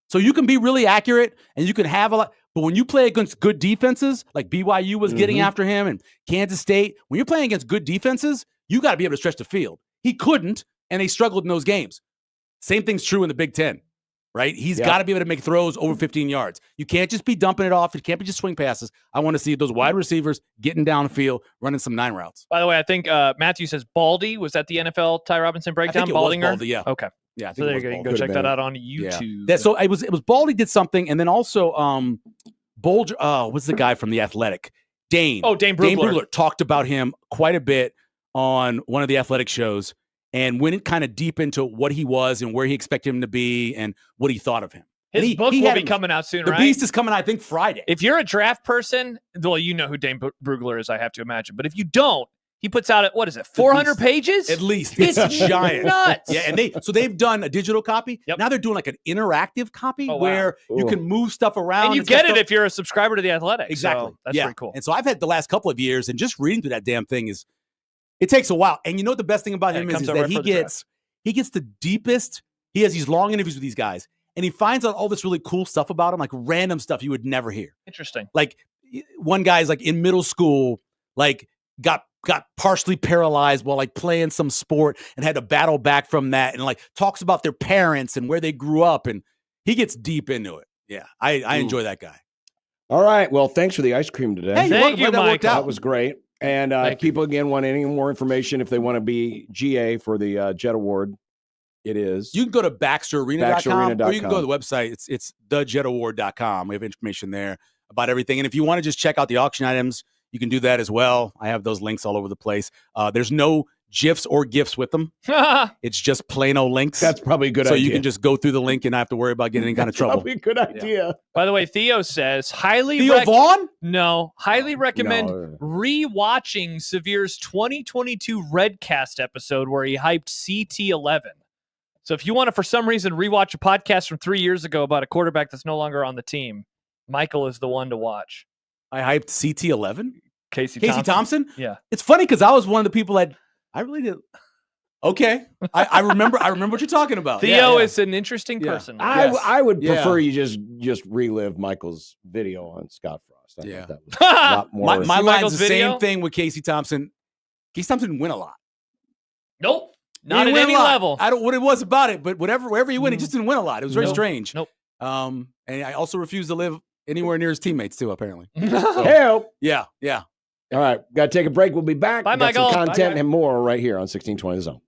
So you can be really accurate and you can have a lot, but when you play against good defenses, like BYU was getting after him and Kansas State, when you're playing against good defenses, you got to be able to stretch the field. He couldn't, and they struggled in those games. Same thing's true in the Big Ten, right? He's got to be able to make throws over 15 yards. You can't just be dumping it off. It can't be just swing passes. I want to see those wide receivers getting downfield, running some 9 routes. By the way, I think Matthew says Baldy. Was that the NFL Ty Robinson breakdown? I think it was Baldinger? Baldy, yeah. Okay. Yeah, I So there you go. You can go check that out on YouTube. Yeah. So it was Baldy did something, and then also Bolger. What's the guy from The Athletic? Dane. Oh, Dane Brugler. Dane Brugler talked about him quite a bit on one of the Athletic shows, and went kind of deep into what he was and where he expected him to be and what he thought of him. His book will be coming out soon, The right? Beast is coming, I think, Friday. If you're a draft person, well, you know who Dane Brugler is, I have to imagine. But if you don't, he puts out, 400 pages? At least. It's giant. nuts. Yeah, and they've done a digital copy. Yep. Now they're doing like an interactive copy Oh, wow. where you can move stuff around. And you it's got get it stuff- if you're a subscriber to The Athletic. Exactly. So that's yeah. pretty cool. And so I've had the last couple of years, and just reading through that damn thing it takes a while. And you know what the best thing about him is that he gets the deepest. He has these long interviews with these guys, and he finds out all this really cool stuff about them, like random stuff you would never hear. Interesting. Like one guy's like in middle school, like got partially paralyzed while like playing some sport and had to battle back from that, and like talks about their parents and where they grew up, and he gets deep into it. Yeah, I enjoy that guy. All right. Well, thanks for the ice cream today. Hey, Thank you, that worked Michael. out. That was great. And if people again want any more information, if they want to be GA for the Jet Award, it is. You can go to BaxterArena.com or you can go to the BaxterArena.com. website. It's thejetaward.com. We have information there about everything. And if you want to just check out the auction items, you can do that as well. I have those links all over the place. There's no GIFs or GIFs with them. It's just plain old links. That's probably a good so idea. you can just go through the link and not have to worry about getting any kind of trouble. Probably a good idea. By the way, Theo says, Theo Vaughn? No. Highly recommend No. rewatching Severe's 2022 Redcast episode where he hyped CT11. So if you want to, for some reason, rewatch a podcast from 3 years ago about a quarterback that's no longer on the team, Michael is the one to watch. I hyped CT11? Casey Thompson? Yeah. It's funny because I was one of the people that I really did. Okay. I remember what you're talking about. Theo Yeah. is an interesting Yeah. person. I would Yeah. prefer you just relive Michael's video on Scott Frost. I Yeah. thought that was a lot more. My See line's Michael's the video? same thing with Casey Thompson. Casey Thompson didn't win a lot. Nope. He Not didn't at win any a lot. level. I don't what it was about it, but wherever he went, he just didn't win a lot. It was very Nope. strange. Nope. And I also refuse to live anywhere near his teammates too, apparently. Help. Yeah. All right. Got to take a break. We'll be back. Bye, We got some Michael. Bye, content guys. and more right here on 1620 The Zone.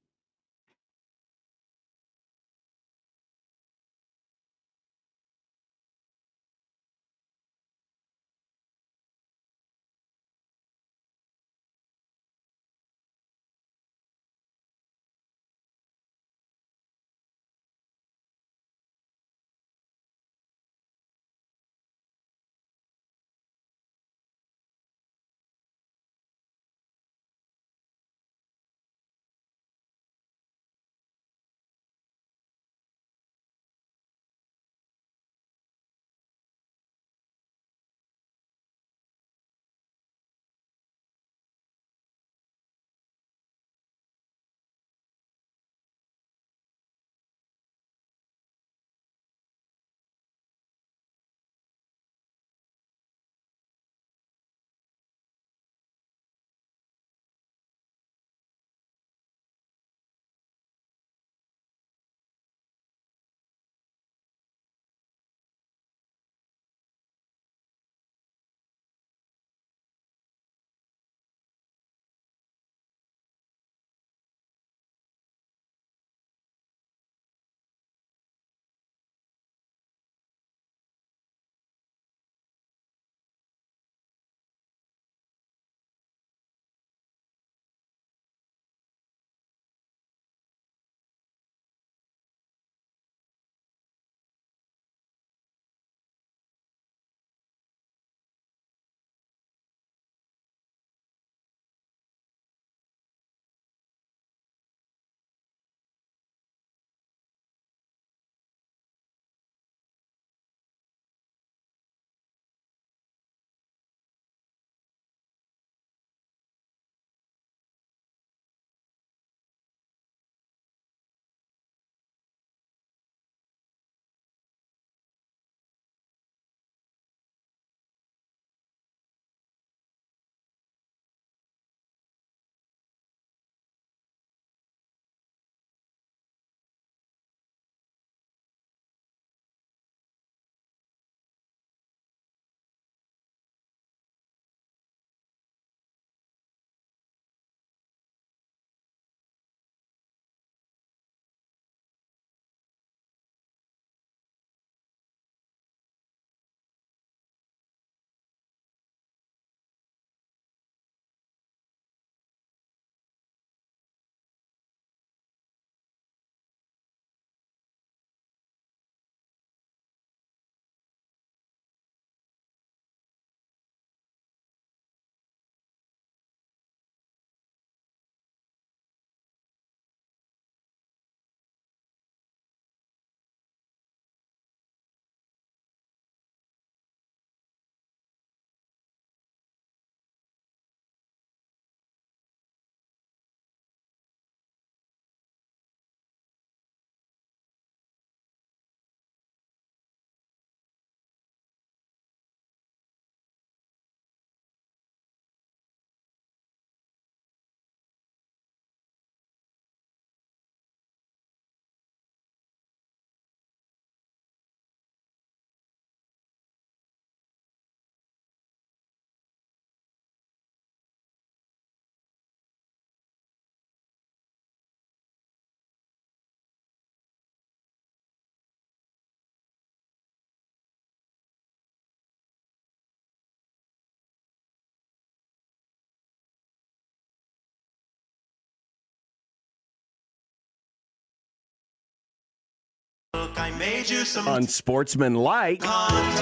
I made you some Unsportsmanlike content.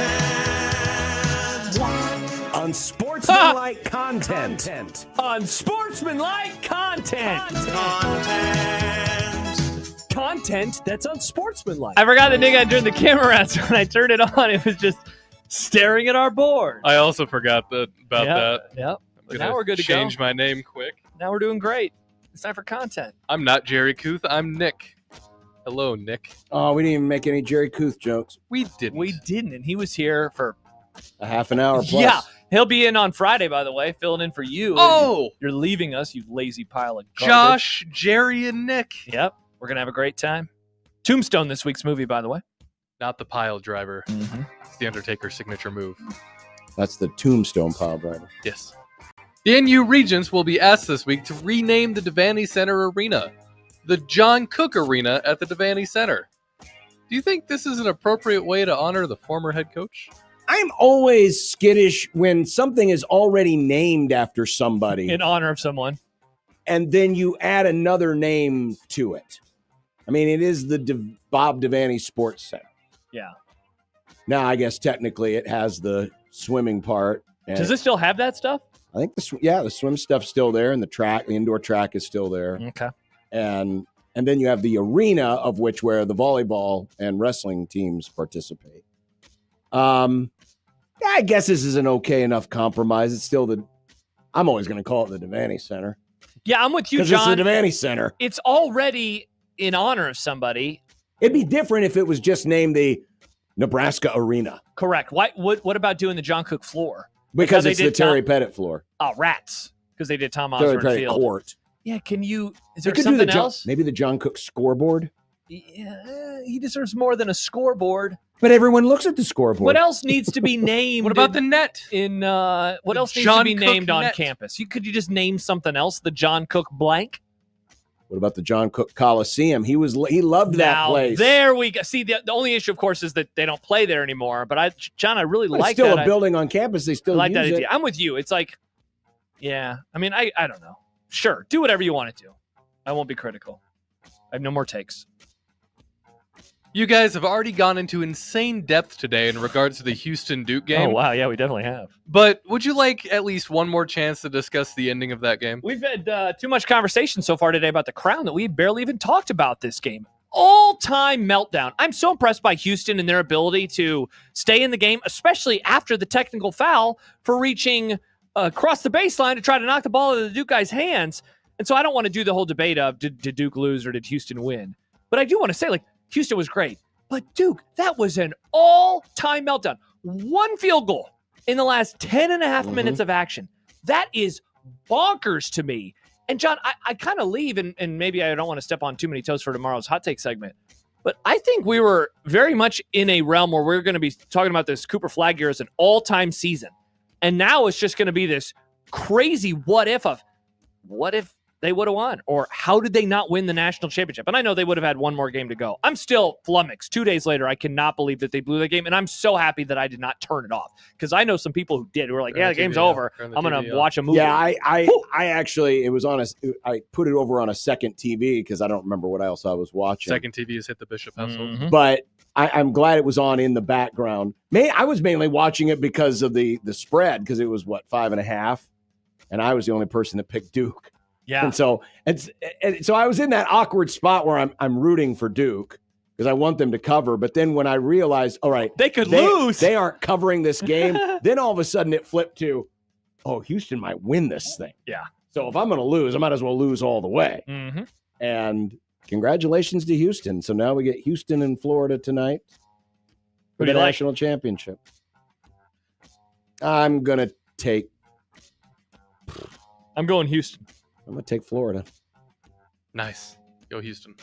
Unsportsmanlike content. Unsportsmanlike content. Content that's unsportsmanlike. I forgot that Nick had turned the camera around, so when I turned it on, it was just staring at our board. I also forgot about that. Yep. I'm Now we're good to go. Change my name quick. Now we're doing great. It's time for content. I'm not Jerry Kuth. I'm Nick. Hello, Nick. Oh, we didn't even make any Jerry Kuth jokes. We didn't, and he was here for a half an hour plus. Yeah, he'll be in on Friday, by the way, filling in for you. Oh! You're leaving us, you lazy pile of garbage. Josh, Jerry, and Nick. Yep. We're going to have a great time. Tombstone this week's movie, by the way. Not the pile driver. It's the Undertaker's signature move. That's the Tombstone pile driver. Yes. The NU Regents will be asked this week to rename the Devaney Center Arena the John Cook Arena at the Devaney Center. Do you think this is an appropriate way to honor the former head coach? I'm always skittish when something is already named after somebody. In honor of someone. And then you add another name to it. I mean, it is the Bob Devaney Sports Center. Yeah. Now, I guess technically it has the swimming part. Does it still have that stuff? I think the swim stuff's still there, and the indoor track is still there. Okay. And then you have the arena of which where the volleyball and wrestling teams participate. I guess this is an okay enough compromise. It's still I'm always going to call it the Devaney Center. Yeah, I'm with you, John. Because it's the Devaney Center. It's already in honor of somebody. It'd be different if it was just named the Nebraska Arena. Correct. What about doing the John Cook floor? Because it's the Terry Pettit floor. Oh, rats. Because they did Tom Terry Osborne Pettit Field. Court. Yeah, is They there could do something the else? Maybe the John Cook scoreboard. Yeah, he deserves more than a scoreboard. But everyone looks at the scoreboard. What else needs to be named? What about the net? What else needs to John be Cook named on net. campus? Could you just name something else? The John Cook blank? What about the John Cook Coliseum? He loved that Now, place. there we go. See, the only issue, of course, is that they don't play there anymore. But I really But like it's still that. a building on campus. They still I like use that it. idea. I'm with you. It's like, yeah. I mean, I don't know. Sure, do whatever you want to do. I won't be critical. I have no more takes. You guys have already gone into insane depth today in regards to the Houston-Duke game. Oh, wow. Yeah, we definitely have. But would you like at least one more chance to discuss the ending of that game? We've had too much conversation so far today about the Crown that we barely even talked about this game. All-time meltdown. I'm so impressed by Houston and their ability to stay in the game, especially after the technical foul for reaching across the baseline to try to knock the ball out of the Duke guys' hands. And so I don't want to do the whole debate of did Duke lose or did Houston win? But I do want to say, Houston was great. But Duke, that was an all-time meltdown. One field goal in the last 10 and a half minutes of action. That is bonkers to me. And John, I kind of leave, and maybe I don't want to step on too many toes for tomorrow's hot take segment, but I think we were very much in a realm where we're going to be talking about this Cooper Flag year as an all-time season. And now it's just going to be this crazy what if they would have won, or how did they not win the national championship? And I know they would have had one more game to go. I'm still flummoxed. 2 days later, I cannot believe that they blew the game, and I'm so happy that I did not turn it off, because I know some people who did, who were like, yeah, the game's over. I'm going to watch a movie. Yeah, I actually, it was on I put it over on a second TV because I don't remember what else I was watching. Second TV has hit the Bishop household. But I'm glad it was on in the background. I was mainly watching it because of the spread, because it was 5.5, and I was the only person that picked Duke. Yeah. And so I was in that awkward spot where I'm rooting for Duke because I want them to cover. But then when I realized, all right, they could lose. They aren't covering this game. Then all of a sudden it flipped to, oh, Houston might win this thing. Yeah. So if I'm going to lose, I might as well lose all the way. Mm-hmm. And congratulations to Houston. So now we get Houston and Florida tonight for the national championship. I'm going to take. I'm going Houston. I'm going to take Florida. Nice. Go Houston.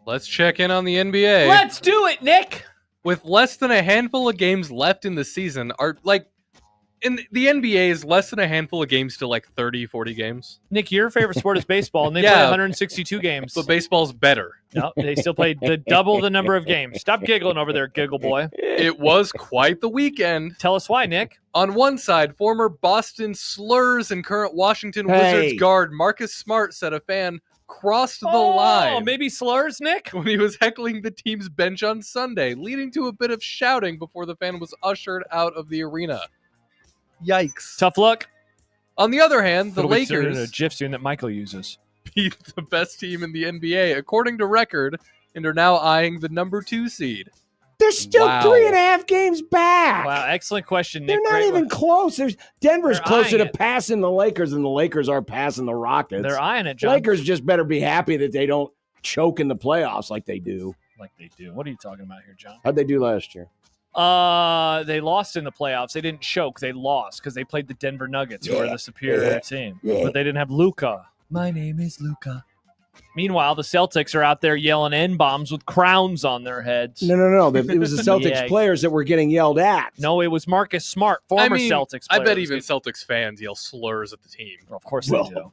Let's check in on the NBA. Let's do it, Nick. With less than a handful of games left in the season, in the NBA is less than a handful of games to 30, 40 games. Nick, your favorite sport is baseball, and they play 162 games. But baseball's better. No, they still play double the number of games. Stop giggling over there, giggle boy. It was quite the weekend. Tell us why, Nick. On one side, former Boston Slurs and current Washington Wizards guard Marcus Smart set a fan crossed the line. Maybe slurs, Nick? When he was heckling the team's bench on Sunday, leading to a bit of shouting before the fan was ushered out of the arena. Yikes. Tough luck. On the other hand, the It'll be soon in Lakers a GIF soon that Michael uses. beat the best team in the NBA, according to record, and are now eyeing the number 2 seed. They're still Wow. 3.5 games back. Wow, excellent question, Nick. They're not Great even one. close. Denver's They're closer eyeing to it. passing the Lakers than the Lakers are passing the Rockets. They're eyeing it, John. Lakers just better be happy that they don't choke in the playoffs like they do. Like they do. What are you talking about here, John? How'd they do last year? They lost in the playoffs. They didn't choke. They lost because they played the Denver Nuggets, who are the superior team. But they didn't have Luka. My name is Luka. Meanwhile, the Celtics are out there yelling N-bombs with crowns on their heads. No. It was the Celtics Yeah. players that were getting yelled at. No, it was Marcus Smart, former Celtics I player. bet even Celtics fans yell slurs at the team. Of course they do.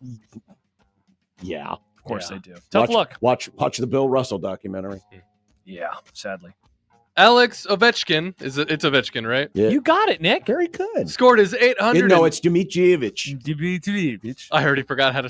Yeah. Of course they do. Tough luck. Watch the Bill Russell documentary. Yeah, sadly. Alex Ovechkin, it's Ovechkin, right? Yeah. You got it, Nick. Very good. Scored his 800. No, it's Dmitrievich. Dmitrievich. I already forgot how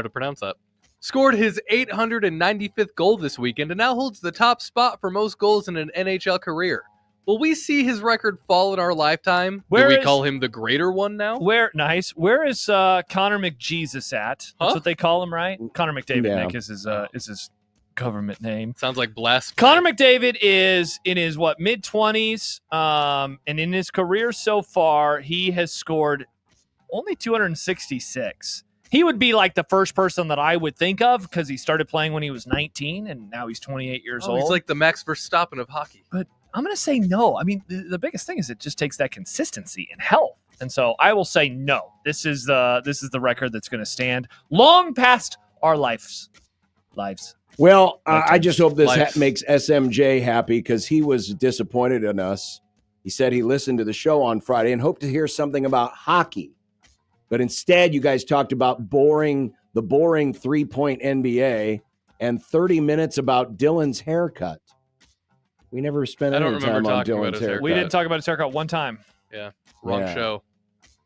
to pronounce that. Scored his 895th goal this weekend and now holds the top spot for most goals in an NHL career. Will we see his record fall in our lifetime? Do we call him the greater one now? Where is Connor McJesus at? That's what they call him, right? Connor McDavid, Yeah. Nick, is his government name. Sounds like blasphemy. Connor McDavid is in his mid-20s, and in his career so far, he has scored only 266. He would be like the first person that I would think of because he started playing when he was 19, and now he's 28 years old. He's like the Max Verstappen of hockey. But I'm going to say no. I mean, the biggest thing is it just takes that consistency and health. And so I will say no. This is the record that's going to stand long past our lives. Well, I just hope this Life. makes SMJ happy because he was disappointed in us. He said he listened to the show on Friday and hoped to hear something about hockey. But instead, you guys talked about the boring 3-point NBA and 30 minutes about Dylan's haircut. We never spent I don't any time remember on talking about Dylan's his haircut. We didn't talk about his haircut one time. Yeah, wrong Yeah. show.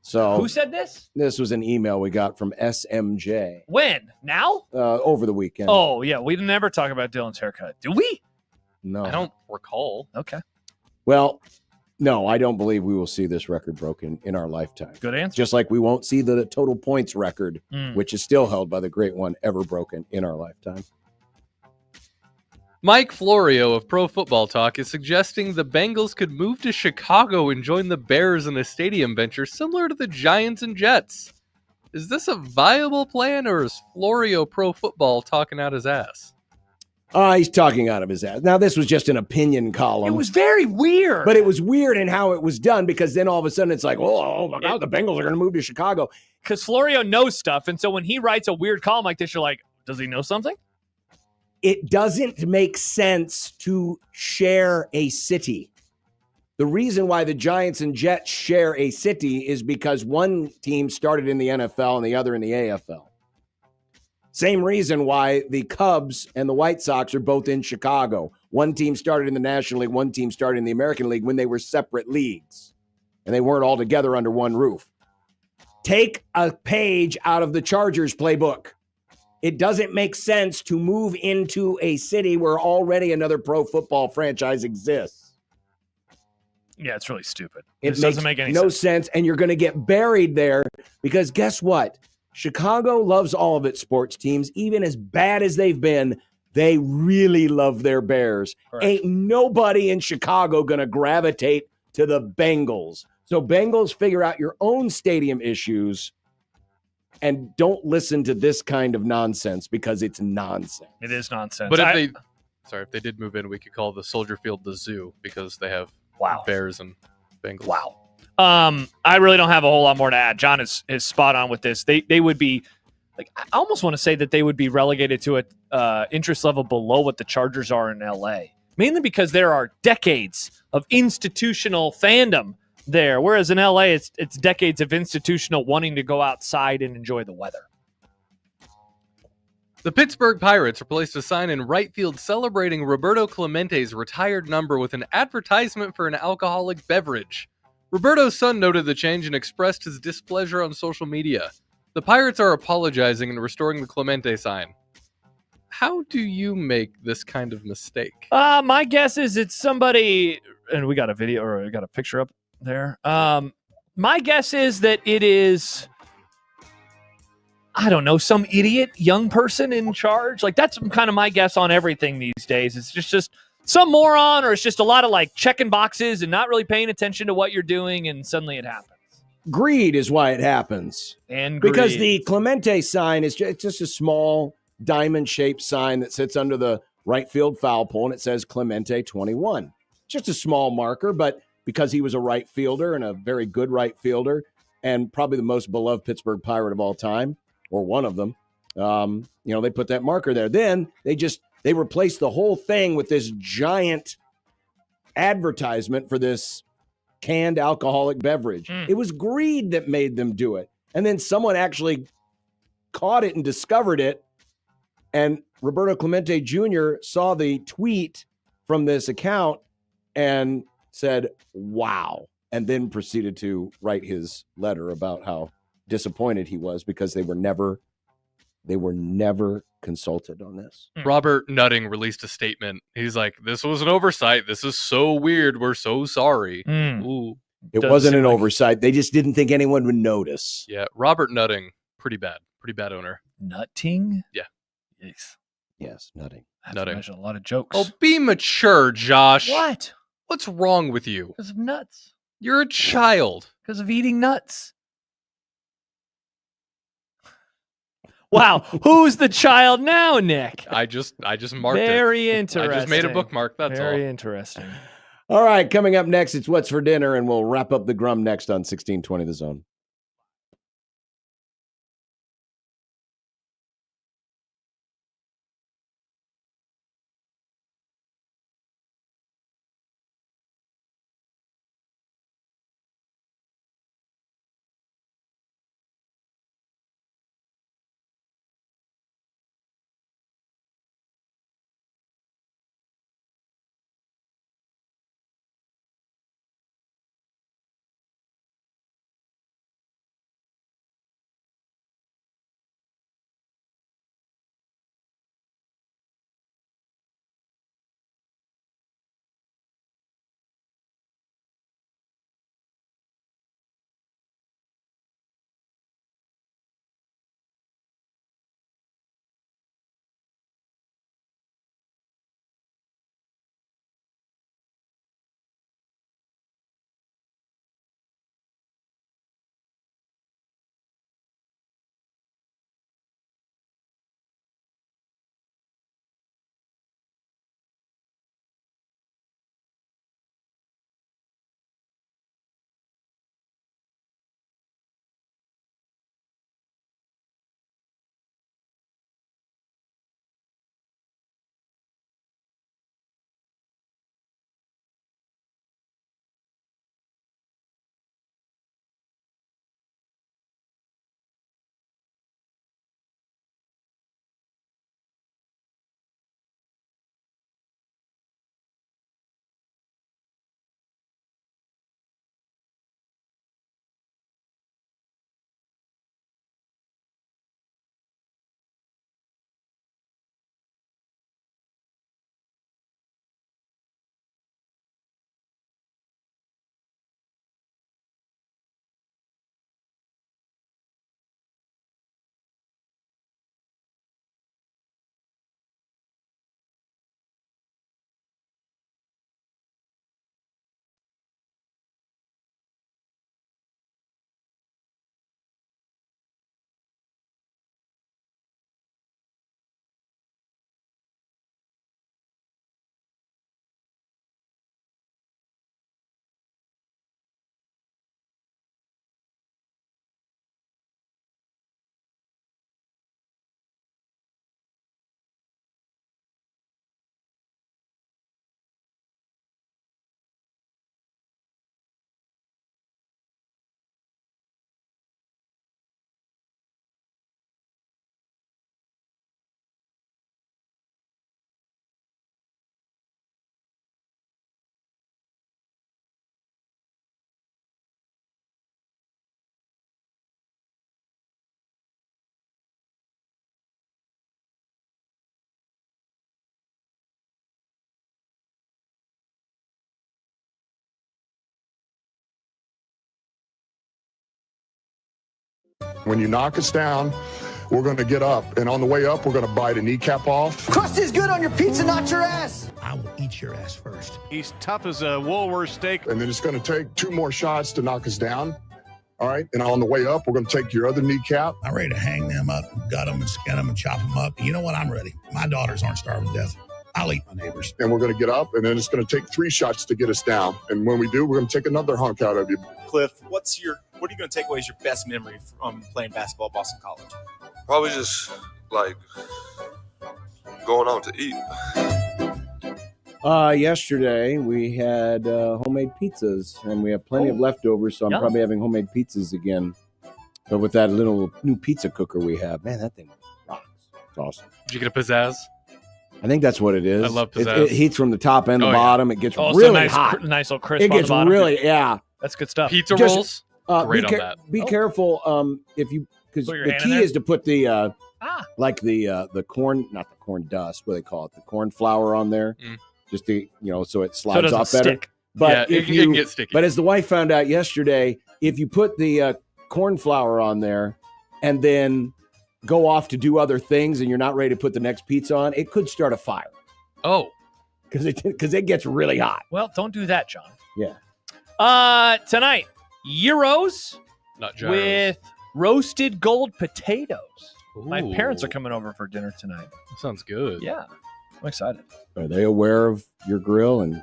So Who said this? this was an email we got from SMJ When? Now? over the weekend. Oh, yeah. We didn't ever talk about Dylan's haircut. Do we? No. I don't recall. Okay. Well, no, I don't believe we will see this record broken in our lifetime. Good answer. Just like we won't see the total points record, which is still held by the great one, ever broken in our lifetime. Mike Florio of Pro Football Talk is suggesting the Bengals could move to Chicago and join the Bears in a stadium venture similar to the Giants and Jets. Is this a viable plan, or is Florio Pro Football talking out his ass? He's talking out of his ass. Now, this was just an opinion column. It was very weird. But it was weird in how it was done because then all of a sudden it's like, oh my God, the Bengals are going to move to Chicago. Because Florio knows stuff. And so when he writes a weird column like this, you're like, does he know something? It doesn't make sense to share a city. The reason why the Giants and Jets share a city is because one team started in the NFL and the other in the AFL. Same reason why the Cubs and the White Sox are both in Chicago. One team started in the National League, one team started in the American League when they were separate leagues. And they weren't all together under one roof. Take a page out of the Chargers playbook. It doesn't make sense to move into a city where already another pro football franchise exists. Yeah, it's really stupid. It This doesn't make any no sense. sense, and you're going to get buried there because guess what? Chicago loves all of its sports teams, even as bad as they've been. They really love their Bears. Correct. Ain't nobody in Chicago going to gravitate to the Bengals. So Bengals, figure out your own stadium issues and don't listen to this kind of nonsense because it's nonsense. It is nonsense. But if they did move in, we could call the Soldier Field the zoo because they have Bears and Bengals. Wow. I really don't have a whole lot more to add. John is spot on with this. They would be like, I almost want to say that they would be relegated to a interest level below what the Chargers are in LA, mainly because there are decades of institutional fandom there, whereas in LA it's decades of institutional wanting to go outside and enjoy the weather. The Pittsburgh Pirates replaced a sign in right field celebrating Roberto Clemente's retired number with an advertisement for an alcoholic beverage. Roberto's son noted the change and expressed his displeasure on social media. The Pirates are apologizing and restoring the Clemente sign. How do you make this kind of mistake? My guess is it's somebody, and we got a video or we got a picture up there. My guess is that it is, I don't know, some idiot young person in charge. Like, that's kind of my guess on everything these days. It's just some moron, or it's just a lot of like checking boxes and not really paying attention to what you're doing, and suddenly it happens. Greed is why it happens. And because greed. the Clemente sign is just a small diamond-shaped sign that sits under the right field foul pole, and it says Clemente 21. Just a small marker, but because he was a right fielder and a very good right fielder and probably the most beloved Pittsburgh Pirate of all time, or one of them, they put that marker there. Then they replaced the whole thing with this giant advertisement for this canned alcoholic beverage. It was greed that made them do it. And then someone actually caught it and discovered it. And Roberto Clemente Jr. saw the tweet from this account and said, wow, and then proceeded to write his letter about how disappointed he was because they were never consulted on this. Robert Nutting released a statement. He's like, this was an oversight. This is so weird. We're so sorry. Ooh. It wasn't an oversight. They just didn't think anyone would notice. Yeah, Robert Nutting, pretty bad owner. Nutting? Yeah. Yes, Nutting. Nutting. Imagine a lot of jokes. Oh, be mature, Josh. What? What's wrong with you? Because of nuts. You're a child. Because of eating nuts. Wow, who's the child now, Nick? I just marked it. Very interesting. I just made a bookmark, that's all. Very interesting. All right, coming up next, it's What's for Dinner, and we'll wrap up the Grum next on 1620 The Zone. When you knock us down, we're going to get up. And on the way up, we're going to bite a kneecap off. Crust is good on your pizza, not your ass. I will eat your ass first. He's tough as a Woolworth steak. And then it's going to take 2 more shots to knock us down. All right. And on the way up, we're going to take your other kneecap. I'm ready to hang them up, gut them and skin them and chop them up. You know what? I'm ready. My daughters aren't starving to death. I'll eat my neighbors. And we're going to get up, and then it's going to take 3 shots to get us down. And when we do, we're going to take another hunk out of you. Cliff, what are you going to take away as your best memory from playing basketball at Boston College? Probably just like going out to eat. Yesterday we had homemade pizzas, and we have plenty of leftovers, so I'm probably having homemade pizzas again. But with that little new pizza cooker we have, man, that thing rocks. It's awesome. Did you get a pizzazz? I think that's what it is. I love pizzazz. It heats from the top and the bottom. It gets so really nice, hot. Nice little crisp. It gets on the really, yeah. That's good stuff. Pizza rolls. Great on that. Be careful if you, because Put your the hand in key there? is to put the like the corn, not the corn dust, what do they call it, the corn flour on there, just to so it slides doesn't off better. stick. But Yeah, if it you can get sticky. But as the wife found out yesterday, if you put the corn flour on there and then go off to do other things, and you're not ready to put the next pizza on, it could start a fire. Oh, because it gets really hot. Well, don't do that, John. Yeah. Tonight, gyros not gyros. with roasted gold potatoes. My Ooh. parents are coming over for dinner tonight. That sounds good. Yeah, I'm excited. Are they aware of your grill and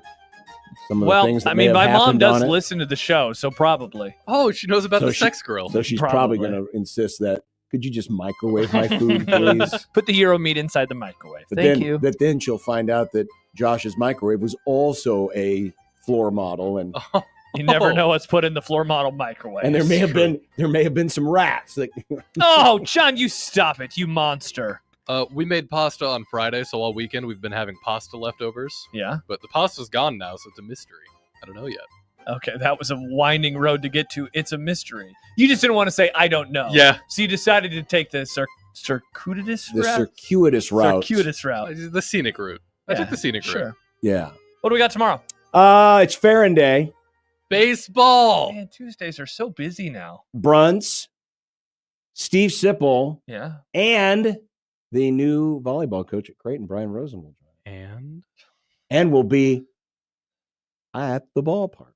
some of the Well, things that I may mean, have my mom happened does on it? listen to the show, so probably. Oh, she knows about So the she- sex grill. So she's probably going to insist that, could you just microwave my food, please? Put the gyro meat inside the microwave. But Thank then, you. But then she'll find out that Josh's microwave was also a floor model, and You never know what's put in the floor model microwave. and there may have been some rats. Like, Oh, John, you stop it, you monster. We made pasta on Friday, so all weekend we've been having pasta leftovers. Yeah. But the pasta's gone now, so it's a mystery. I don't know yet. Okay, that was a winding road to get to. It's a mystery. You just didn't want to say, I don't know. Yeah. So you decided to take the circuitous the route? circuitous route. Circuitous route. The scenic route. I took the scenic route. Sure. Yeah. What do we got tomorrow? It's Farron Day. Baseball. Man, Tuesdays are so busy now. Brunts, Steve Sipple, Yeah. and the new volleyball coach at Creighton, Brian Rosen, will join. And will be at the ballpark.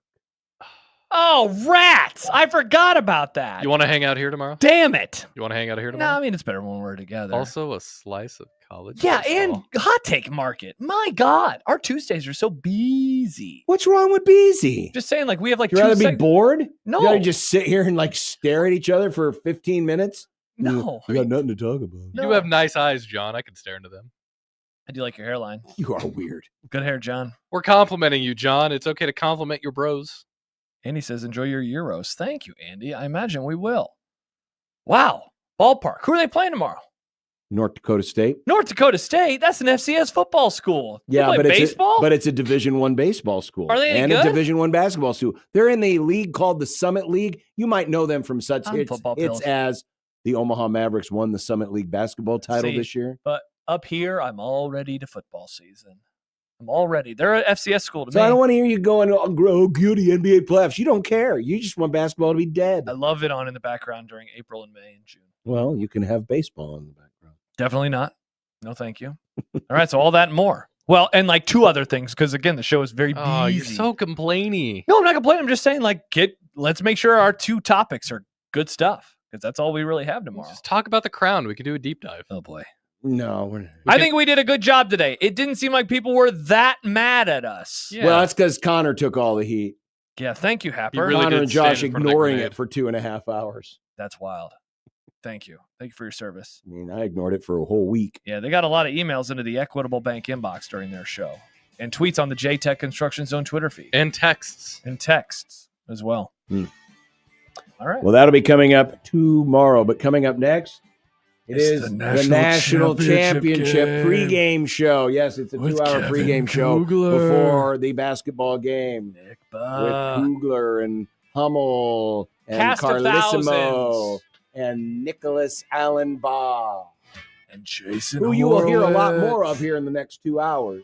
Oh, rats! I forgot about that. You want to hang out here tomorrow? Damn it. You want to hang out here No, tomorrow? I mean, it's better when we're together. Also, a slice of college. Yeah, baseball. and hot take market. My God, our Tuesdays are so busy. What's wrong with busy? Just saying, like, we have like You two rather be seg- bored? No. You rather just sit here and like stare at each other for 15 minutes? No. You got nothing to talk about. You do have nice eyes, John. I could stare into them. I do like your hairline. You are weird. Good hair, John. We're complimenting you, John. It's okay to compliment your bros. Andy says, enjoy your Euros. Thank you, Andy. I imagine we will. Wow. Ballpark. Who are they playing tomorrow? North Dakota State. North Dakota State. That's an FCS football school. They Yeah, play but baseball? it's a Division I baseball school. Are they any and good? a Division I basketball school. They're in the league called the Summit League. You might know them from such I'm hits football pills. as the Omaha Mavericks won the Summit League basketball title See, this year. But up here, I'm all ready to football season. I'm all ready. They're an FCS school to So me. I don't want to hear you going, oh, goody, NBA playoffs. You don't care. You just want basketball to be dead. I love it on in the background during April and May and June. Well, you can have baseball in the background. Definitely not. No, thank you. All right, so all that and more. Well, and like two other things, because again, the show is very busy. Oh, you're so complainy. No, I'm not complaining. I'm just saying, like, let's make sure our two topics are good stuff, because that's all we really have tomorrow. Just talk about the crown. We could do a deep dive. Oh boy. No, we're not. I think we did a good job today. It didn't seem like people were that mad at us. Yeah. Well, that's because Connor took all the heat. Yeah, thank you, Happer. really Connor did and Josh stand in front of that ignoring grenade. it for 2.5 hours. That's wild. Thank you. Thank you for your service. I mean, I ignored it for a whole week. Yeah, they got a lot of emails into the Equitable Bank inbox during their show, and tweets on the JTech Construction Zone Twitter feed, And texts. and texts as well. All right. Well, that'll be coming up tomorrow. But coming up next, It's is the the National National Championship Championship pregame show. Yes, it's a With 2-hour Kevin pregame show Kugler. before the basketball game Nick with Buck. Kugler and Hummel and Cast of Carlissimo thousands. and Nicholas Allen Baugh, And Jason who you will hear a lot Horowitz. more of here in the next 2 hours.